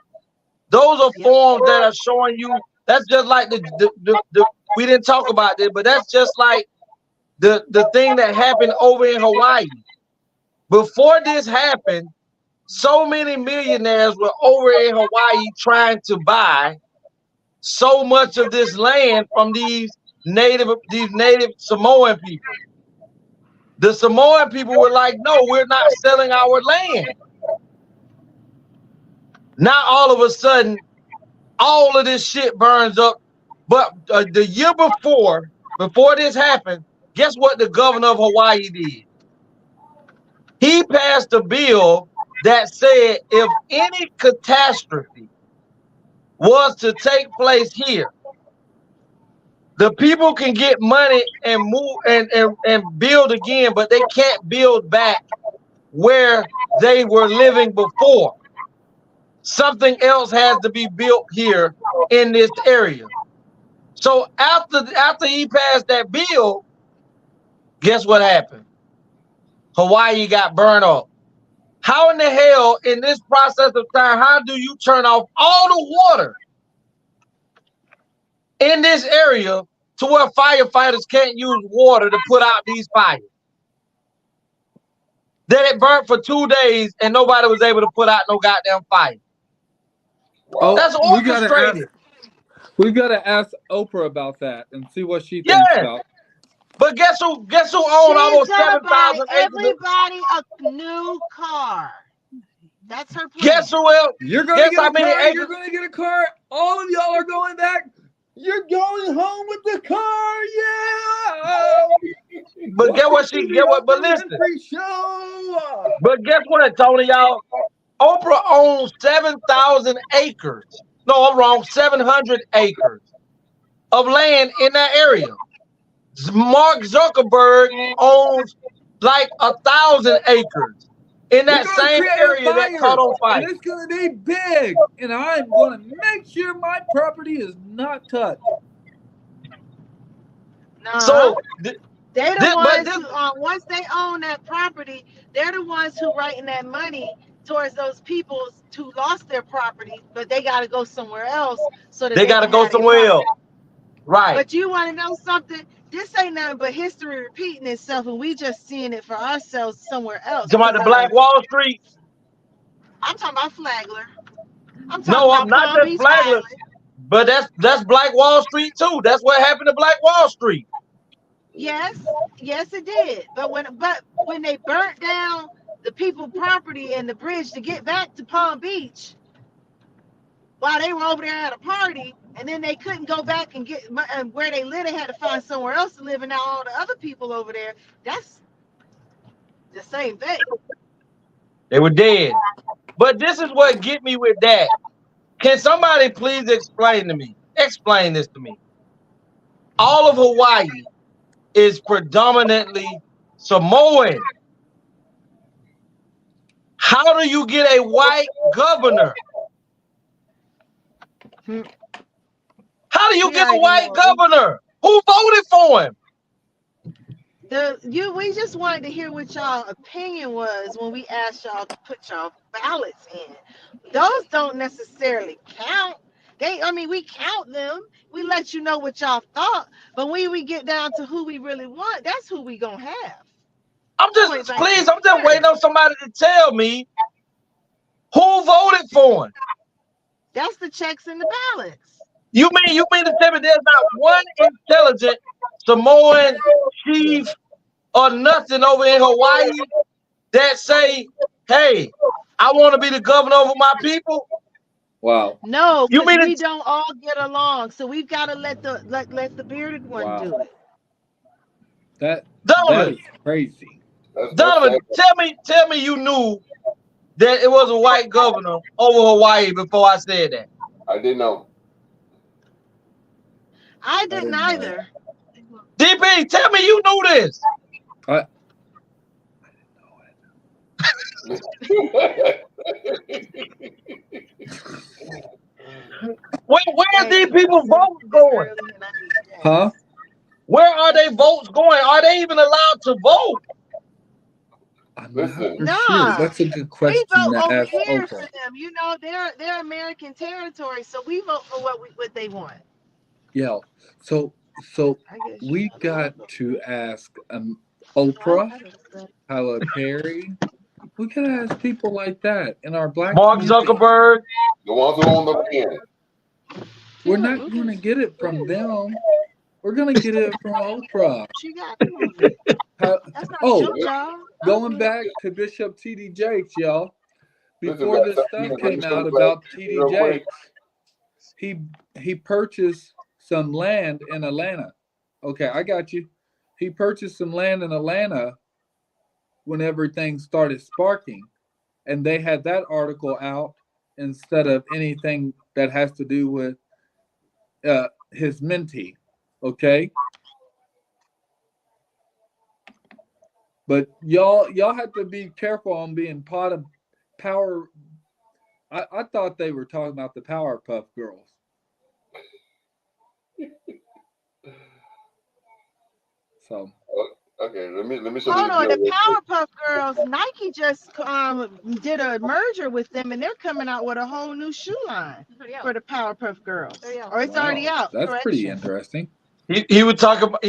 [SPEAKER 4] Those are forms that are showing you. That's just like the we didn't talk about this, but that's just like the thing that happened over in Hawaii. Before this happened, so many millionaires were over in Hawaii trying to buy so much of this land from these native Samoan people. The Samoan people were like, no, we're not selling our land. Now all of a sudden, all of this shit burns up. But the year before this happened, guess what the governor of Hawaii did? He passed a bill that said if any catastrophe was to take place here, the people can get money and move and build again, but they can't build back where they were living before. Something else has to be built here in this area. So after he passed that bill, guess what happened? Hawaii got burned up. How in the hell, in this process of time, how do you turn off all the water in this area to where firefighters can't use water to put out these fires? Then it burnt for 2 days and nobody was able to put out no goddamn fire.
[SPEAKER 7] Wow.
[SPEAKER 4] That's orchestrated.
[SPEAKER 7] We gotta ask Oprah about that and see what she thinks about.
[SPEAKER 4] But guess who owned almost 7,000 acres?
[SPEAKER 5] Everybody a new car. That's her plan.
[SPEAKER 4] Guess who else?
[SPEAKER 7] You're gonna get a car. You're gonna get a car. All of y'all are going back. You're going home with the car, yeah.
[SPEAKER 4] But get what? But listen. But guess what, Tony, y'all? Oprah owns 7,000 acres. No, I'm wrong. 700 acres of land in that area. Mark Zuckerberg owns like 1,000 acres in that same area that caught on fire.
[SPEAKER 7] And it's going to be big, and I'm going to make sure my property is not touched.
[SPEAKER 4] So
[SPEAKER 5] they're the ones who, once they own that property, they're the ones who writing that money towards those people who lost their property, but they got to go somewhere else so that they got to go somewhere else.
[SPEAKER 4] Right.
[SPEAKER 5] But you want to know something? This ain't nothing but history repeating itself, and we just seeing it for ourselves somewhere else.
[SPEAKER 4] You talking about the Black Wall Street?
[SPEAKER 5] I'm talking about Flagler. I'm talking
[SPEAKER 4] no,
[SPEAKER 5] about
[SPEAKER 4] I'm not
[SPEAKER 5] Palm
[SPEAKER 4] just
[SPEAKER 5] Beach
[SPEAKER 4] Flagler.
[SPEAKER 5] Island.
[SPEAKER 4] But that's Black Wall Street too. That's what happened to Black Wall Street.
[SPEAKER 5] Yes, it did. But when they burnt down the people property and the bridge to get back to Palm Beach, while they were over there at a party, and then they couldn't go back and get where they live. They had to find somewhere else to live, and now all the other people over there. That's the same thing.
[SPEAKER 4] They were dead. But this is what get me with that. Can somebody please explain to me? Explain this to me. All of Hawaii is predominantly Samoan. How do you get a white governor? How do you get a white governor? Who voted for him?
[SPEAKER 5] We just wanted to hear what y'all opinion was when we asked y'all to put y'all ballots in. Those don't necessarily count. We count them. We let you know what y'all thought. But when we get down to who we really want, that's who we gonna have.
[SPEAKER 4] I'm just waiting on somebody to tell me who voted for him.
[SPEAKER 5] That's the checks and the ballots.
[SPEAKER 4] You mean to tell me there's not one intelligent Samoan chief or nothing over in Hawaii that say, hey, I want to be the governor over my people?
[SPEAKER 7] Wow.
[SPEAKER 5] No, because we don't all get along. So we've got to let the bearded one do it.
[SPEAKER 7] That
[SPEAKER 4] Donovan,
[SPEAKER 7] is crazy.
[SPEAKER 4] Donovan, tell me you knew that it was a white governor over Hawaii before I said that.
[SPEAKER 1] I didn't know.
[SPEAKER 5] I didn't either.
[SPEAKER 4] DP, tell me you knew this. Where are these people's votes going?
[SPEAKER 7] Huh?
[SPEAKER 4] Where are their votes going? Are they even allowed to vote?
[SPEAKER 1] Listen,
[SPEAKER 7] sure. That's a good question
[SPEAKER 5] We vote
[SPEAKER 7] to
[SPEAKER 5] over
[SPEAKER 7] ask
[SPEAKER 5] here
[SPEAKER 7] Oprah.
[SPEAKER 5] for them. You know, they're American territory, so we vote for what they want.
[SPEAKER 7] Yeah. So we got to ask Oprah, Tyler Perry. We gotta ask people like that in our black
[SPEAKER 4] Mark
[SPEAKER 7] community.
[SPEAKER 4] Zuckerberg.
[SPEAKER 1] The ones who own the land.
[SPEAKER 7] We're not going to get it from them. We're going to get it from Oprah.
[SPEAKER 5] She got to prove it. That's not your job.
[SPEAKER 7] Going back to Bishop T.D. Jakes, y'all. Before this stuff came out about T.D. Jakes, he purchased some land in Atlanta. Okay, I got you. He purchased some land in Atlanta when everything started sparking, and they had that article out instead of anything that has to do with his mentee. Okay. But y'all have to be careful on being part of power. I thought they were talking about the Powerpuff Girls. So
[SPEAKER 1] okay, let me show
[SPEAKER 5] Hold
[SPEAKER 1] you
[SPEAKER 5] on,
[SPEAKER 1] the
[SPEAKER 5] the Powerpuff Girls, Nike just did a merger with them, and they're coming out with a whole new shoe line for the Powerpuff Girls. Or it's already out.
[SPEAKER 7] That's pretty interesting.
[SPEAKER 4] He was talking about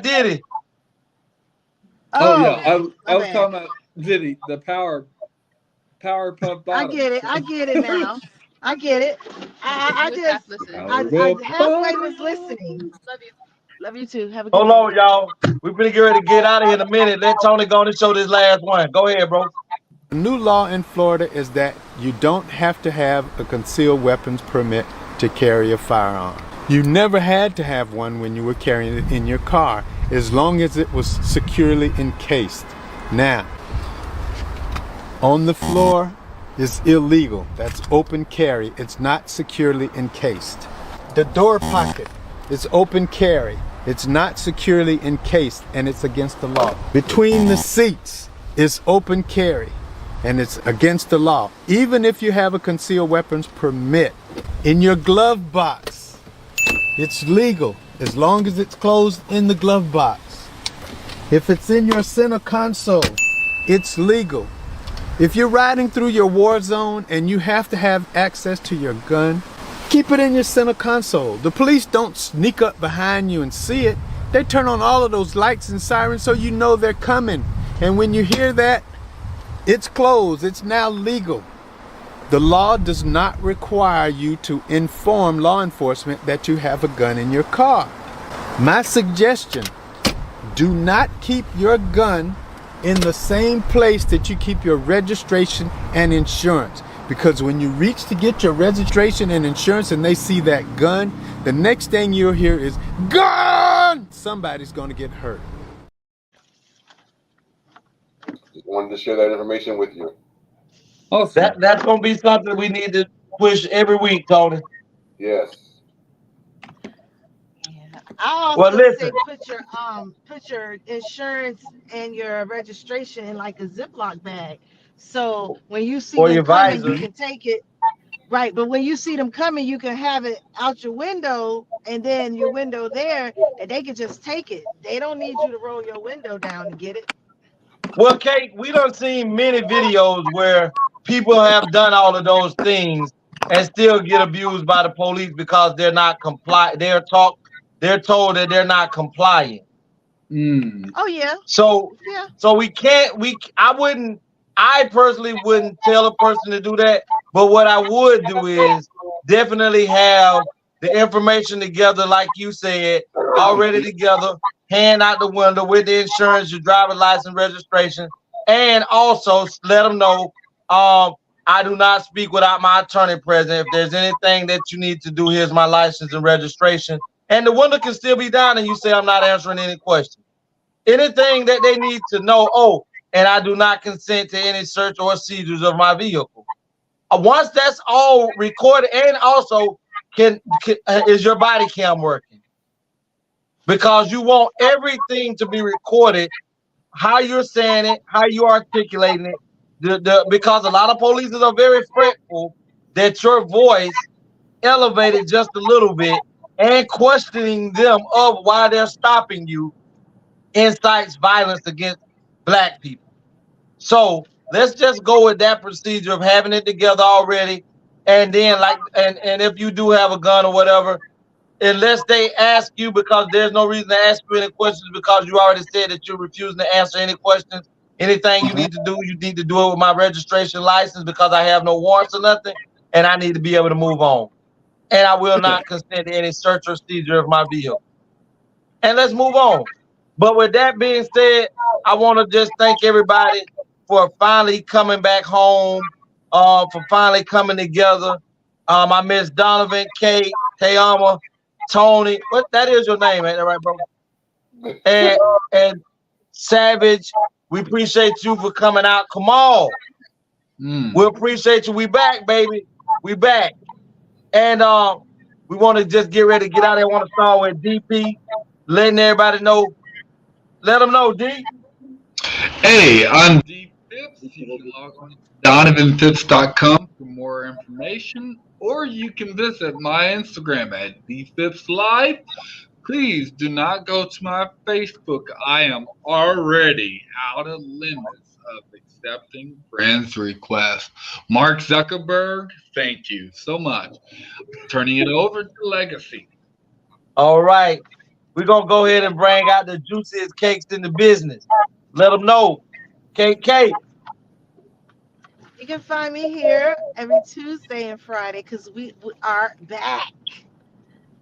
[SPEAKER 4] Diddy.
[SPEAKER 7] Oh yeah, I was talking about Diddy, the Powerpuff Bottom.
[SPEAKER 5] I get it now. I get it. I halfway was listening. Love you too. Have a good
[SPEAKER 4] Hold on, y'all. We're gonna get ready to get out of here in a minute. Let Tony go and show this last one. Go ahead, bro.
[SPEAKER 20] The new law in Florida is that you don't have to have a concealed weapons permit to carry a firearm. You never had to have one when you were carrying it in your car, as long as it was securely encased. Now, on the floor is illegal. That's open carry. It's not securely encased. The door pocket is open carry. It's not securely encased, and it's against the law. Between the seats is open carry, and it's against the law. Even if you have a concealed weapons permit, in your glove box, it's legal as long as it's closed in the glove box. If it's in your center console, it's legal. If you're riding through your war zone and you have to have access to your gun, keep it in your center console. The police don't sneak up behind you and see it. They turn on all of those lights and sirens so you know they're coming. And when you hear that, it's closed. It's now legal. The law does not require you to inform law enforcement that you have a gun in your car. My suggestion, do not keep your gun in the same place that you keep your registration and insurance. Because when you reach to get your registration and insurance and they see that gun, the next thing you'll hear is, gun! Somebody's going to get hurt.
[SPEAKER 1] Just wanted to share that information with you.
[SPEAKER 7] Awesome.
[SPEAKER 4] That's gonna be something we need to push every week, Tony.
[SPEAKER 1] Yes.
[SPEAKER 5] I also
[SPEAKER 4] Well, listen.
[SPEAKER 5] say put your insurance and your registration in like a Ziploc bag. So when you see
[SPEAKER 4] Or
[SPEAKER 5] them
[SPEAKER 4] your
[SPEAKER 5] coming,
[SPEAKER 4] visor.
[SPEAKER 5] you can take it. Right, but when you see them coming, you can have it out your window, and then your window there, and they can just take it. They don't need you to roll your window down to get it.
[SPEAKER 4] Well, Kate, we done seen many videos where people have done all of those things and still get abused by the police because they're not compliant. They're told that they're not compliant.
[SPEAKER 5] Oh yeah.
[SPEAKER 4] So
[SPEAKER 5] Yeah.
[SPEAKER 4] I personally wouldn't tell a person to do that. But what I would do is definitely have the information together, like you said, already together, hand out the window with the insurance, your driver's license, registration, and also let them know I do not speak without my attorney present. If there's anything that you need to do, here's my license and registration. And the window can still be down and you say I'm not answering any questions. Anything that they need to know, and I do not consent to any search or seizures of my vehicle. Once that's all recorded, and also is your body cam working? Because you want everything to be recorded, how you're saying it, how you articulating it, because a lot of police are very fretful that your voice elevated just a little bit and questioning them of why they're stopping you incites violence against Black people. So let's just go with that procedure of having it together already. And then and if you do have a gun or whatever, unless they ask you, because there's no reason to ask you any questions because you already said that you're refusing to answer any questions. Anything you need to do it with my registration license because I have no warrants or nothing, and I need to be able to move on. And I will not consent to any search or seizure of my vehicle. And let's move on. But with that being said, I want to just thank everybody for finally coming back home, for finally coming together. I miss Donovan, Kate, Tayama, Tony. What that is your name, ain't that right, bro? And Savage, we appreciate you for coming out. Kamal, we appreciate you. We back, baby. We back. And we want to just get ready to get out there. I want to start with DP, letting everybody know. Let them know, D.
[SPEAKER 7] Hey, I'm D Phipps. You can log on to donovanphipps.com for more information, or you can visit my Instagram at dphipslive. Please do not go to my Facebook. I am already out of limits of accepting friends' requests. Mark Zuckerberg, thank you so much. Turning it over to Legacy.
[SPEAKER 4] All right. We're going to go ahead and bring out the juiciest cakes in the business. Let them know. KK.
[SPEAKER 5] You can find me here every Tuesday and Friday because we are back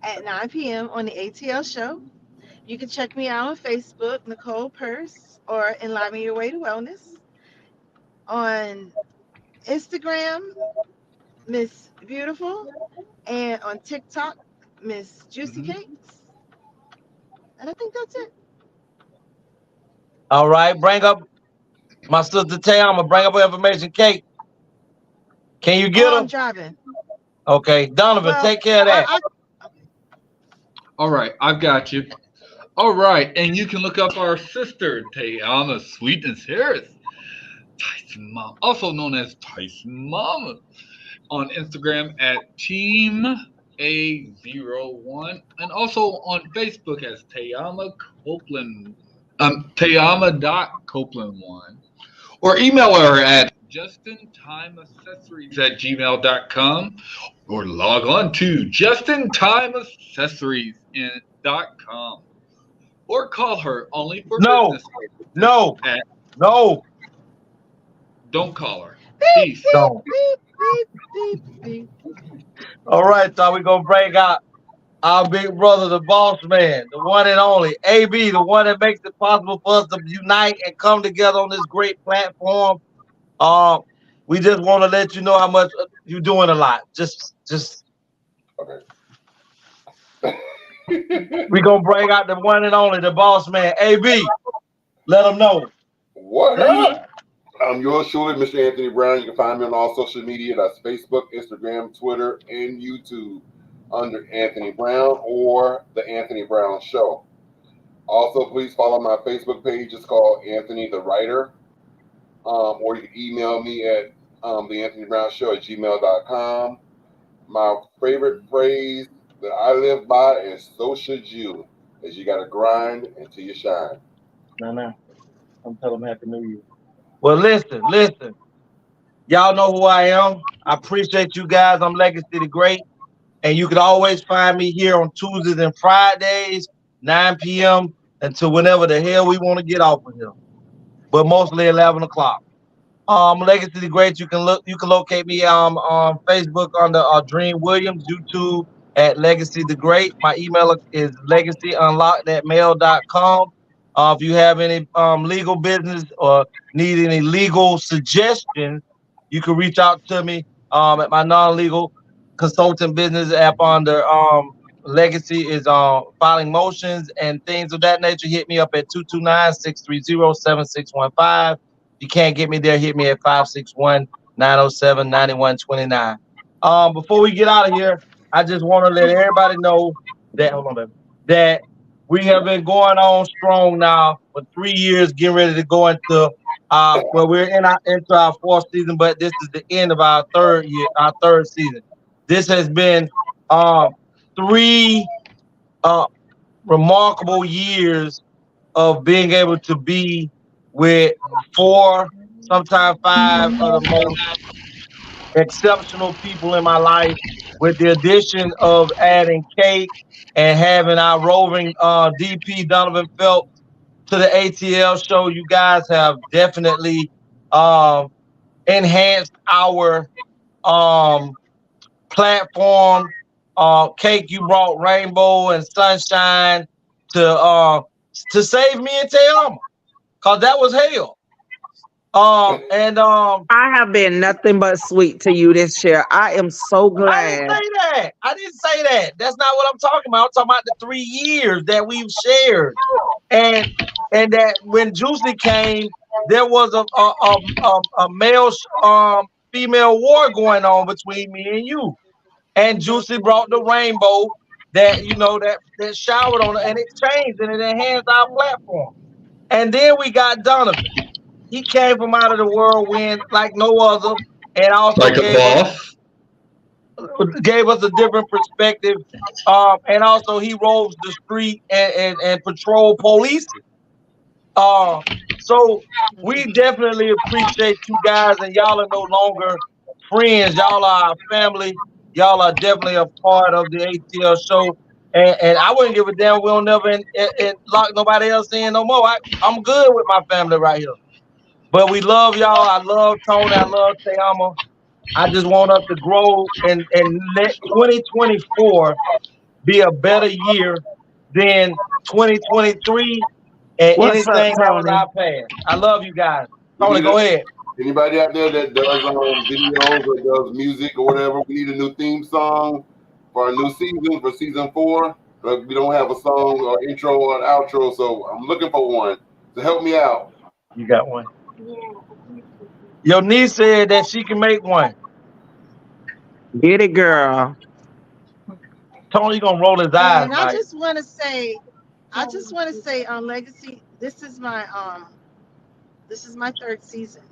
[SPEAKER 5] at 9 p.m. on the ATL show. You can check me out on Facebook, Nicole Purse, or Enliven Your Way to Wellness. On Instagram, Miss Beautiful, and on TikTok, Miss Juicy Cakes. And I think that's it.
[SPEAKER 4] All right. Bring up my sister Tayama. Bring up her information. Kate, can you get her?
[SPEAKER 5] I'm driving.
[SPEAKER 4] Okay. Donovan, take care of that.
[SPEAKER 7] All right. I've got you. All right. And you can look up our sister, Tayama Sweetness Harris. Tyson Mom, also known as Tyson Mama, on Instagram at Team A01, and also on Facebook as Tayama Copeland, Tayama.Copeland1, or email her at justintimeaccessories@gmail.com, or log on to justintimeaccessories.com, or call her only for business purposes.
[SPEAKER 4] No.
[SPEAKER 7] Don't call her.
[SPEAKER 5] Peace.
[SPEAKER 4] Don't.
[SPEAKER 5] Beep.
[SPEAKER 4] All right, so we're going to bring out our big brother, the boss man, the one and only, AB, the one that makes it possible for us to unite and come together on this great platform. We just want to let you know how much you're doing a lot. Just
[SPEAKER 1] Okay.
[SPEAKER 4] we gonna bring out the one and only, the boss man, AB. Let them know.
[SPEAKER 1] What up? I'm yours truly, Mr. Anthony Brown. You can find me on all social media. That's Facebook, Instagram, Twitter, and YouTube under Anthony Brown or The Anthony Brown Show. Also, please follow my Facebook page. It's called Anthony the Writer. Or you can email me at the Anthony Brown Show at gmail.com. My favorite phrase that I live by is so should you, is you got to grind until you shine.
[SPEAKER 4] No. I'm telling them Happy New Year. Well, listen. Y'all know who I am. I appreciate you guys. I'm Legacy the Great. And you can always find me here on Tuesdays and Fridays, 9 p.m. until whenever the hell we want to get off of here. But mostly 11 o'clock. Legacy the Great. You can locate me on Facebook under Dream Williams, YouTube at Legacy the Great. My email is legacyunlocked@mail.com. If you have any legal business or need any legal suggestions, you can reach out to me at my non-legal consultant business app under Legacy is filing motions and things of that nature. Hit me up at 229-630-7615. If you can't get me there, hit me at 561-907-9129. Before we get out of here, I just want to let everybody know that that we have been going on strong now for 3 years, getting ready to go into we're into our fourth season, but this is the end of our third season. This has been 3 remarkable years of being able to be with 4, sometimes 5 of the most exceptional people in my life, with the addition of adding Kate and having our roving DP Donovan Phelps to the ATL show. You guys have definitely enhanced our platform. Cake, you brought rainbow and sunshine to save me and Tayama, cause that was hell.
[SPEAKER 2] I have been nothing but sweet to you this year. I am so glad.
[SPEAKER 4] I didn't say that. That's not what I'm talking about. I'm talking about the 3 years that we've shared, and that when Juicy came, there was a male female war going on between me and you. And Juicy brought the rainbow that that showered on it, and it changed and it enhanced our platform. And then we got Donovan. He came from out of the whirlwind like no other, and also
[SPEAKER 21] like
[SPEAKER 4] gave us a different perspective. And also he roves the street and patrol police. So we definitely appreciate you guys, and y'all are no longer friends. Y'all are our family. Y'all are definitely a part of the ATL show. And I wouldn't give a damn. We'll never lock nobody else in no more. I'm good with my family right here. But we love y'all. I love Tony. I love Tayama. I just want us to grow and let 2024 be a better year than 2023 and
[SPEAKER 2] What's up,
[SPEAKER 4] anything that was
[SPEAKER 2] Tony?
[SPEAKER 4] our past. I love you guys.
[SPEAKER 1] We
[SPEAKER 4] Tony,
[SPEAKER 1] need
[SPEAKER 4] go ahead.
[SPEAKER 1] Anybody out there that does videos or does music or whatever, we need a new theme song for our new season, for season 4. But we don't have a song or intro or an outro, so I'm looking for one to help me out.
[SPEAKER 4] You got one? Your niece said that she can make one.
[SPEAKER 2] Get it, girl.
[SPEAKER 4] Tony gonna roll his eyes.
[SPEAKER 5] And I just want to say, on Legacy, this is my 3rd season.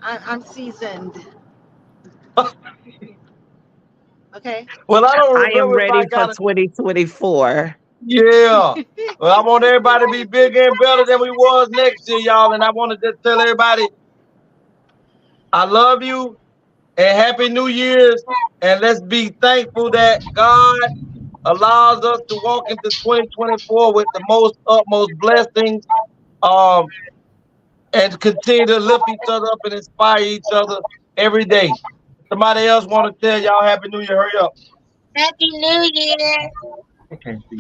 [SPEAKER 5] I'm seasoned. Okay.
[SPEAKER 4] Well, I don't remember.
[SPEAKER 2] I am ready for 2024.
[SPEAKER 4] Yeah. Well, I want everybody to be bigger and better than we was next year, y'all. And I want to just tell everybody, I love you and Happy New Year's. And let's be thankful that God allows us to walk into 2024 with the utmost blessings, and continue to lift each other up and inspire each other every day. Somebody else want to tell y'all Happy New Year. Hurry up.
[SPEAKER 3] Happy New Year.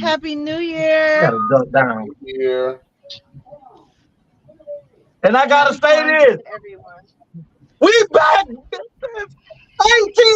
[SPEAKER 5] Happy New Year.
[SPEAKER 4] Gotta duck down.
[SPEAKER 1] Here.
[SPEAKER 4] And I gotta say this.
[SPEAKER 5] Everyone.
[SPEAKER 4] We back. 18